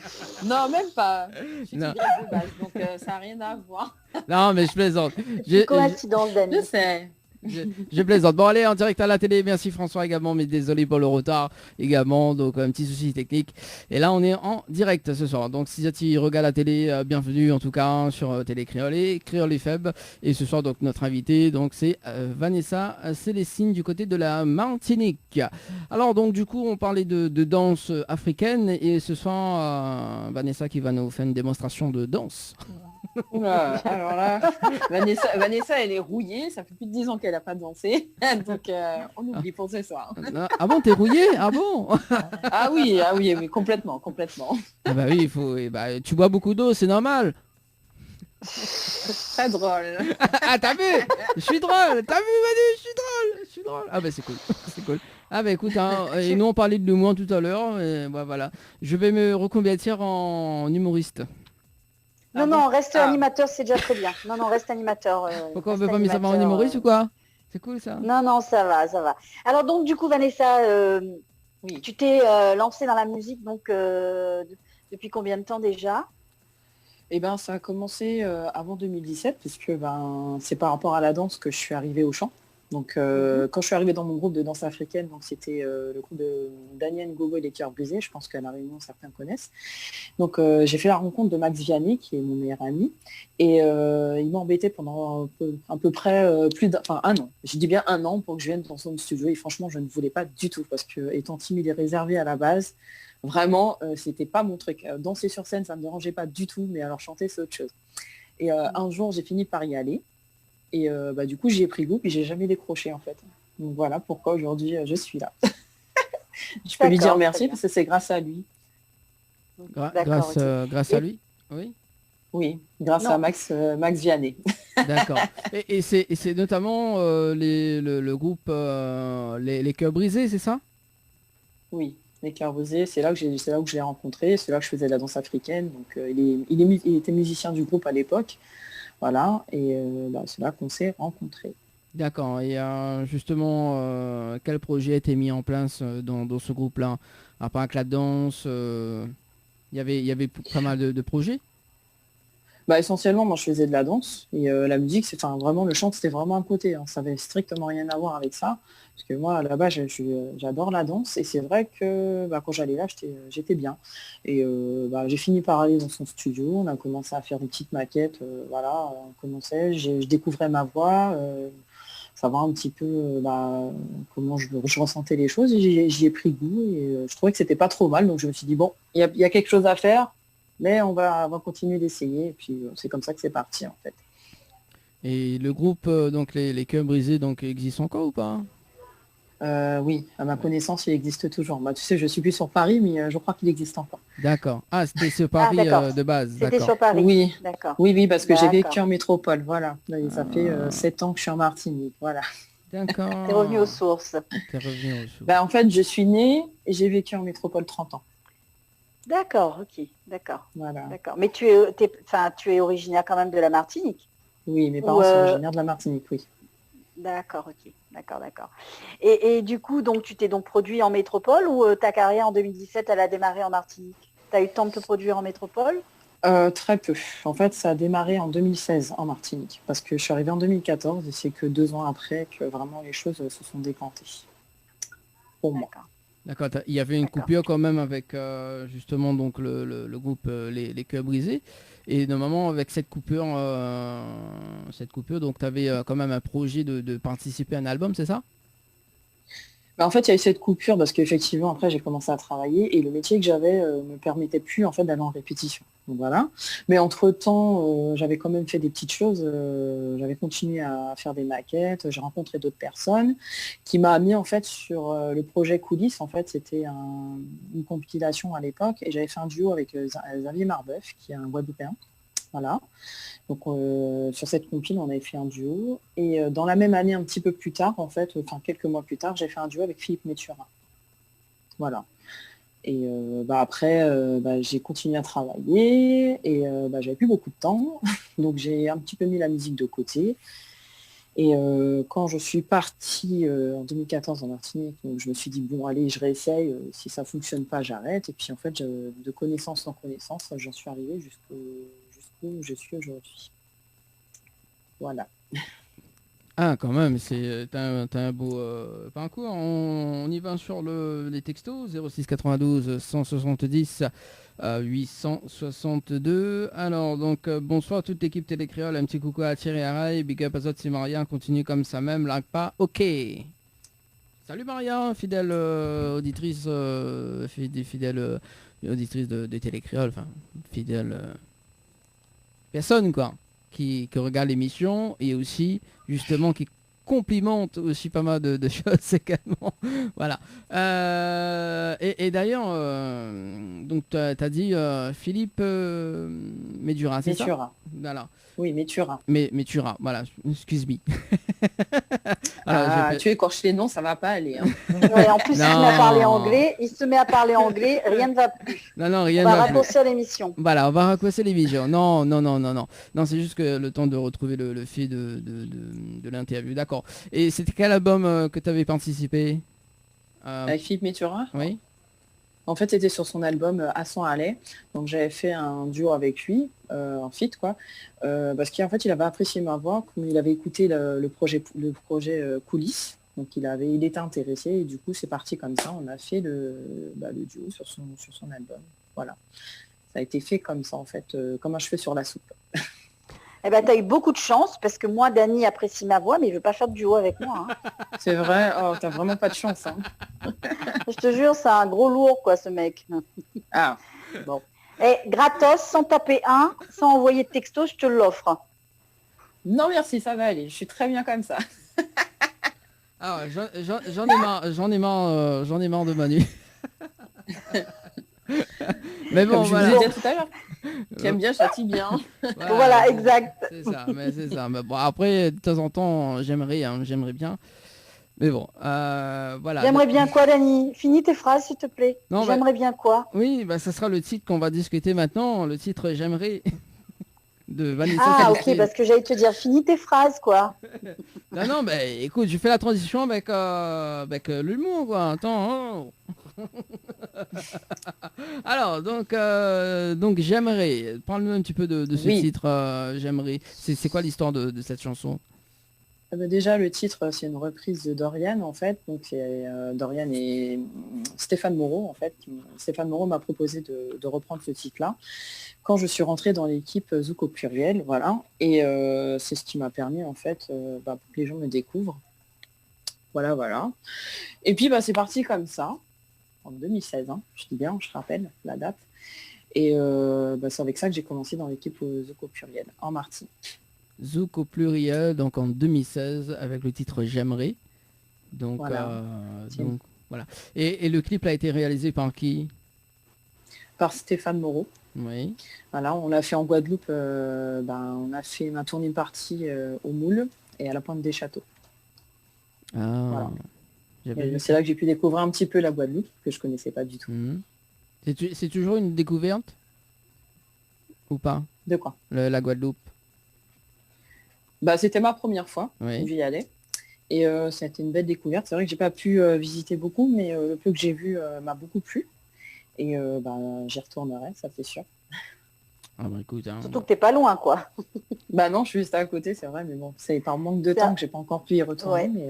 Speaker 6: non, même pas. Je suis
Speaker 2: non.
Speaker 6: tigresse de base, donc ça n'a rien à voir.
Speaker 2: Non, mais je plaisante.
Speaker 3: C'est coïncidence, Dani.
Speaker 6: Je sais.
Speaker 2: Je plaisante. Bon allez, en direct à la télé, merci François également, mais désolé pour le retard également, donc un petit souci technique. Et là on est en direct ce soir, donc si tu regardes la télé, bienvenue en tout cas sur Télé Créole et Créole FM. Et ce soir donc notre invité donc c'est Vanessa Célestine du côté de la Martinique. Alors donc du coup on parlait de danse africaine et ce soir Vanessa qui va nous faire une démonstration de danse.
Speaker 6: Oula, alors là, Vanessa, elle est rouillée, ça fait plus de 10 ans qu'elle n'a pas dansé, donc on oublie pour ce soir.
Speaker 2: Ah bon, t'es rouillé? Ah bon?
Speaker 6: Ah oui, oui, complètement.
Speaker 2: Ah bah oui, il faut. Bah, tu bois beaucoup d'eau, c'est normal.
Speaker 6: Très drôle.
Speaker 2: Ah t'as vu? Je suis drôle. T'as vu Manu? Je suis drôle. Ah bah c'est cool. C'est cool. Ah bah écoute, hein, et nous on parlait de l'humour tout à l'heure, et bah voilà. Je vais me reconvertir en humoriste.
Speaker 3: Non, reste animateur, c'est déjà très bien. Non, reste animateur.
Speaker 2: Pourquoi on
Speaker 3: reste
Speaker 2: veut pas mettre ça en
Speaker 3: animateur,
Speaker 2: humoriste ou quoi? C'est cool ça.
Speaker 3: Non, ça va. Alors donc du coup, Vanessa,
Speaker 6: Oui.
Speaker 3: tu t'es lancée dans la musique donc depuis combien de temps déjà?
Speaker 6: Eh ben, ça a commencé avant 2017, puisque c'est par rapport à la danse que je suis arrivée au chant. Donc, quand je suis arrivée dans mon groupe de danse africaine, donc c'était le groupe de Daniel Gogo et les Cœurs Brisés, je pense qu'à La Réunion, certains connaissent. Donc, j'ai fait la rencontre de Max Vianney, qui est mon meilleur ami, et il m'a embêté pendant à peu près un an. Je dis bien un an pour que je vienne dans son studio, et franchement, je ne voulais pas du tout, parce que étant timide et réservé à la base, vraiment, c'était pas mon truc. Danser sur scène, ça ne me dérangeait pas du tout, mais alors chanter, c'est autre chose. Et un jour, j'ai fini par y aller. Et du coup, j'y ai pris goût, puis j'ai jamais décroché en fait. Donc voilà pourquoi aujourd'hui je suis là. Je peux lui dire merci parce que c'est grâce à lui.
Speaker 2: Grâce à lui? Oui.
Speaker 6: Oui, grâce à Max Vianney.
Speaker 2: D'accord. Et c'est notamment le groupe les Cœurs Brisés, c'est ça?
Speaker 6: Oui, les Cœurs Brisés, c'est là où je l'ai rencontré, c'est là que je faisais de la danse africaine. Donc il était musicien du groupe à l'époque. Voilà, et c'est là qu'on s'est rencontrés.
Speaker 2: D'accord, et justement, quel projet a été mis en place dans ce groupe-là? À part que la danse, il y avait pas mal de projets?
Speaker 6: Essentiellement, moi je faisais de la danse, et la musique, vraiment le chant, c'était vraiment un côté, hein. Ça avait strictement rien à voir avec ça, parce que moi, là-bas, j'adore la danse, et c'est vrai que quand j'allais là, j'étais bien. Et j'ai fini par aller dans son studio, on a commencé à faire des petites maquettes, on commençait, je découvrais ma voix, savoir un petit peu comment je ressentais les choses, et j'y ai pris goût, et je trouvais que c'était pas trop mal, donc je me suis dit, bon, il y a quelque chose à faire, mais on va continuer d'essayer, et puis c'est comme ça que c'est parti en fait.
Speaker 2: Et le groupe, donc les Cœurs Brisés, donc existe encore ou pas?
Speaker 6: Oui, à ma connaissance, il existe toujours. Tu sais, je suis plus sur Paris, mais je crois qu'il existe encore.
Speaker 2: D'accord. Ah, c'était sur Paris de base.
Speaker 3: C'était sur Paris.
Speaker 6: Oui,
Speaker 3: d'accord.
Speaker 6: Oui, parce que j'ai vécu en métropole, voilà. Et ça fait 7 ans que je suis en Martinique, voilà.
Speaker 2: D'accord.
Speaker 3: T'es revenu aux sources.
Speaker 6: En fait, je suis née et j'ai vécu en métropole 30 ans.
Speaker 3: D'accord, ok, d'accord.
Speaker 6: Voilà.
Speaker 3: D'accord. Mais tu es originaire quand même de la Martinique?
Speaker 6: Oui, mes parents sont originaires de la Martinique, oui.
Speaker 3: D'accord, ok, d'accord. Et du coup, donc tu t'es donc produit en métropole ou ta carrière en 2017, elle a démarré en Martinique? Tu as eu le temps de te produire en métropole?
Speaker 6: Très peu. En fait, ça a démarré en 2016 en Martinique, parce que je suis arrivée en 2014 et c'est que 2 ans après que vraiment les choses se sont décantées. Pour moi.
Speaker 2: D'accord, il y avait une coupure quand même avec justement donc le groupe les Cœurs Brisés. Et normalement avec cette coupure, donc tu avais quand même un projet de participer à un album, c'est ça?
Speaker 6: En fait, il y a eu cette coupure parce qu'effectivement, après, j'ai commencé à travailler et le métier que j'avais me permettait plus en fait d'aller en répétition. Donc, voilà. Mais entre-temps, j'avais quand même fait des petites choses. J'avais continué à faire des maquettes. J'ai rencontré d'autres personnes qui m'a mis en fait sur le projet Coulisses. En fait, c'était une compilation à l'époque et j'avais fait un duo avec Xavier Marbeuf, qui est un Guadeloupéen. Voilà. Donc sur cette compile, on avait fait un duo. Et dans la même année, un petit peu plus tard, en fait, quelques mois plus tard, j'ai fait un duo avec Philippe Méturin. Voilà. Et après, j'ai continué à travailler et j'avais plus beaucoup de temps. Donc j'ai un petit peu mis la musique de côté. Et quand je suis partie en 2014 en Martinique, donc je me suis dit, bon, allez, je réessaye. Si ça fonctionne pas, j'arrête. Et puis en fait, de connaissance en connaissance, j'en suis arrivée jusqu'où je suis aujourd'hui. Voilà.
Speaker 2: Ah, quand même, t'as un beau parcours. On y va sur les textos 06 92 170 862. Alors, donc, bonsoir à toute l'équipe Télécréole. Un petit coucou à Thierry Araï. Big up à Zot, c'est Maria. Continue comme ça même. Lag pas. Ok. Salut Maria, fidèle auditrice, fidèle auditrice de Télécréole. Enfin, fidèle personne, quoi. Qui regarde l'émission et aussi justement qui complimente aussi pas mal de choses également. Voilà. Et d'ailleurs, donc tu as dit Philippe Médura, c'est ça?
Speaker 6: Métura.
Speaker 2: Voilà.
Speaker 6: Oui, Métura.
Speaker 2: Métura, voilà, excuse me.
Speaker 6: Tu écorches les noms, ça va pas aller. Hein.
Speaker 3: Ouais, en plus, il se met à parler anglais, rien ne va plus.
Speaker 2: Non, rien
Speaker 3: on
Speaker 2: ne
Speaker 3: va
Speaker 2: va plus.
Speaker 3: raccourcir l'émission.
Speaker 2: Voilà, on va raccourcir l'émission. Non. Non, c'est juste que le temps de retrouver le fil de l'interview. D'accord. Et c'était quel album que tu avais participé
Speaker 6: Avec Philippe Métura.
Speaker 2: Oui.
Speaker 6: En fait, c'était sur son album À 100 Allais. Donc j'avais fait un duo avec lui, en feat, quoi. Parce qu'en fait, il avait apprécié ma voix, comme il avait écouté le projet Coulisses. Donc il était intéressé et du coup c'est parti comme ça. On a fait le duo sur son album. Voilà. Ça a été fait comme ça en fait, comme un cheveu sur la soupe.
Speaker 3: Eh ben, tu as eu beaucoup de chance parce que moi, Dany apprécie ma voix, mais il veut pas faire de duo avec moi. Hein.
Speaker 6: C'est vrai, oh, t'as vraiment pas de chance. Hein.
Speaker 3: Je te jure, c'est un gros lourd, quoi, ce mec.
Speaker 6: Ah, bon.
Speaker 3: Et gratos, sans taper un, sans envoyer de texto, je te l'offre.
Speaker 6: Non, merci, ça va aller. Je suis très bien comme ça.
Speaker 2: Ah, j'en ai marre de Manu. Mais bon,
Speaker 6: comme je
Speaker 2: voilà.
Speaker 6: vous disais tout à l'heure. Qui aime bien, châtie bien.
Speaker 3: Voilà, exact.
Speaker 2: C'est ça. Mais bon, après, de temps en temps, j'aimerais bien. Mais bon, voilà.
Speaker 3: J'aimerais bien quoi, Dany? Finis tes phrases, s'il te plaît.
Speaker 2: Non,
Speaker 3: j'aimerais bien quoi?
Speaker 2: Oui, ça sera le titre qu'on va discuter maintenant. Le titre J'aimerais de Vanessa.
Speaker 3: Ah, ok, parce que j'allais te dire, finis tes phrases, quoi.
Speaker 2: Non, écoute, je fais la transition avec l'humour, quoi. Attends. Alors, donc J'aimerais. Parle-nous un petit peu de ce titre, J'aimerais. C'est quoi l'histoire de cette chanson?
Speaker 6: Déjà, le titre, c'est une reprise de Dorian, en fait. Donc, c'est Dorian et Stéphane Moreau, en fait. Stéphane Moreau m'a proposé de reprendre ce titre-là quand je suis rentrée dans l'équipe Zouk au pluriel, voilà. Et c'est ce qui m'a permis, en fait, pour que les gens me découvrent. Voilà. Et puis, c'est parti comme ça, en 2016, hein. Je dis bien, je rappelle la date. Et c'est avec ça que j'ai commencé dans l'équipe Zouk au pluriel, en Martinique.
Speaker 2: Zouk au pluriel, donc en 2016, avec le titre J'aimerais. Donc voilà. Et le clip a été réalisé par qui?
Speaker 6: Par Stéphane Moreau.
Speaker 2: Oui.
Speaker 6: Voilà, on l'a fait en Guadeloupe. On a fait ma tournée partie au Moule et à la Pointe des Châteaux.
Speaker 2: Ah.
Speaker 6: Voilà. C'est là que j'ai pu découvrir un petit peu la Guadeloupe, que je connaissais pas du tout.
Speaker 2: Mmh. C'est toujours une découverte ou pas?
Speaker 6: De quoi?
Speaker 2: La Guadeloupe.
Speaker 6: C'était ma première fois,
Speaker 2: oui.
Speaker 6: J'y allais. Et ça a été une belle découverte. C'est vrai que j'ai pas pu visiter beaucoup, mais le peu que j'ai vu m'a beaucoup plu. Et j'y retournerai, ça c'est sûr.
Speaker 2: Ah écoute, hein,
Speaker 3: surtout que t'es pas loin, quoi.
Speaker 6: Non, je suis juste à côté, c'est vrai, mais bon, c'est par manque de temps que j'ai pas encore pu y retourner. Ouais. Mais,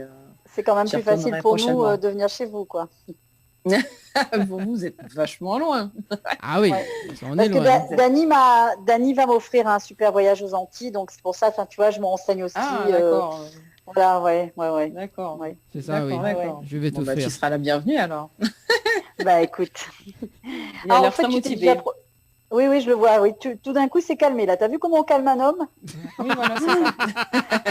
Speaker 3: c'est quand même plus facile pour nous de venir chez vous, quoi.
Speaker 6: Pour vous êtes vachement loin.
Speaker 2: Ah oui, on est loin.
Speaker 3: Parce que Dany va m'offrir un super voyage aux Antilles, donc c'est pour ça, tu vois, je me renseigne aussi.
Speaker 6: Ah, d'accord.
Speaker 3: Voilà, ouais.
Speaker 6: D'accord.
Speaker 3: Ouais.
Speaker 2: C'est ça, oui.
Speaker 6: D'accord.
Speaker 2: Je vais t'offrir.
Speaker 6: Tu seras la bienvenue alors.
Speaker 3: Écoute.
Speaker 6: Il a l'air très motivé.
Speaker 3: Oui, je le vois. Oui, tout d'un coup, c'est calmé. Là, t'as vu comment on calme un homme?
Speaker 6: Oui, voilà, c'est ça.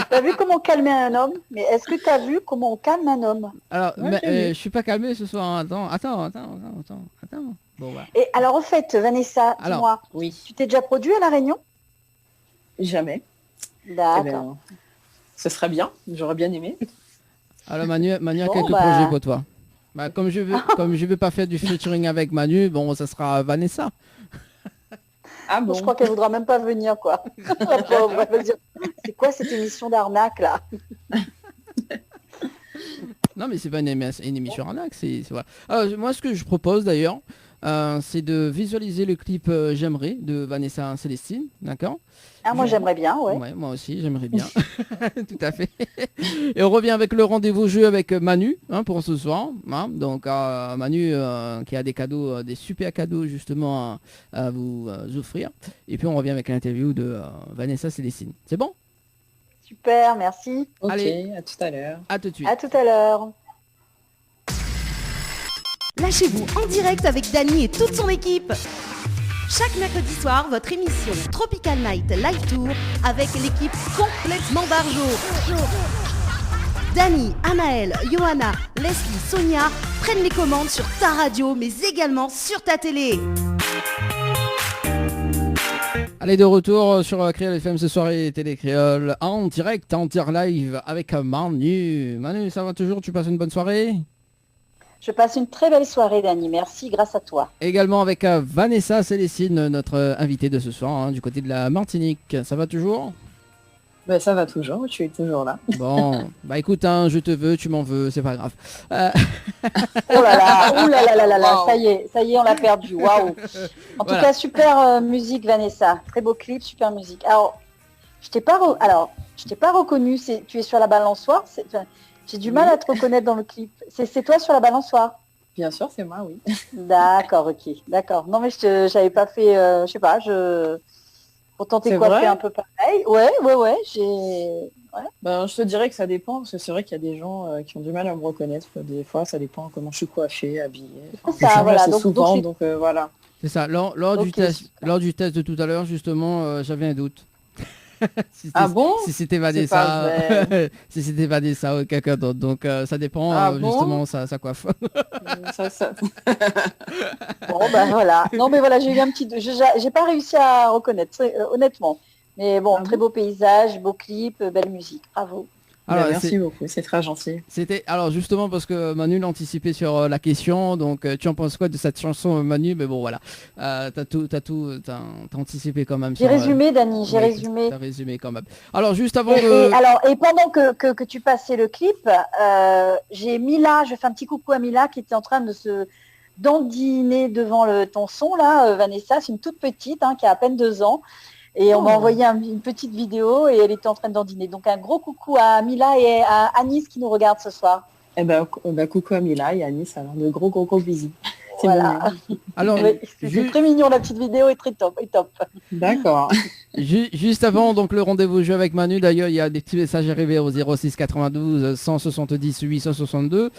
Speaker 3: T'as vu comment calmer un homme? Mais est-ce que t'as vu comment on calme un homme?
Speaker 2: Alors, je suis pas calmé ce soir. Attends. Bon, voilà.
Speaker 3: Et alors, au fait, Vanessa, dis-moi, tu t'es déjà produit à La Réunion?
Speaker 6: Jamais.
Speaker 3: D'accord.
Speaker 6: Ce serait bien. J'aurais bien aimé.
Speaker 2: Alors, Manu a quelques projets pour toi. Bah, comme je veux pas faire du featuring avec Manu, bon, ça sera Vanessa.
Speaker 6: Ah bon.
Speaker 3: Je crois qu'elle voudra même pas venir, quoi. La pauvre, elle va dire, c'est quoi cette émission d'arnaque, là?
Speaker 2: Non, mais c'est pas une émission arnaque, voilà. Alors, moi, ce que je propose d'ailleurs, c'est de visualiser le clip J'aimerais de Vanessa Célestine, d'accord?
Speaker 3: Ah, moi, j'aimerais bien, ouais.
Speaker 2: Ouais, moi aussi, j'aimerais bien. Tout à fait. Et on revient avec le rendez-vous jeu avec Manu pour ce soir. Hein. Donc Manu qui a des cadeaux, des super cadeaux justement à vous offrir. Et puis on revient avec l'interview de Vanessa Célestine. C'est bon?
Speaker 3: Super, merci.
Speaker 6: Ok,
Speaker 2: Allez.
Speaker 6: à tout à l'heure.
Speaker 2: À tout de suite.
Speaker 3: À tout à l'heure.
Speaker 1: Lâchez-vous en direct avec Dany et toute son équipe. Chaque mercredi soir, votre émission Tropical Night Live Tour avec l'équipe complètement barjo. Dany, Anaël, Johanna, Leslie, Sonia prennent les commandes sur ta radio mais également sur ta télé.
Speaker 2: Allez, de retour sur Créole FM ce soir et Télé Créole en direct, en live avec Manu. Manu, ça va toujours? Tu passes une bonne soirée?
Speaker 3: Je passe une très belle soirée, Dany. Merci, grâce à toi.
Speaker 2: Également avec Vanessa Célestine, notre invitée de ce soir, du côté de la Martinique. Ça va toujours?
Speaker 6: Bah, ça va toujours, tu es toujours là.
Speaker 2: Bon, bah écoute, je te veux, tu m'en veux, c'est pas grave.
Speaker 3: Oh là là, ouh là là,
Speaker 6: Wow.
Speaker 3: ça y est, on l'a perdu. Waouh. En tout cas, super musique, Vanessa. Très beau clip, super musique. Alors, je t'ai pas reconnu. Tu es sur la balançoire. J'ai du mal à te reconnaître dans le clip. C'est toi sur la balançoire?
Speaker 6: Bien sûr, c'est moi, oui.
Speaker 3: D'accord, ok, d'accord. Non mais j'avais pas fait, je sais pas, pourtant t'es
Speaker 6: C'est
Speaker 3: coiffée
Speaker 6: vrai
Speaker 3: un peu pareil. Ouais,
Speaker 6: Ben, je te dirais que ça dépend, parce que c'est vrai qu'il y a des gens qui ont du mal à me reconnaître. Des fois, ça dépend comment je suis coiffée, habillée. Enfin,
Speaker 3: C'est ça,
Speaker 6: ça,
Speaker 3: voilà.
Speaker 6: c'est
Speaker 3: Donc,
Speaker 6: souvent,
Speaker 3: donc,
Speaker 6: donc voilà.
Speaker 2: C'est ça, lors du
Speaker 3: Ok,
Speaker 2: test,
Speaker 3: super.
Speaker 2: lors du test de tout à l'heure, justement, j'avais un doute.
Speaker 6: Ah bon?
Speaker 2: Si c'était
Speaker 6: C'est pas
Speaker 2: Vanessa,
Speaker 6: vrai.
Speaker 2: si c'était Vanessa ou quelqu'un d'autre. Donc ça dépend
Speaker 6: Ah bon?
Speaker 2: justement ça coiffe.
Speaker 6: Ça.
Speaker 3: Bon ben voilà. Non mais voilà, j'ai eu un petit, j'ai pas réussi à reconnaître, honnêtement. Mais bon,
Speaker 6: Ah
Speaker 3: très
Speaker 6: bon?
Speaker 3: beau paysage, beau clip, belle musique. Bravo.
Speaker 2: Alors,
Speaker 6: Merci beaucoup, c'est très gentil.
Speaker 2: c'était alors justement parce que Manu l'a anticipé sur la question, donc tu en penses quoi de cette chanson Manu? Mais bon voilà, t'as anticipé quand même.
Speaker 3: J'ai résumé, Dany, j'ai
Speaker 2: oui,
Speaker 3: résumé.
Speaker 2: T'as résumé quand même. Alors juste avant
Speaker 3: Et pendant que tu passais le clip, j'ai Mila, je fais un petit coucou à Mila qui était en train de se dandiner devant ton son là, Vanessa, c'est une toute petite qui a à peine 2 ans. Et on m'a envoyé une petite vidéo et elle était en train de dandiner. Donc un gros coucou à Mila et à Anis qui nous regardent ce soir.
Speaker 6: Eh ben, coucou à Mila et Anis, alors de gros bisous. C'est
Speaker 3: Voilà.
Speaker 6: mignon.
Speaker 2: alors
Speaker 3: Oui, c'est très mignon, la petite vidéo est très top.
Speaker 6: D'accord.
Speaker 2: Juste avant donc le rendez-vous jeu avec Manu, d'ailleurs il y a des petits messages arrivés au 06 92 170 862.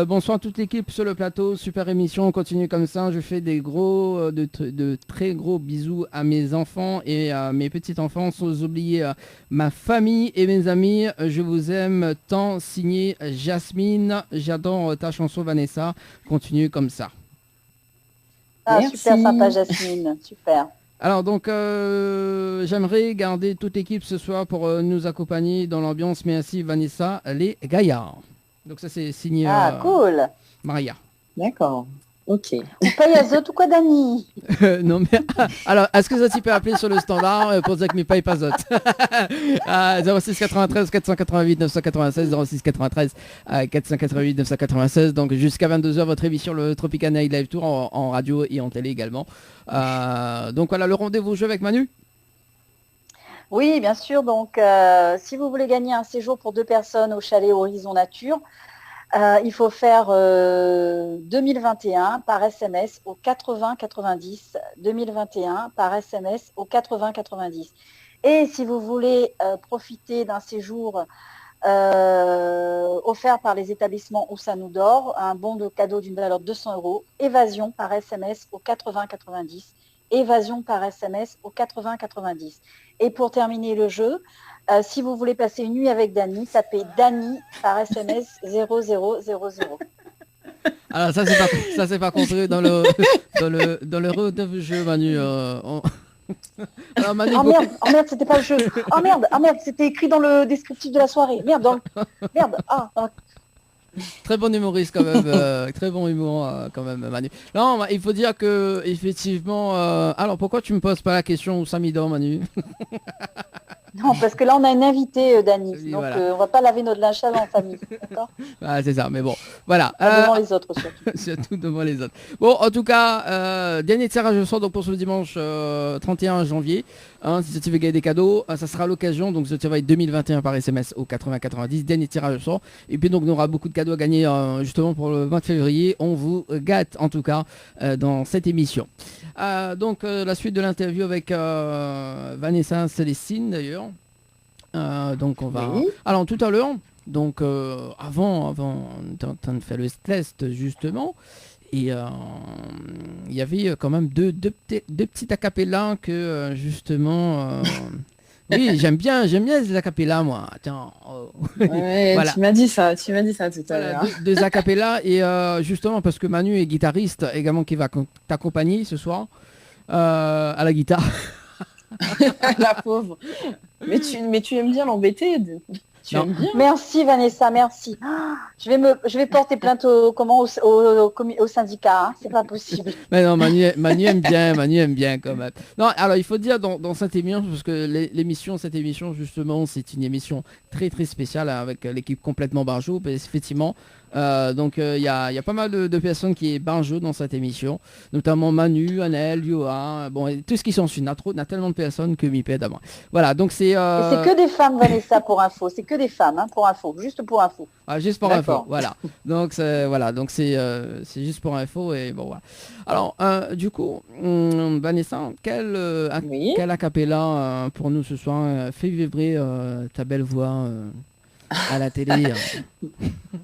Speaker 2: Bonsoir toute l'équipe sur le plateau, super émission, on continue comme ça. Je fais des de très gros bisous à mes enfants et à mes petits-enfants, sans oublier ma famille et mes amis. Je vous aime tant, signé Jasmine. J'adore ta chanson Vanessa, continue comme ça.
Speaker 3: Ah,
Speaker 6: Merci.
Speaker 3: super sympa Jasmine, super.
Speaker 2: Alors donc j'aimerais garder toute l'équipe ce soir pour nous accompagner dans l'ambiance. Merci Vanessa, les gaillards. Donc ça c'est signé
Speaker 3: Cool.
Speaker 2: Maria.
Speaker 6: D'accord. Ok.
Speaker 3: On paye Azote ou quoi, Dany?
Speaker 2: Non mais alors est-ce que ça t'y peut appeler sur le standard pour dire que mes paye pas zot 06 93 488 996 06 93 488 996. Donc jusqu'à 22h votre émission le Tropical Night Live Tour en radio et en télé également. Donc voilà le rendez-vous jeu avec Manu.
Speaker 3: Oui, bien sûr. Donc, si vous voulez gagner un séjour pour 2 personnes au chalet Horizon Nature, il faut faire 2021 par SMS au 80 90. 2021 par SMS au 80 90. Et si vous voulez profiter d'un séjour offert par les établissements où ça nous dort, un bon de cadeau d'une valeur de 200 €, évasion par SMS au 80 90. Évasion par SMS au 80 90. Et pour terminer le jeu, si vous voulez passer une nuit avec Dany, tapez Dany par SMS 0000.
Speaker 2: Alors ça c'est pas compris dans le rendez-vous jeu Manu. Alors, Manu,
Speaker 3: Oh merde, c'était pas le jeu. Oh merde, c'était écrit dans le descriptif de la soirée. Merde.
Speaker 2: Très bon humoriste quand même, très bon humour quand même, Manu. Non, il faut dire que effectivement. Alors pourquoi tu me poses pas la question où Samy dort, Manu?
Speaker 3: Non, parce que là, on a une invitée, Dani.
Speaker 2: Oui,
Speaker 3: Donc,
Speaker 2: voilà.
Speaker 3: on va pas laver notre linge sale en famille. D'accord.
Speaker 2: Ah, c'est ça, mais bon, voilà.
Speaker 3: Pas devant les autres, surtout.
Speaker 2: Surtout devant les autres. Bon, en tout cas, dernier tirage au sort donc pour ce dimanche 31 janvier. Si tu veux gagner des cadeaux, ça sera l'occasion. Donc, ce tirage 2021 par SMS au 80-90. Dernier tirage au sort. Et puis, donc, on aura beaucoup de cadeaux à gagner justement pour le mois de février. On vous gâte en tout cas dans cette émission. Donc, la suite de l'interview avec Vanessa Célestine d'ailleurs. Donc, on va.
Speaker 6: Oui.
Speaker 2: Alors, tout à l'heure. Donc avant, on était en train de faire le test justement, et il y avait quand même deux petits acapellas que justement, oui, j'aime bien les acapellas moi. Attends,
Speaker 6: Ouais,
Speaker 2: Voilà.
Speaker 6: tu m'as dit ça tout à
Speaker 2: voilà,
Speaker 6: l'heure.
Speaker 2: deux acapellas et justement parce que Manu est guitariste également qui va t'accompagner ce soir à la guitare.
Speaker 6: La pauvre. Mais tu aimes bien l'embêter. Tu
Speaker 2: Non.
Speaker 6: aimes bien.
Speaker 3: Merci, Vanessa, merci. Ah, je vais porter plainte au syndicat. Hein. C'est pas possible.
Speaker 2: Mais non, Manu aime bien quand même. Non, alors il faut dire dans cette émission, parce que cette émission justement, c'est une émission très très spéciale avec l'équipe complètement Barjo. Effectivement, donc il y a pas mal de personnes qui est Barjo dans cette émission, notamment Manu, Annelle, Yoa, bon, et tout ce qui s'ensuit. Il y a tellement de personnes que m'y pède à moi. Voilà, donc c'est...
Speaker 3: Et c'est que des femmes, Vanessa, pour info. C'est que des femmes, hein, pour info. Juste pour info.
Speaker 2: juste pour info,
Speaker 6: D'accord.
Speaker 2: voilà. Donc c'est juste pour info et bon voilà. Alors du coup, Vanessa,
Speaker 6: Oui.
Speaker 2: quel acapella pour nous ce soir fait vibrer ta belle voix à la télé.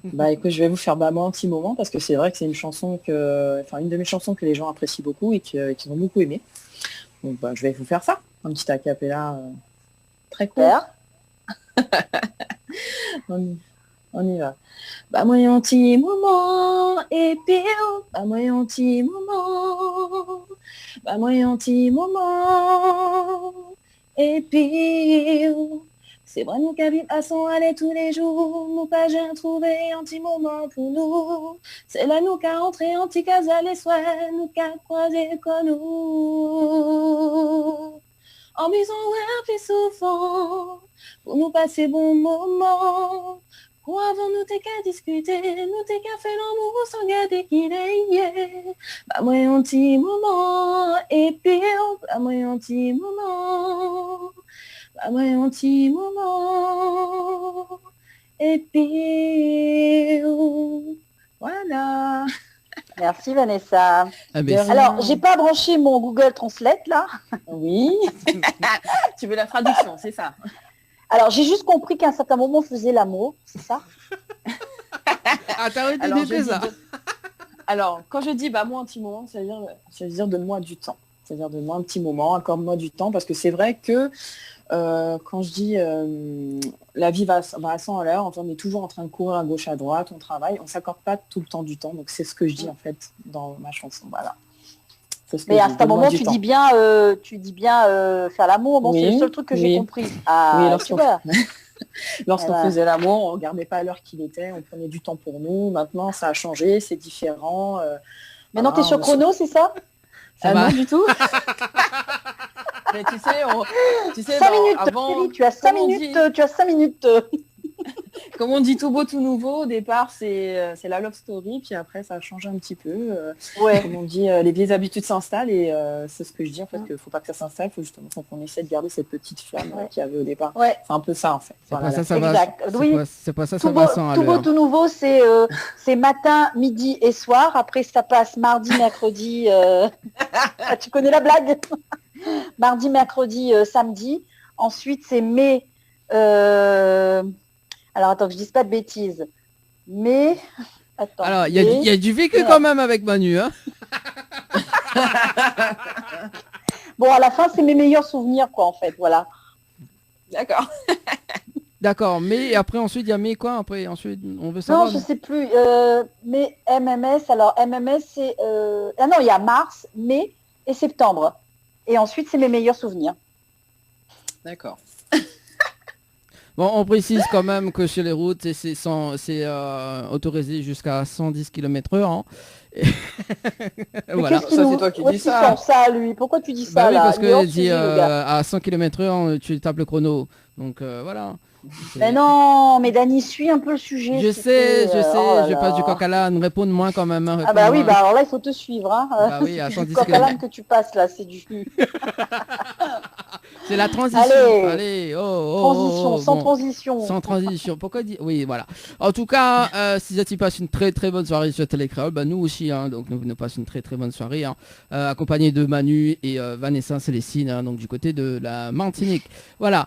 Speaker 6: Bah écoute, je vais vous faire moi un petit moment parce que c'est vrai que c'est une une de mes chansons que les gens apprécient beaucoup et qu'ils ont beaucoup aimé. Donc bah, je vais vous faire ça, un petit acapella très court.
Speaker 3: Super.
Speaker 6: On y va. Bah moi un petit moment et puis bah moi un petit moment. Bah moi un petit moment et puis c'est vrai nous qu'à vivre à son aller tous les jours, nous pas jamais trouvé un petit moment pour nous. C'est là nous qu'à entrer en petit cas à les soins, nous qu'à croiser comme nous. En maison un plus souvent, pour nous passer bon moment. Pour avant nous t'es qu'à discuter, nous t'es qu'à faire l'amour sans garder qu'il est yeah. Bah moi un petit moment, et puis bah moi un petit moment. Bah moi un petit moment, et puis voilà.
Speaker 3: Merci, Vanessa.
Speaker 2: Ah, mais
Speaker 6: De
Speaker 3: Alors, j'ai pas branché mon Google Translate, là.
Speaker 6: Oui. Tu veux la traduction, c'est ça.
Speaker 3: Alors, j'ai juste compris qu'à un certain moment, on faisait l'amour. C'est ça?
Speaker 2: t'as arrêté
Speaker 6: Alors,
Speaker 2: de dire ça.
Speaker 6: Alors, quand je dis bah moi un petit moment, ça veut dire donne-moi du temps. C'est-à-dire donne-moi un petit moment, accorde-moi du temps, parce que c'est vrai que quand je dis la vie va à 100 à l'heure, enfin, on est toujours en train de courir à gauche à droite, on travaille, on s'accorde pas tout le temps du temps. Donc c'est ce que je dis en fait dans ma chanson. Voilà. C'est ce que
Speaker 3: Mais
Speaker 6: je
Speaker 3: à
Speaker 6: dis,
Speaker 3: ce
Speaker 6: donne-moi
Speaker 3: moment,
Speaker 6: du temps.
Speaker 3: tu dis bien faire l'amour. Bon,
Speaker 6: Oui,
Speaker 3: c'est le seul truc que j'ai
Speaker 6: oui.
Speaker 3: compris. Ah,
Speaker 6: Oui,
Speaker 3: tu vois.
Speaker 6: Lorsqu'on
Speaker 3: Voilà.
Speaker 6: faisait l'amour, on regardait pas l'heure qu'il était, on prenait du temps pour nous. Maintenant, ça a changé, c'est différent.
Speaker 3: Maintenant, tu es
Speaker 6: voilà,
Speaker 3: sur
Speaker 6: on-
Speaker 3: chrono, c'est ça?
Speaker 2: Ça
Speaker 6: Non
Speaker 2: va.
Speaker 6: du tout. Mais tu sais,
Speaker 3: 5 minutes,
Speaker 6: avant,
Speaker 3: Thierry, tu as 5
Speaker 6: comme on
Speaker 3: minutes.
Speaker 6: dit-
Speaker 3: Tu as 5 minutes.
Speaker 6: Comme on dit tout beau, tout nouveau, au départ, c'est la love story, puis après, ça a changé un petit peu.
Speaker 3: Ouais.
Speaker 6: Comme on dit, les vieilles habitudes s'installent, et c'est ce que je dis, en fait, qu'il ne faut pas que ça s'installe, il faut justement qu'on essaie de garder cette petite flamme
Speaker 3: Ouais.
Speaker 6: qu'il y avait au départ.
Speaker 3: Ouais.
Speaker 6: C'est un peu ça, en fait.
Speaker 2: C'est
Speaker 6: Voilà,
Speaker 2: pas ça va.
Speaker 3: Exact. Oui.
Speaker 2: C'est pas ça
Speaker 3: Tout
Speaker 2: va
Speaker 3: beau,
Speaker 2: sans à
Speaker 3: tout beau,
Speaker 2: l'heure.
Speaker 3: tout nouveau, c'est matin, midi et soir. Après, ça passe mardi, mercredi. Ah, tu connais la blague? Mardi, mercredi, samedi. Ensuite, c'est mai. Alors, attends, que je dise pas de bêtises. Mais, attends.
Speaker 2: Alors, il y a du vécu
Speaker 3: Ouais.
Speaker 2: quand même avec Manu, hein.
Speaker 3: Bon, à la fin, c'est mes meilleurs souvenirs, quoi, en fait. Voilà.
Speaker 6: D'accord.
Speaker 2: D'accord, mais après ensuite il y a mais quoi après ensuite on veut savoir.
Speaker 3: Non, je sais plus. Mais MMS, alors MMS, c'est... Ah non, il y a mars, mai et septembre. Et ensuite, c'est mes meilleurs souvenirs.
Speaker 6: D'accord.
Speaker 2: Bon, on précise quand même que sur les routes, c'est autorisé jusqu'à 110 km/h. Hein.
Speaker 3: Mais
Speaker 2: Voilà.
Speaker 3: qu'est-ce qu'il
Speaker 6: ça,
Speaker 3: nous...
Speaker 6: c'est toi qui
Speaker 3: où
Speaker 6: dis
Speaker 3: est-ce qu'il
Speaker 6: ça.
Speaker 3: sort ça, lui? Pourquoi tu dis ça,
Speaker 2: Bah oui,
Speaker 3: là?
Speaker 2: parce
Speaker 3: Il est hors
Speaker 2: que
Speaker 3: sujet,
Speaker 2: dit
Speaker 3: le gars.
Speaker 2: à 100 km/h, tu tapes le chrono. Donc voilà.
Speaker 3: Mais non, mais Dany, suis un peu le sujet,
Speaker 2: Je
Speaker 3: s'il te
Speaker 2: sais,
Speaker 3: plaît.
Speaker 2: je
Speaker 3: Oh
Speaker 2: sais,
Speaker 3: là
Speaker 2: je passe du
Speaker 3: là.
Speaker 2: coq à l'âne. Réponds-moi quand même. Hein,
Speaker 3: Ah bah oui,
Speaker 2: réponds-moi.
Speaker 3: bah alors là, il faut te suivre. Hein.
Speaker 2: Bah oui, à
Speaker 3: C'est du
Speaker 2: 110
Speaker 3: coq à l'âne
Speaker 2: km.
Speaker 3: que tu passes, là. C'est du...
Speaker 2: C'est la transition.
Speaker 3: Allez,
Speaker 2: Allez,
Speaker 3: transition, sans
Speaker 2: bon.
Speaker 3: transition.
Speaker 2: Sans transition. Pourquoi dire? Oui, voilà. En tout cas, si tu passes une très très bonne soirée sur Télécréole, bah nous aussi, hein, donc nous passons une très très bonne soirée, hein, accompagné de Manu et Vanessa Célestine, hein, donc du côté de la Martinique. Voilà.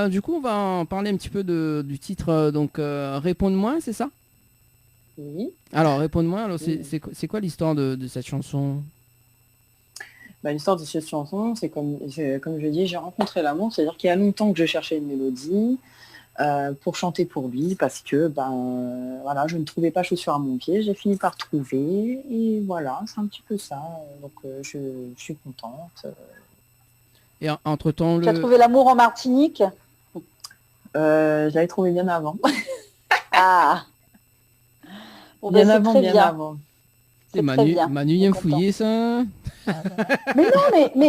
Speaker 2: Du coup, on va en parler un petit peu du titre, donc Réponds-moi, c'est ça?
Speaker 6: Oui.
Speaker 2: Alors, Réponds-moi, alors c'est quoi l'histoire de cette chanson?
Speaker 6: Bah, l'histoire de cette chanson, c'est comme je dis, j'ai rencontré l'amour, c'est-à-dire qu'il y a longtemps que je cherchais une mélodie pour chanter pour lui, parce que voilà, je ne trouvais pas chaussure à mon pied, j'ai fini par trouver, et voilà, c'est un petit peu ça. Donc je suis contente.
Speaker 2: Et entre-temps,
Speaker 3: Tu as trouvé l'amour en Martinique?
Speaker 6: Je l'avais trouvé bien avant.
Speaker 3: Ah. Bon,
Speaker 6: Bien
Speaker 3: ben, c'est
Speaker 6: avant,
Speaker 3: très
Speaker 6: bien
Speaker 3: bien.
Speaker 6: avant.
Speaker 3: C'est très
Speaker 2: Manu,
Speaker 3: bien.
Speaker 2: Manu
Speaker 3: On est
Speaker 2: vient
Speaker 3: content.
Speaker 2: fouiller ça.
Speaker 3: Mais non,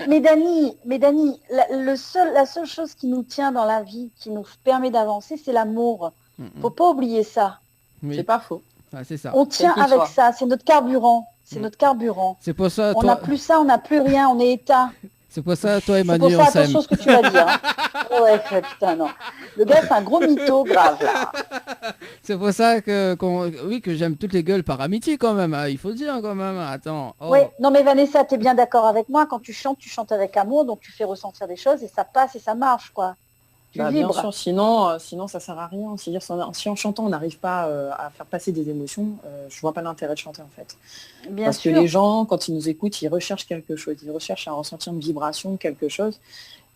Speaker 3: mais Dany, la seule chose qui nous tient dans la vie, qui nous permet d'avancer, c'est l'amour. Faut pas oublier ça.
Speaker 2: Oui.
Speaker 6: C'est pas faux.
Speaker 2: Ah, c'est ça.
Speaker 3: On tient
Speaker 6: qu'il
Speaker 3: avec
Speaker 6: soit.
Speaker 3: ça, c'est notre carburant. C'est notre carburant.
Speaker 2: C'est pour ça,
Speaker 3: On
Speaker 2: toi,
Speaker 3: n'a plus ça, on n'a plus rien, on est éteint.
Speaker 2: c'est pour ça, toi et
Speaker 3: C'est pour
Speaker 2: Manu,
Speaker 3: ça,
Speaker 2: on s'aime.
Speaker 3: attention à ce que tu vas dire. Hein. Ouais, putain, non. Le gars, c'est un gros mytho grave, là.
Speaker 2: C'est pour ça que j'aime toutes les gueules par amitié quand même. Hein, il faut dire quand même. Attends. Oh.
Speaker 3: Ouais, non mais Vanessa, tu es bien d'accord avec moi. Quand tu chantes avec amour, donc tu fais ressentir des choses et ça passe et ça marche, quoi. Tu
Speaker 6: Bien
Speaker 3: vibres.
Speaker 6: sûr, sinon ça sert à rien. C'est-à-dire si en chantant on n'arrive pas à faire passer des émotions, je vois pas l'intérêt de chanter en fait.
Speaker 3: Bien
Speaker 6: Parce
Speaker 3: sûr.
Speaker 6: que les gens, quand ils nous écoutent, ils recherchent quelque chose, ils recherchent un ressenti, une vibration, quelque chose.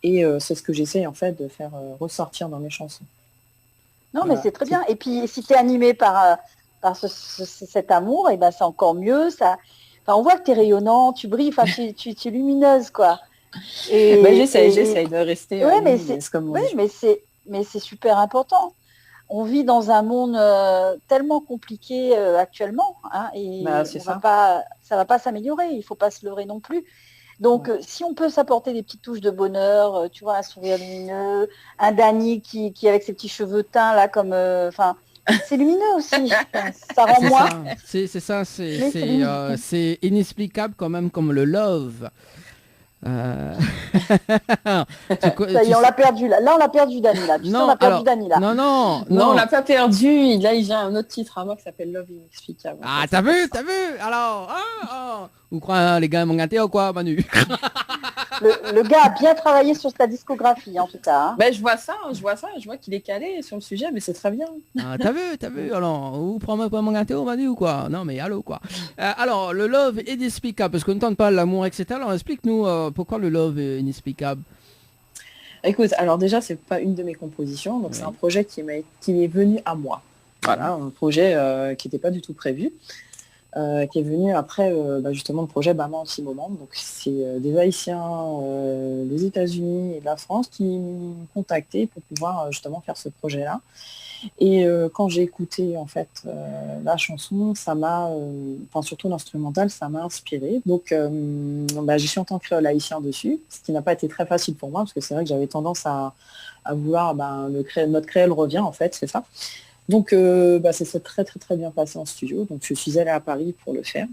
Speaker 6: Et c'est ce que j'essaie en fait de faire ressortir dans mes chansons.
Speaker 3: Non, mais
Speaker 6: Voilà.
Speaker 3: c'est très bien. Et puis, si tu es animé par cet amour, et ben, c'est encore mieux. Ça... Enfin, on voit que tu es rayonnant, tu brilles, enfin, tu es lumineuse, quoi. Et,
Speaker 6: J'essaie
Speaker 3: et-
Speaker 6: de rester
Speaker 3: Ouais, mais
Speaker 6: lumineuse, comme on
Speaker 3: Oui,
Speaker 6: dit.
Speaker 3: mais c'est super important. On vit dans un monde tellement compliqué actuellement, hein, et
Speaker 6: C'est
Speaker 3: ça va pas s'améliorer. Il faut pas se leurrer non plus. Donc, si on peut s'apporter des petites touches de bonheur, tu vois, un sourire lumineux, un Dany qui avec ses petits cheveux teints là, comme, enfin, c'est lumineux aussi. Ça rend
Speaker 2: C'est
Speaker 3: moi.
Speaker 2: ça, c'est ça,
Speaker 3: Mais c'est
Speaker 2: c'est inexplicable quand même comme le love.
Speaker 3: Ça y est, on l'a perdu là. Là, on l'a perdu Dany là. Tu sais, on a perdu Dany là.
Speaker 2: non,
Speaker 6: Non, on l'a pas perdu. Là, il vient un autre titre à moi qui s'appelle Love Inexplicable.
Speaker 2: Ah, t'as vu alors, vous croyez les gars m'ont gâté ou quoi, Manu?
Speaker 3: Le gars a bien travaillé sur ta discographie en tout cas. Hein.
Speaker 6: Ben, je vois ça, je vois qu'il est calé sur le sujet, mais c'est très bien.
Speaker 2: Ah, t'as vu, alors, vous prenez pas mon gâteau, Manu, ou quoi? Non, mais allô, quoi. Alors, le love est inexplicable, parce qu'on ne tente pas l'amour, etc. Alors, explique-nous pourquoi le love est inexplicable.
Speaker 6: Écoute, alors déjà, c'est pas une de mes compositions, donc
Speaker 2: Oui.
Speaker 6: c'est un projet qui m'est venu à moi. Voilà, un projet qui n'était pas du tout prévu, qui est venu après justement le projet Bama Anti-Moment. Donc c'est des Haïtiens des États-Unis et de la France qui m'ont contacté pour pouvoir justement faire ce projet-là. Et quand j'ai écouté en fait la chanson, ça m'a, surtout l'instrumental, ça m'a inspiré. Donc j'ai chanté en créole haïtien dessus, ce qui n'a pas été très facile pour moi, parce que c'est vrai que j'avais tendance à vouloir, notre créole revient en fait, c'est ça. Donc ça s'est très très très bien passé en studio. Donc je suis allée à Paris pour le faire.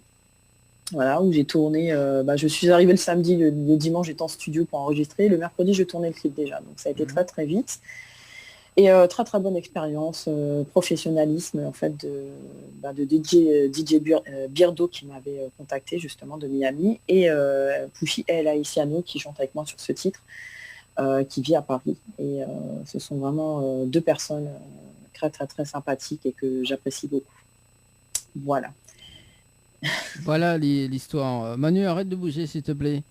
Speaker 6: Voilà, où j'ai tourné, je suis arrivée le samedi, le dimanche j'étais en studio pour enregistrer, le mercredi je tournais le clip déjà. Donc ça a été très très vite. Et très très bonne expérience, professionnalisme en fait de DJ Birdo qui m'avait contacté justement de Miami, et Poufi El Haïtiano qui chante avec moi sur ce titre, qui vit à Paris. Et ce sont vraiment deux personnes très très très sympathiques et que j'apprécie beaucoup. Voilà.
Speaker 2: Voilà l'histoire. Manu, arrête de bouger, s'il te plaît.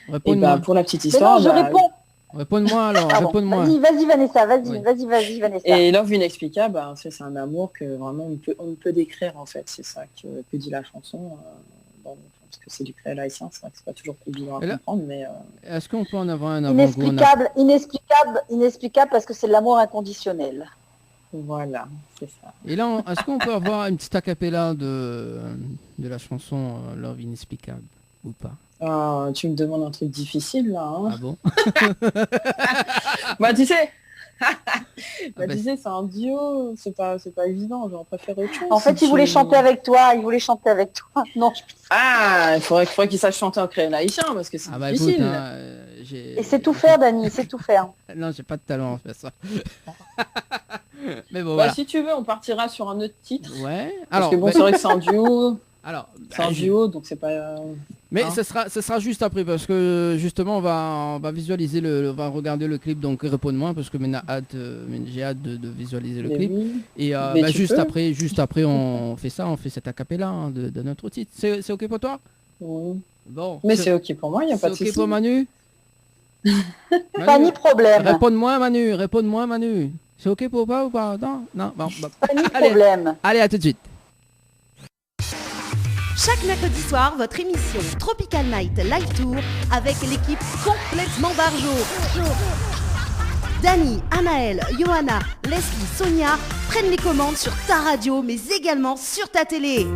Speaker 6: Et
Speaker 2: Réponds-moi.
Speaker 6: pour la petite
Speaker 3: Mais
Speaker 6: histoire,
Speaker 3: non, je réponds.
Speaker 2: Réponds-moi, alors,
Speaker 3: Pardon.
Speaker 2: réponds-moi.
Speaker 3: Vas-y Vanessa,
Speaker 2: Oui.
Speaker 3: vas-y Vanessa.
Speaker 6: et Love Inexplicable, c'est un amour que vraiment on ne peut décrire en fait. C'est ça que dit la chanson. parce que c'est du créole haïtien, c'est vrai que c'est pas toujours évident
Speaker 2: Et
Speaker 6: à
Speaker 2: là-
Speaker 6: comprendre, mais
Speaker 2: Est-ce qu'on peut en avoir un avant-goût?
Speaker 3: Inexplicable parce que c'est de l'amour inconditionnel.
Speaker 6: voilà, c'est ça.
Speaker 2: Et là, est-ce qu'on peut avoir une petite acapella de la chanson Love Inexplicable ou pas?
Speaker 6: Ah, tu me demandes un truc difficile là, hein.
Speaker 2: Ah bon?
Speaker 6: Bah tu sais,
Speaker 2: bah,
Speaker 6: tu sais, c'est un duo, c'est pas évident, j'en préfère autre chose.
Speaker 3: En fait,
Speaker 6: si
Speaker 3: il voulait
Speaker 6: tu-
Speaker 3: chanter avec toi. Non,
Speaker 6: Ah, il faudrait qu'il sache chanter en créole haïtien parce que c'est
Speaker 2: Ah bah écoute,
Speaker 6: difficile.
Speaker 2: hein,
Speaker 3: et c'est tout faire, Dani, c'est tout faire.
Speaker 2: Non, j'ai pas de talent à faire ça. Mais bon,
Speaker 6: Bah,
Speaker 2: voilà.
Speaker 6: si tu veux, on partira sur un autre titre.
Speaker 2: Ouais.
Speaker 6: Parce
Speaker 2: Alors,
Speaker 6: que bon,
Speaker 2: bah,
Speaker 6: c'est vrai que c'est un duo,
Speaker 2: alors,
Speaker 6: donc c'est pas.
Speaker 2: mais
Speaker 6: hein.
Speaker 2: ce sera juste après parce que justement on va visualiser on va regarder le clip, donc réponds-moi parce que maintenant j'ai hâte de visualiser le
Speaker 6: Mais
Speaker 2: clip.
Speaker 6: oui.
Speaker 2: Et
Speaker 6: Mais
Speaker 2: bah,
Speaker 6: tu
Speaker 2: juste
Speaker 6: peux.
Speaker 2: après on fait ça, on fait cette acapella hein, de notre titre. C'est ok pour toi?
Speaker 6: Oui.
Speaker 2: Bon.
Speaker 6: Mais c'est ok pour moi, il n'y a pas de
Speaker 2: ok
Speaker 6: souci.
Speaker 2: pour Manu?
Speaker 3: Pas ni problème.
Speaker 2: Réponds-moi Manu. C'est ok pour toi ou pas? Non, bon, bah.
Speaker 3: Pas ni
Speaker 2: Allez.
Speaker 3: problème.
Speaker 2: Allez, à tout de suite.
Speaker 1: Chaque mercredi soir, votre émission Tropical Night Live Tour avec l'équipe complètement Barjo. Dani, Anaël, Johanna, Leslie, Sonia prennent les commandes sur ta radio mais également sur ta télé.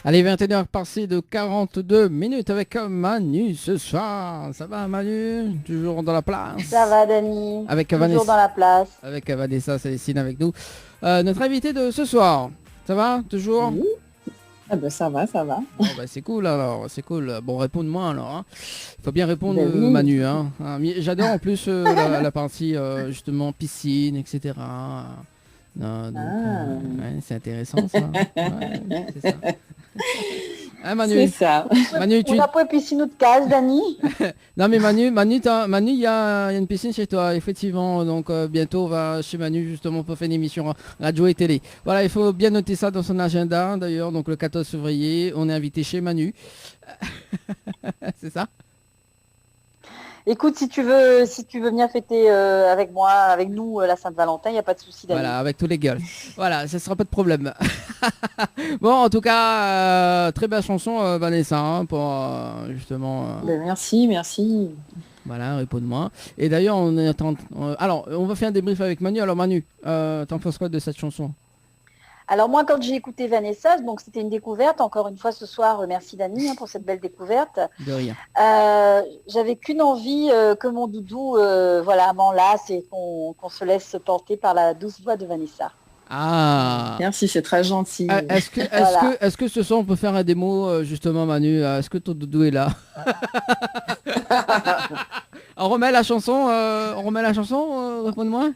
Speaker 2: Allez, 21h passé de 42 minutes avec Manu ce soir. Ça va Manu? Toujours dans la place?
Speaker 3: Ça va, Dani.
Speaker 2: Avec
Speaker 3: Toujours
Speaker 2: Vanessa.
Speaker 3: dans la place.
Speaker 2: Avec Vanessa Célestine avec nous. Notre invité de ce soir. Ça va? Toujours?
Speaker 6: Oui. Ah bah ça va.
Speaker 2: Bon, bah, c'est cool alors, c'est cool. Bon, réponds-moi alors. Hein. Il faut bien répondre
Speaker 6: Ben oui.
Speaker 2: Manu. Hein. Mais j'adore en plus la partie justement piscine, etc. Non, donc, ouais, c'est intéressant ça. Ouais, c'est ça. Hein, Manu?
Speaker 6: C'est ça.
Speaker 2: Manu, tu...
Speaker 3: On a pas piscine de case, Dani.
Speaker 2: Non mais Manu, il y a une piscine chez toi, effectivement. Donc bientôt on va chez Manu justement pour faire une émission radio et télé. Voilà, il faut bien noter ça dans son agenda d'ailleurs. Donc le 14 février, on est invité chez Manu. C'est ça?
Speaker 3: Écoute, si tu veux venir fêter avec moi, avec nous la Saint-Valentin, il n'y a pas de souci, Dani.
Speaker 2: Voilà, avec tous les gueules. Voilà, ça sera pas de problème. Bon, en tout cas, très belle chanson Vanessa hein, pour justement.
Speaker 6: Ben, merci.
Speaker 2: Voilà, réponds-moi. Et d'ailleurs, on est alors, on va faire un débrief avec Manu. Alors Manu, t'en penses quoi de cette chanson?
Speaker 3: Alors moi, quand j'ai écouté Vanessa, donc c'était une découverte. Encore une fois ce soir, merci Dani pour cette belle découverte.
Speaker 2: De rien.
Speaker 3: J'avais qu'une envie que mon doudou m'enlace et qu'on se laisse porter par la douce voix de Vanessa.
Speaker 2: Ah.
Speaker 6: Merci, c'est très gentil.
Speaker 2: Est-ce que ce soir on peut faire un démo justement Manu? Est-ce que ton doudou est là? On remet la chanson, réponds-moi.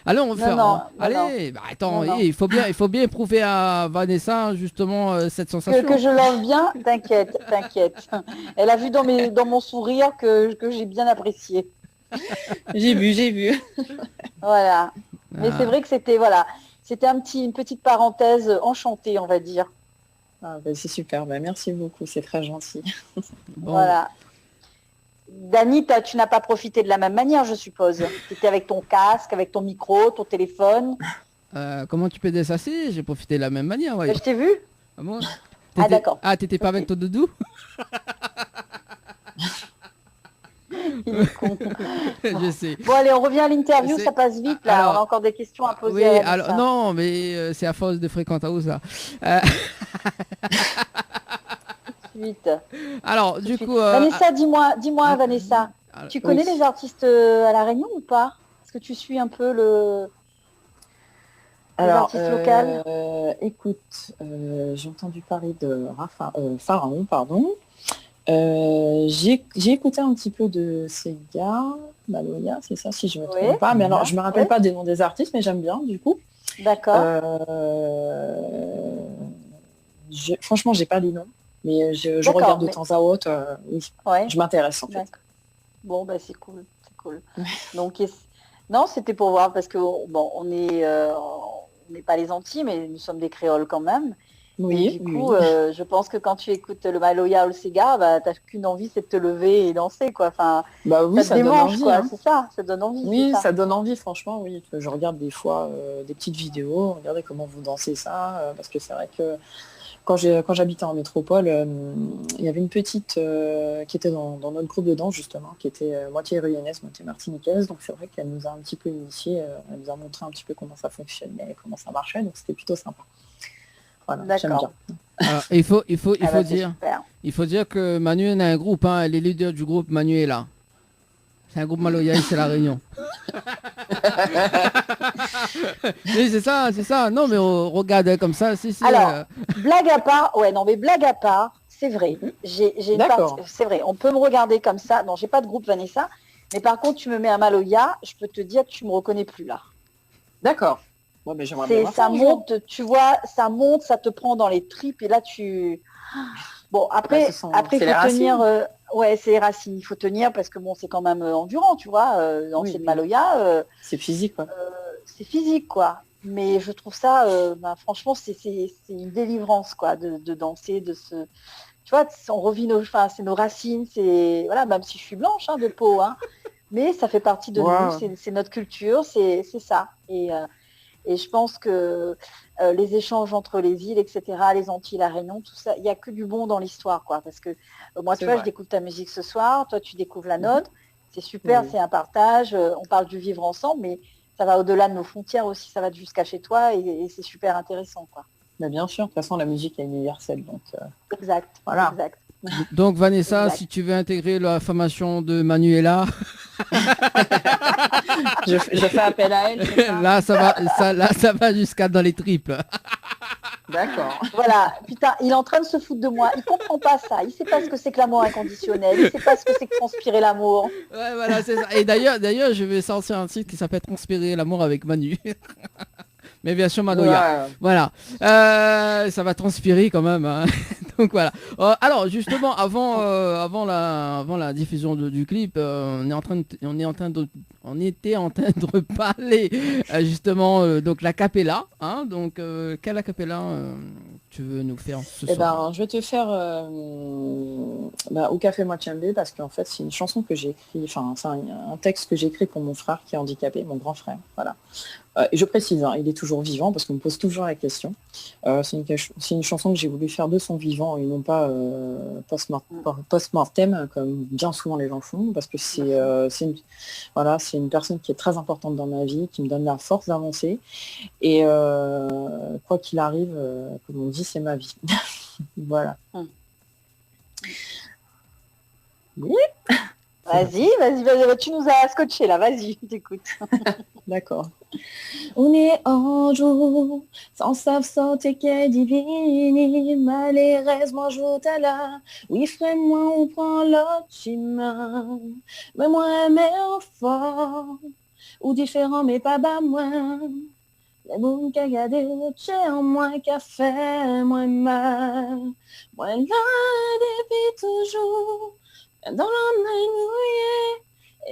Speaker 2: Allez, on va faire. Allez, bah, attends,
Speaker 3: Non.
Speaker 2: il faut bien prouver à Vanessa justement cette sensation.
Speaker 3: Que je love bien, t'inquiète. Elle a vu dans mon sourire que j'ai bien apprécié.
Speaker 6: J'ai vu.
Speaker 3: Voilà. Mais c'est vrai que c'était une petite parenthèse enchantée, on va dire.
Speaker 6: Ah, ben, c'est super, ben, merci beaucoup, c'est très gentil.
Speaker 2: Bon.
Speaker 3: Voilà. Dani, tu n'as pas profité de la même manière, je suppose. Tu étais avec ton casque, avec ton micro, ton téléphone.
Speaker 2: Comment tu peux dire ça? Si, j'ai profité de la même manière. Ouais.
Speaker 3: Je t'ai vu.
Speaker 2: Ah bon?
Speaker 3: D'accord.
Speaker 2: Ah, t'étais pas avec ton doudou?
Speaker 3: Il est con.
Speaker 2: Je sais.
Speaker 3: Bon, allez, on revient à l'interview, ça passe vite, là.
Speaker 2: Alors,
Speaker 3: on a encore des questions à poser.
Speaker 2: Oui,
Speaker 3: à Vanessa.
Speaker 2: alors non, mais c'est à force de fréquenter ça.
Speaker 3: Vite.
Speaker 2: Alors, du coup...
Speaker 3: Vanessa, dis-moi, Vanessa, tu connais les artistes à La Réunion ou pas? Est-ce que tu suis un peu les artistes locaux?
Speaker 6: Écoute, j'ai entendu parler de Pharaon, pardon. J'ai écouté un petit peu de Sega, Maloya, c'est ça, si je me trompe pas. Mais alors, je me rappelle pas des noms des artistes, mais j'aime bien, du coup.
Speaker 3: D'accord.
Speaker 6: Franchement, j'ai pas les noms, mais je regarde de temps à autre. Oui, je m'intéresse en fait.
Speaker 3: Bon, bah c'est cool. Donc, non, c'était pour voir parce que bon, on n'est pas les Antilles, mais nous sommes des créoles quand même.
Speaker 6: Oui,
Speaker 3: Du
Speaker 6: oui,
Speaker 3: coup,
Speaker 6: oui.
Speaker 3: je pense que quand tu écoutes le Maloya ou le Sega, bah, t'as qu'une envie, c'est de te lever et danser, quoi. Enfin,
Speaker 6: Bah oui,
Speaker 3: ça te
Speaker 6: ça donne
Speaker 3: démange,
Speaker 6: envie,
Speaker 3: quoi.
Speaker 6: hein.
Speaker 3: C'est ça, ça donne envie, c'est
Speaker 6: Oui,
Speaker 3: ça.
Speaker 6: ça donne envie, franchement, oui. Je regarde des fois des petites vidéos, regardez comment vous dansez ça, parce que c'est vrai que quand j'habitais en métropole, il y avait une petite qui était dans notre groupe de danse, justement, qui était moitié réunionnaise, moitié martiniquaise, donc c'est vrai qu'elle nous a un petit peu initiés, elle nous a montré un petit peu comment ça fonctionnait, comment ça marchait, donc c'était plutôt sympa. Voilà, j'aime bien.
Speaker 3: D'accord.
Speaker 2: Alors, il
Speaker 3: Ah
Speaker 2: faut
Speaker 3: bah, c'est
Speaker 2: dire,
Speaker 3: super.
Speaker 2: que Manuel a un groupe, hein, elle est leader du groupe Manuela. C'est un groupe Maloya, c'est la Réunion. Oui, c'est ça. Non, mais regarde comme ça, si.
Speaker 3: Alors, blague à part, ouais, non, mais blague à part, c'est vrai. J'ai une partie,
Speaker 6: D'accord,
Speaker 3: c'est vrai, on peut me regarder comme ça. Non, j'ai pas de groupe Vanessa, mais par contre, tu me mets à Maloya, je peux te dire que tu me reconnais plus là.
Speaker 6: d'accord. Bon, mais j'aimerais bien voir ça
Speaker 3: Ça
Speaker 6: un jour.
Speaker 3: monte, tu vois, ça monte, ça te prend dans les tripes et là tu. Bon,
Speaker 6: Bah,
Speaker 3: après, il
Speaker 6: c'est les
Speaker 3: faut tenir.
Speaker 6: racines.
Speaker 3: Ouais, c'est les racines. Il faut tenir parce que bon, c'est quand même endurant, tu vois. Danser
Speaker 6: Oui,
Speaker 3: le
Speaker 6: oui.
Speaker 3: Maloya,
Speaker 6: C'est physique, quoi.
Speaker 3: c'est physique, quoi. Mais je trouve ça, bah, franchement, c'est une délivrance, quoi, de danser, de se. Tu vois, on revit enfin, c'est nos racines, c'est voilà, même si je suis blanche hein, de peau, hein, mais ça fait partie de nous,
Speaker 6: Wow.
Speaker 3: c'est notre culture, c'est ça. Et je pense que les échanges entre les îles, etc., les Antilles, la Réunion, tout ça, il n'y a que du bon dans l'histoire, quoi. Parce que moi, tu
Speaker 6: C'est
Speaker 3: vois, je
Speaker 6: vrai.
Speaker 3: découvre ta musique ce soir, toi, tu découvres la
Speaker 6: Mhm.
Speaker 3: nôtre. C'est super,
Speaker 6: Oui.
Speaker 3: c'est un partage, on parle du vivre ensemble, mais ça va au-delà de nos frontières aussi, ça va jusqu'à chez toi et c'est super intéressant, quoi.
Speaker 6: Bah, bien sûr, de toute façon, la musique est universelle, donc
Speaker 3: Exact,
Speaker 6: voilà.
Speaker 3: exact,
Speaker 2: Donc Vanessa,
Speaker 3: exact.
Speaker 2: si tu veux intégrer la formation de Manuela,
Speaker 6: Je fais appel à elle, c'est ça?
Speaker 2: là ça va jusqu'à dans les triples.
Speaker 6: D'accord.
Speaker 3: Voilà, putain, il est en train de se foutre de moi. Il comprend pas ça. Il sait pas ce que c'est que l'amour inconditionnel. Il sait pas ce que c'est que transpirer l'amour.
Speaker 2: Ouais, voilà, c'est ça. Et d'ailleurs, je vais sortir un titre qui s'appelle Transpirer l'amour avec Manu. Mais bien sûr Manoya.
Speaker 6: Ouais.
Speaker 2: Voilà. Ça va transpirer quand même, hein. Donc voilà. Alors justement, avant la diffusion du clip, on était en train de reparler justement donc la cappella, hein. Donc quelle acapella tu veux nous faire ce
Speaker 6: Eh
Speaker 2: soir?
Speaker 6: ben, je vais te faire au Café Moitiambé parce qu'en fait, c'est une chanson que j'ai écrit, enfin, c'est un texte que j'ai écrit pour mon frère qui est handicapé, mon grand frère. Voilà. Et je précise, hein, il est toujours vivant parce qu'on me pose toujours la question. C'est une chanson que j'ai voulu faire de son vivant et non pas post-mortem comme bien souvent les gens font parce que c'est une personne qui est très importante dans ma vie, qui me donne la force d'avancer et quoi qu'il arrive, comme on dit, c'est ma vie. Voilà. Oui,
Speaker 3: Vas-y, tu nous as scotché là, vas-y, t'écoute.
Speaker 6: d'accord. On est en jour, sans savoir sortir qu'est divine, malheureusement joue à la, oui frère moi on prend l'autre chemin, mais moi mais fort, ou différent mais pas bas moins, les bons qu'a gardé, j'ai en moins qu'a fait, moins mal, moins là depuis toujours, dans la main mouillée,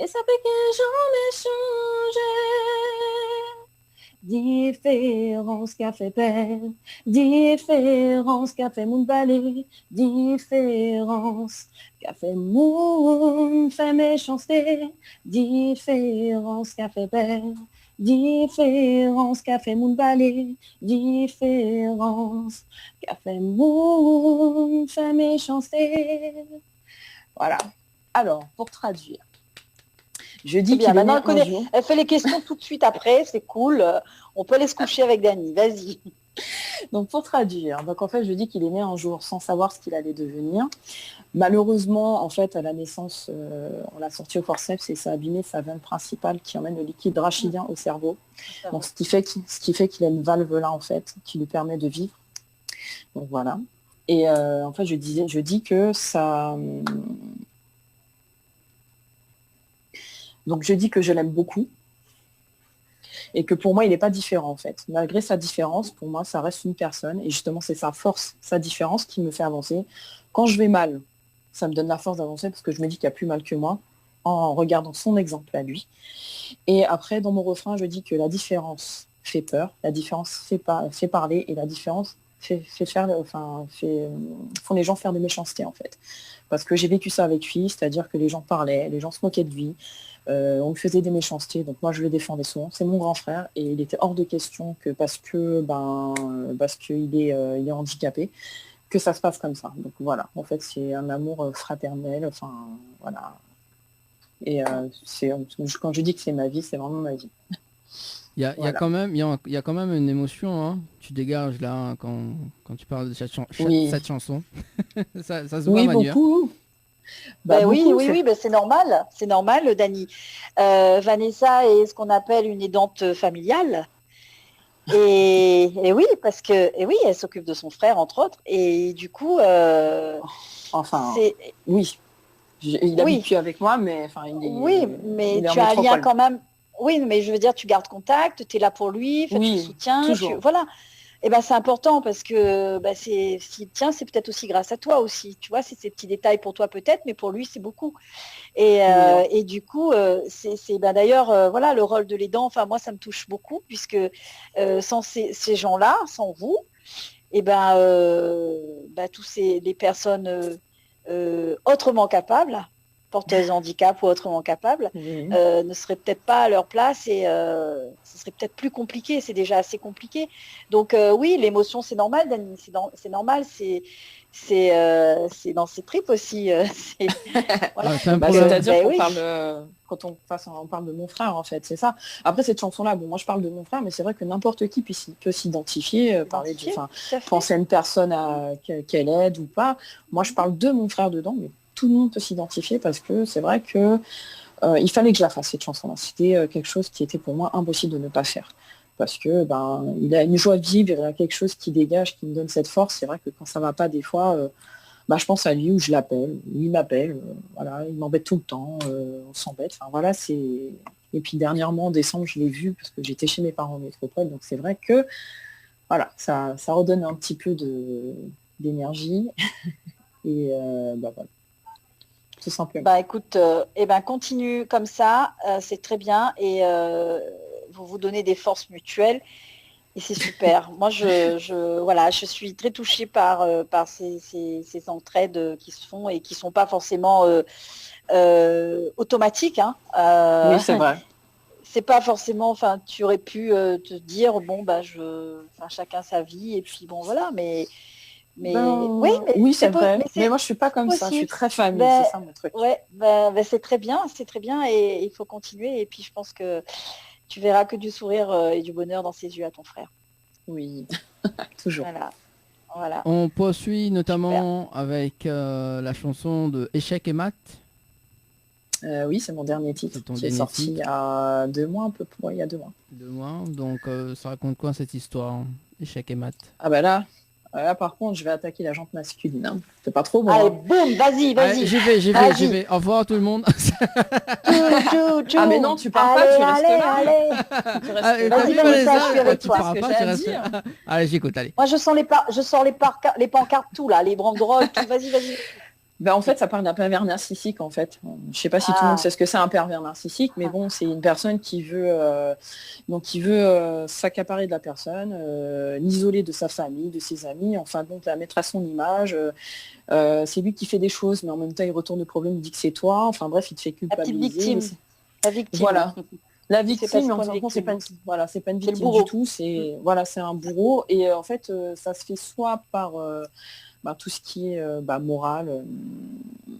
Speaker 6: et ça fait que j'en ai changé. Différence qu'a fait père, différence qu'a fait moun balé, différence qu'a fait moun fait méchanceté, différence qu'a fait père, différence qu'a fait moun balé, différence qu'a fait moun fait méchanceté. Voilà. Alors, pour traduire. Je dis qu'il est né un jour.
Speaker 3: Elle fait les questions tout de suite après, c'est cool. On peut aller se coucher avec Dani, vas-y.
Speaker 6: Donc pour traduire, donc en fait je dis qu'il est né un jour sans savoir ce qu'il allait devenir. Malheureusement, en fait, à la naissance, on l'a sorti au forceps et ça a abîmé sa veine principale qui emmène le liquide rachidien au cerveau. Donc ce qui fait qu'il a une valve là en fait qui lui permet de vivre. Donc voilà. Et en fait je dis que ça. Donc je dis que je l'aime beaucoup et que pour moi il n'est pas différent en fait. Malgré sa différence, pour moi ça reste une personne et justement c'est sa force, sa différence qui me fait avancer. Quand je vais mal, ça me donne la force d'avancer parce que je me dis qu'il y a plus mal que moi en regardant son exemple à lui. Et après dans mon refrain je dis que la différence fait peur, la différence fait parler et la différence font les gens faire des méchancetés en fait. Parce que j'ai vécu ça avec lui, c'est-à-dire que les gens parlaient, les gens se moquaient de lui, on lui faisait des méchancetés, donc moi je le défendais souvent. C'est mon grand frère et il était hors de question que parce qu'il est handicapé, que ça se passe comme ça. Donc voilà, en fait c'est un amour fraternel, enfin voilà. Et quand je dis que c'est ma vie, c'est vraiment ma vie.
Speaker 2: Il y a
Speaker 6: Voilà.
Speaker 2: quand même, il y a quand même une émotion, hein. Tu dégages là hein, quand tu parles de
Speaker 6: Oui.
Speaker 2: cette chanson. ça se voit,
Speaker 6: Oui,
Speaker 2: Manu, hein.
Speaker 6: beaucoup.
Speaker 3: Oui,
Speaker 6: Beaucoup,
Speaker 3: oui, oui, c'est normal, Dani. Vanessa est ce qu'on appelle une aidante familiale. Et oui, elle s'occupe de son frère, entre autres. Et du coup,
Speaker 6: Enfin,
Speaker 3: c'est
Speaker 6: oui. Il
Speaker 3: Oui.
Speaker 6: habite plus avec moi, mais enfin,
Speaker 3: oui, mais
Speaker 6: il est en
Speaker 3: tu as un lien
Speaker 6: métropole.
Speaker 3: quand même. Oui, mais je veux dire, tu gardes contact, tu es là pour lui, tu
Speaker 6: Oui,
Speaker 3: le soutiens,
Speaker 6: toujours.
Speaker 3: voilà. Et ben c'est important parce que s'il tient, c'est peut-être aussi grâce à toi aussi. Tu vois, c'est ces petits détails pour toi peut-être, mais pour lui, c'est beaucoup. Et du coup, d'ailleurs, voilà, le rôle de l'aidant, enfin moi, ça me touche beaucoup puisque sans ces gens-là, sans vous, et tous les personnes autrement capables, porteuses de handicap ou autrement capables,
Speaker 6: Oui.
Speaker 3: ne seraient peut-être pas à leur place et ce serait peut-être plus compliqué. C'est déjà assez compliqué. Donc oui, l'émotion, c'est normal, Dani, c'est normal, c'est dans ses tripes aussi. Voilà.
Speaker 2: C'est un problème.
Speaker 6: C'est-à-dire qu'on
Speaker 3: oui.
Speaker 6: parle, quand on parle de mon frère, en fait, c'est ça. Après, cette chanson-là, bon, moi, je parle de mon frère, mais c'est vrai que n'importe qui peut s'identifier, parler
Speaker 3: Tout à fait.
Speaker 6: penser à une personne qu'elle aide ou pas. Moi, je parle de mon frère dedans, mais tout le monde peut s'identifier parce que c'est vrai que il fallait que je la fasse, cette chanson-là. C'était quelque chose qui était pour moi impossible de ne pas faire. Parce que il a une joie de vivre, il y a quelque chose qui dégage, qui me donne cette force. C'est vrai que quand ça va pas des fois, je pense à lui ou je l'appelle, il m'appelle, voilà, il m'embête tout le temps, on s'embête. Enfin voilà, c'est. Et puis dernièrement en décembre, je l'ai vu parce que j'étais chez mes parents en métropole, donc c'est vrai que voilà, ça redonne un petit peu d'énergie. Et voilà. Tout simplement.
Speaker 3: Écoute, continue comme ça, c'est très bien et vous vous donnez des forces mutuelles et c'est super. Moi, je suis très touchée par ces entraides qui se font et qui sont pas forcément automatiques. Hein.
Speaker 6: Oui, c'est vrai.
Speaker 3: C'est pas forcément, enfin, tu aurais pu te dire, chacun sa vie et puis bon, voilà, mais
Speaker 6: oui, c'est vrai. Mais moi, je suis pas comme ça. Je suis très famille. C'est ça mon truc.
Speaker 3: Ouais, c'est très bien et il faut continuer. Et puis, je pense que tu verras que du sourire et du bonheur dans ses yeux à ton frère.
Speaker 6: Oui, toujours.
Speaker 3: Voilà.
Speaker 2: On poursuit notamment avec la chanson de Échec et Mat.
Speaker 6: Oui, c'est mon dernier titre qui est sorti il y a 2 mois, un peu plus. Ouais, il y a 2 mois.
Speaker 2: 2 mois. Donc, ça raconte quoi cette histoire, Échec et Mat?
Speaker 6: Ah bah là, par contre, je vais attaquer la jante masculine. Hein. C'est pas trop bon.
Speaker 3: Allez,
Speaker 6: hein.
Speaker 3: boum, vas-y.
Speaker 2: Allez, j'y vais. Au revoir tout le monde.
Speaker 6: Ah mais non, tu pars pas, tu restes là.
Speaker 3: Allez.
Speaker 6: Tu restes là.
Speaker 3: Vas-y, Vanessa, je suis avec
Speaker 2: Tu
Speaker 3: toi.
Speaker 2: pars pas, tu restes. Allez, j'écoute, allez.
Speaker 3: Moi, je sors les pancartes, tout là, les banderoles, tout. Vas-y.
Speaker 6: En fait, ça parle d'un pervers narcissique, en fait. Je sais pas si tout le monde sait ce que c'est un pervers narcissique, mais bon, c'est une personne qui veut s'accaparer de la personne, l'isoler de sa famille, de ses amis, enfin donc la mettre à son image. C'est lui qui fait des choses, mais en même temps, il retourne le problème, il dit que c'est toi. Enfin bref, il te fait culpabiliser.
Speaker 3: La victime.
Speaker 6: Voilà. La victime, mais en fin de compte, c'est pas une victime du tout. C'est un bourreau. Et en fait, ça se fait soit par tout ce qui est moral.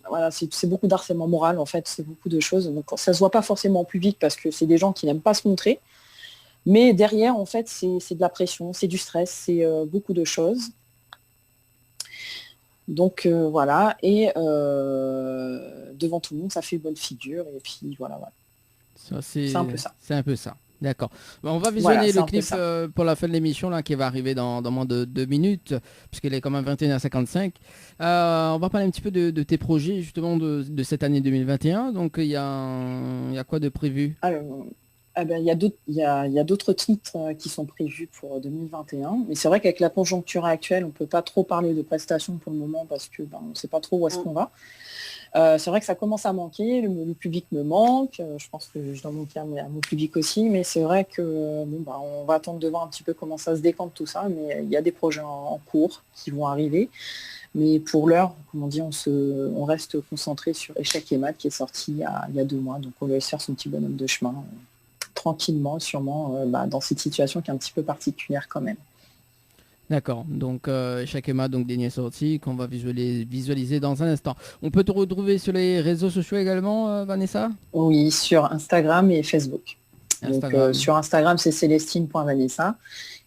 Speaker 6: Voilà, c'est beaucoup d'harcèlement moral, en fait, c'est beaucoup de choses. Donc ça se voit pas forcément en public parce que c'est des gens qui n'aiment pas se montrer. Mais derrière, en fait, c'est de la pression, c'est du stress, c'est beaucoup de choses. Donc voilà, et devant tout le monde, ça fait bonne figure. Et puis voilà. C'est un peu ça.
Speaker 2: C'est un peu ça. D'accord. On va visionner le clip pour la fin de l'émission là qui va arriver dans moins de 2 minutes, puisqu'il est quand même 21h55. On va parler un petit peu de tes projets justement de cette année 2021. Donc il y a quoi de prévu?
Speaker 6: Alors, il y a d'autres titres qui sont prévus pour 2021. Mais c'est vrai qu'avec la conjoncture actuelle, on ne peut pas trop parler de prestations pour le moment parce que on ne sait pas trop où est-ce qu'on va. C'est vrai que ça commence à manquer, le public me manque, je pense que je dois manquer à mon public aussi, mais c'est vrai que on va attendre de voir un petit peu comment ça se décante tout ça, mais il y a des projets en cours qui vont arriver. Mais pour l'heure, comme on dit, on reste concentré sur Échec et Mat qui est sorti il y a 2 mois, donc on laisse faire son petit bonhomme de chemin tranquillement, sûrement, dans cette situation qui est un petit peu particulière quand même.
Speaker 2: D'accord, donc Échec et Mat, donc dernière sortie qu'on va visualiser dans un instant. On peut te retrouver sur les réseaux sociaux également, Vanessa?
Speaker 6: Oui, sur Instagram et Facebook.
Speaker 2: Instagram.
Speaker 6: Donc, sur Instagram, c'est célestine.vanessa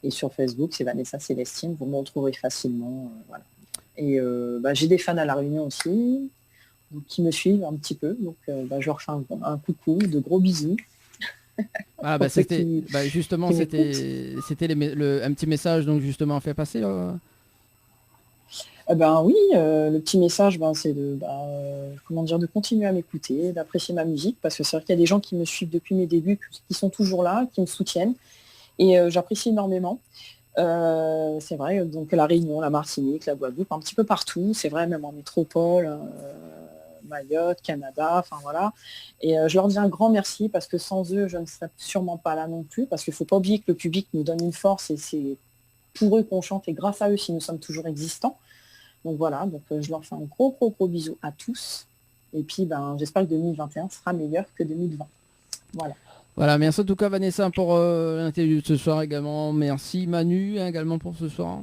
Speaker 6: et sur Facebook, c'est Vanessa Célestine. Vous me retrouverez facilement. Voilà. Et j'ai des fans à La Réunion aussi, donc, qui me suivent un petit peu. Donc, je leur fais un coucou, de gros bisous.
Speaker 2: Ah, c'était justement c'était un petit message donc justement fait passer.
Speaker 6: Oui, le petit message, c'est de continuer à m'écouter, d'apprécier ma musique, parce que c'est vrai qu'il y a des gens qui me suivent depuis mes débuts, qui sont toujours là, qui me soutiennent, et j'apprécie énormément. C'est vrai, donc La Réunion, la Martinique, la Guadeloupe, un petit peu partout, c'est vrai, même en métropole, Mayotte, Canada, enfin voilà. Et je leur dis un grand merci, parce que sans eux, je ne serais sûrement pas là non plus, parce qu'il ne faut pas oublier que le public nous donne une force, et c'est pour eux qu'on chante, et grâce à eux si nous sommes toujours existants. Donc voilà, donc je leur fais un gros bisou à tous. Et puis j'espère que 2021 sera meilleur que 2020. Voilà.
Speaker 2: Voilà, merci en tout cas Vanessa pour l'interview de ce soir également. Merci Manu également pour ce soir.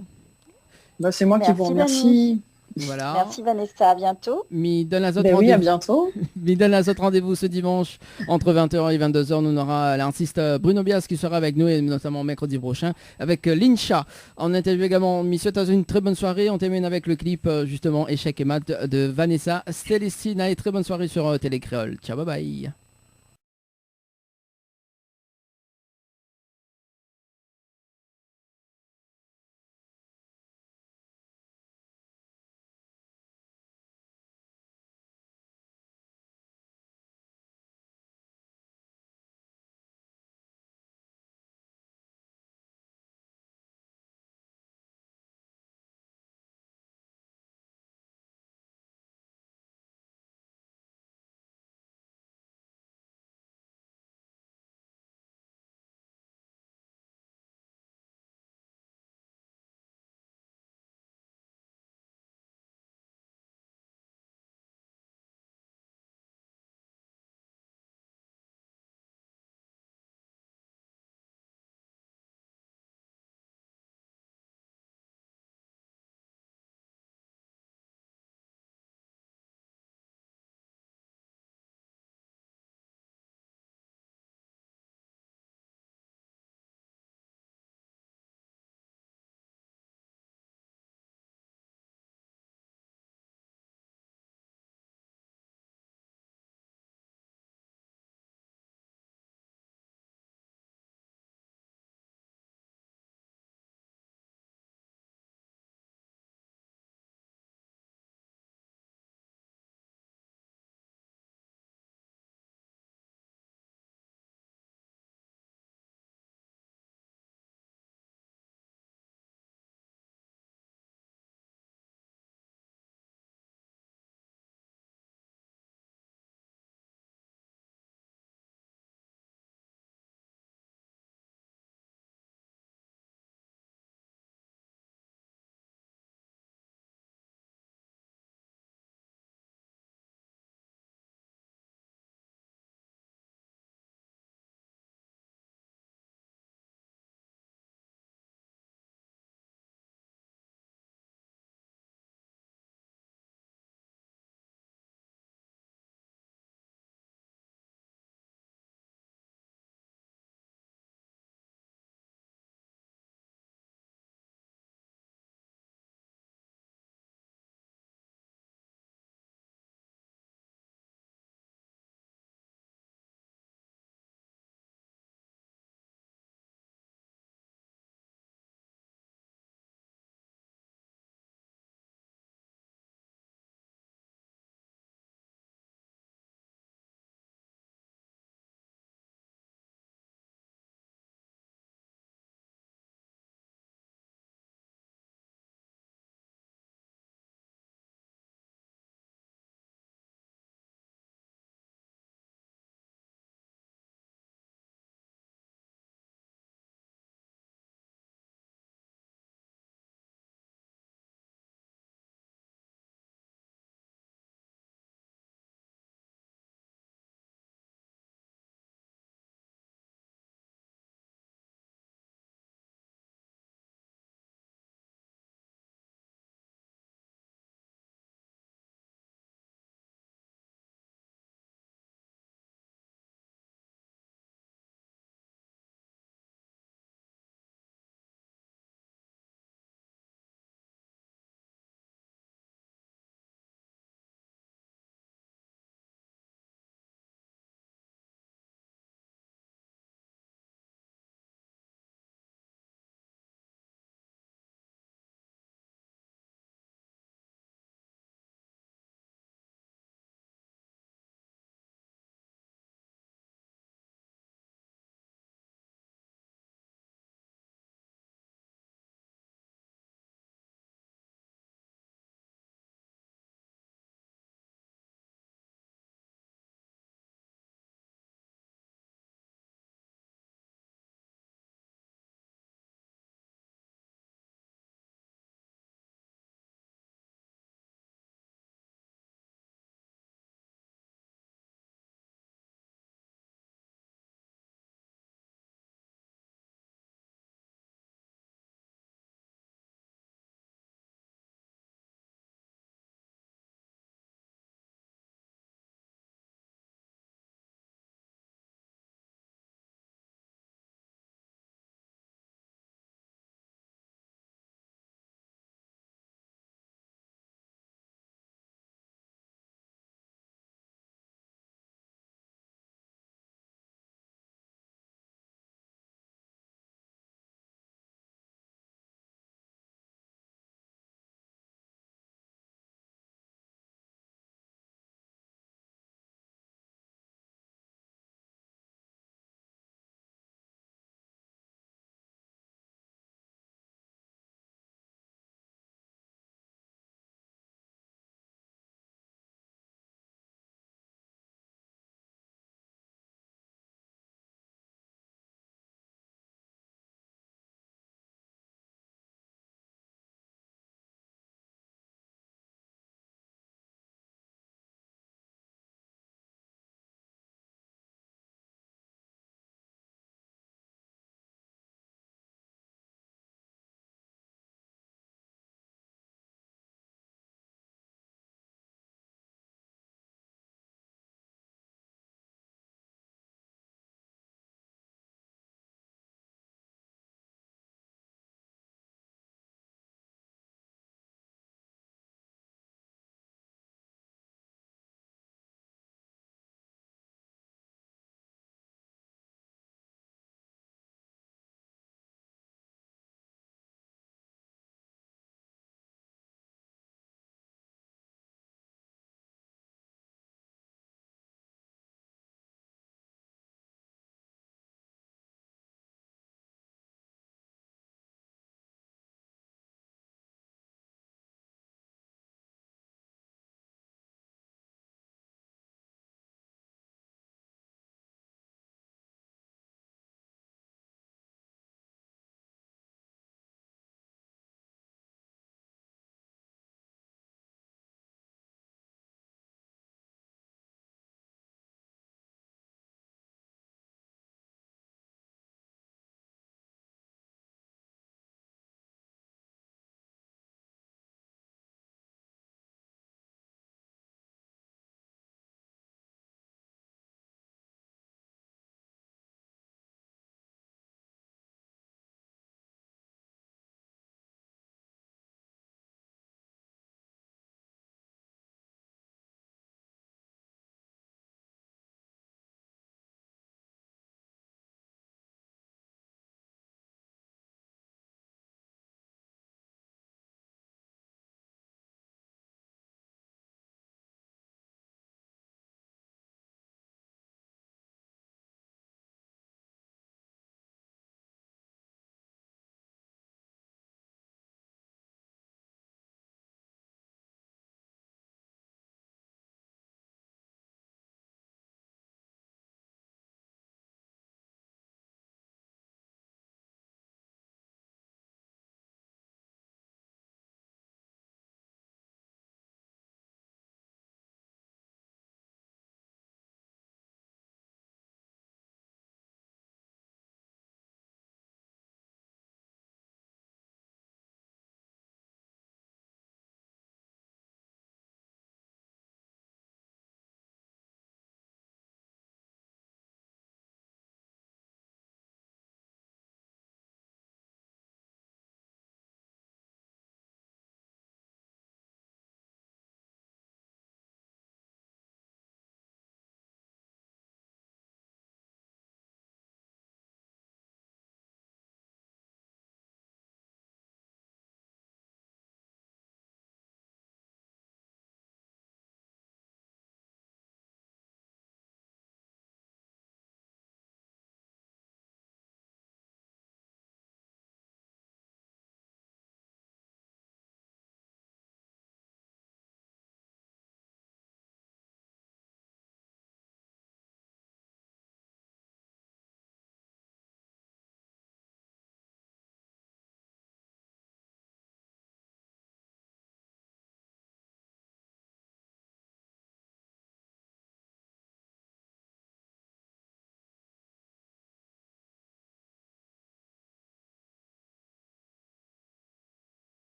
Speaker 6: C'est moi qui vous remercie.
Speaker 2: Voilà.
Speaker 3: Merci Vanessa, à bientôt.
Speaker 6: Oui, à bientôt.
Speaker 2: Mais donne à notre rendez-vous ce dimanche entre 20h et 22h. Nous aura l'artiste Bruno Bias qui sera avec nous, et notamment mercredi prochain avec Lincha. En interview également, Monsieur, t'as une très bonne soirée. On termine avec le clip justement Échec et Mat de Vanessa Célestine. Et très bonne soirée sur Télé Créole. Ciao, bye bye.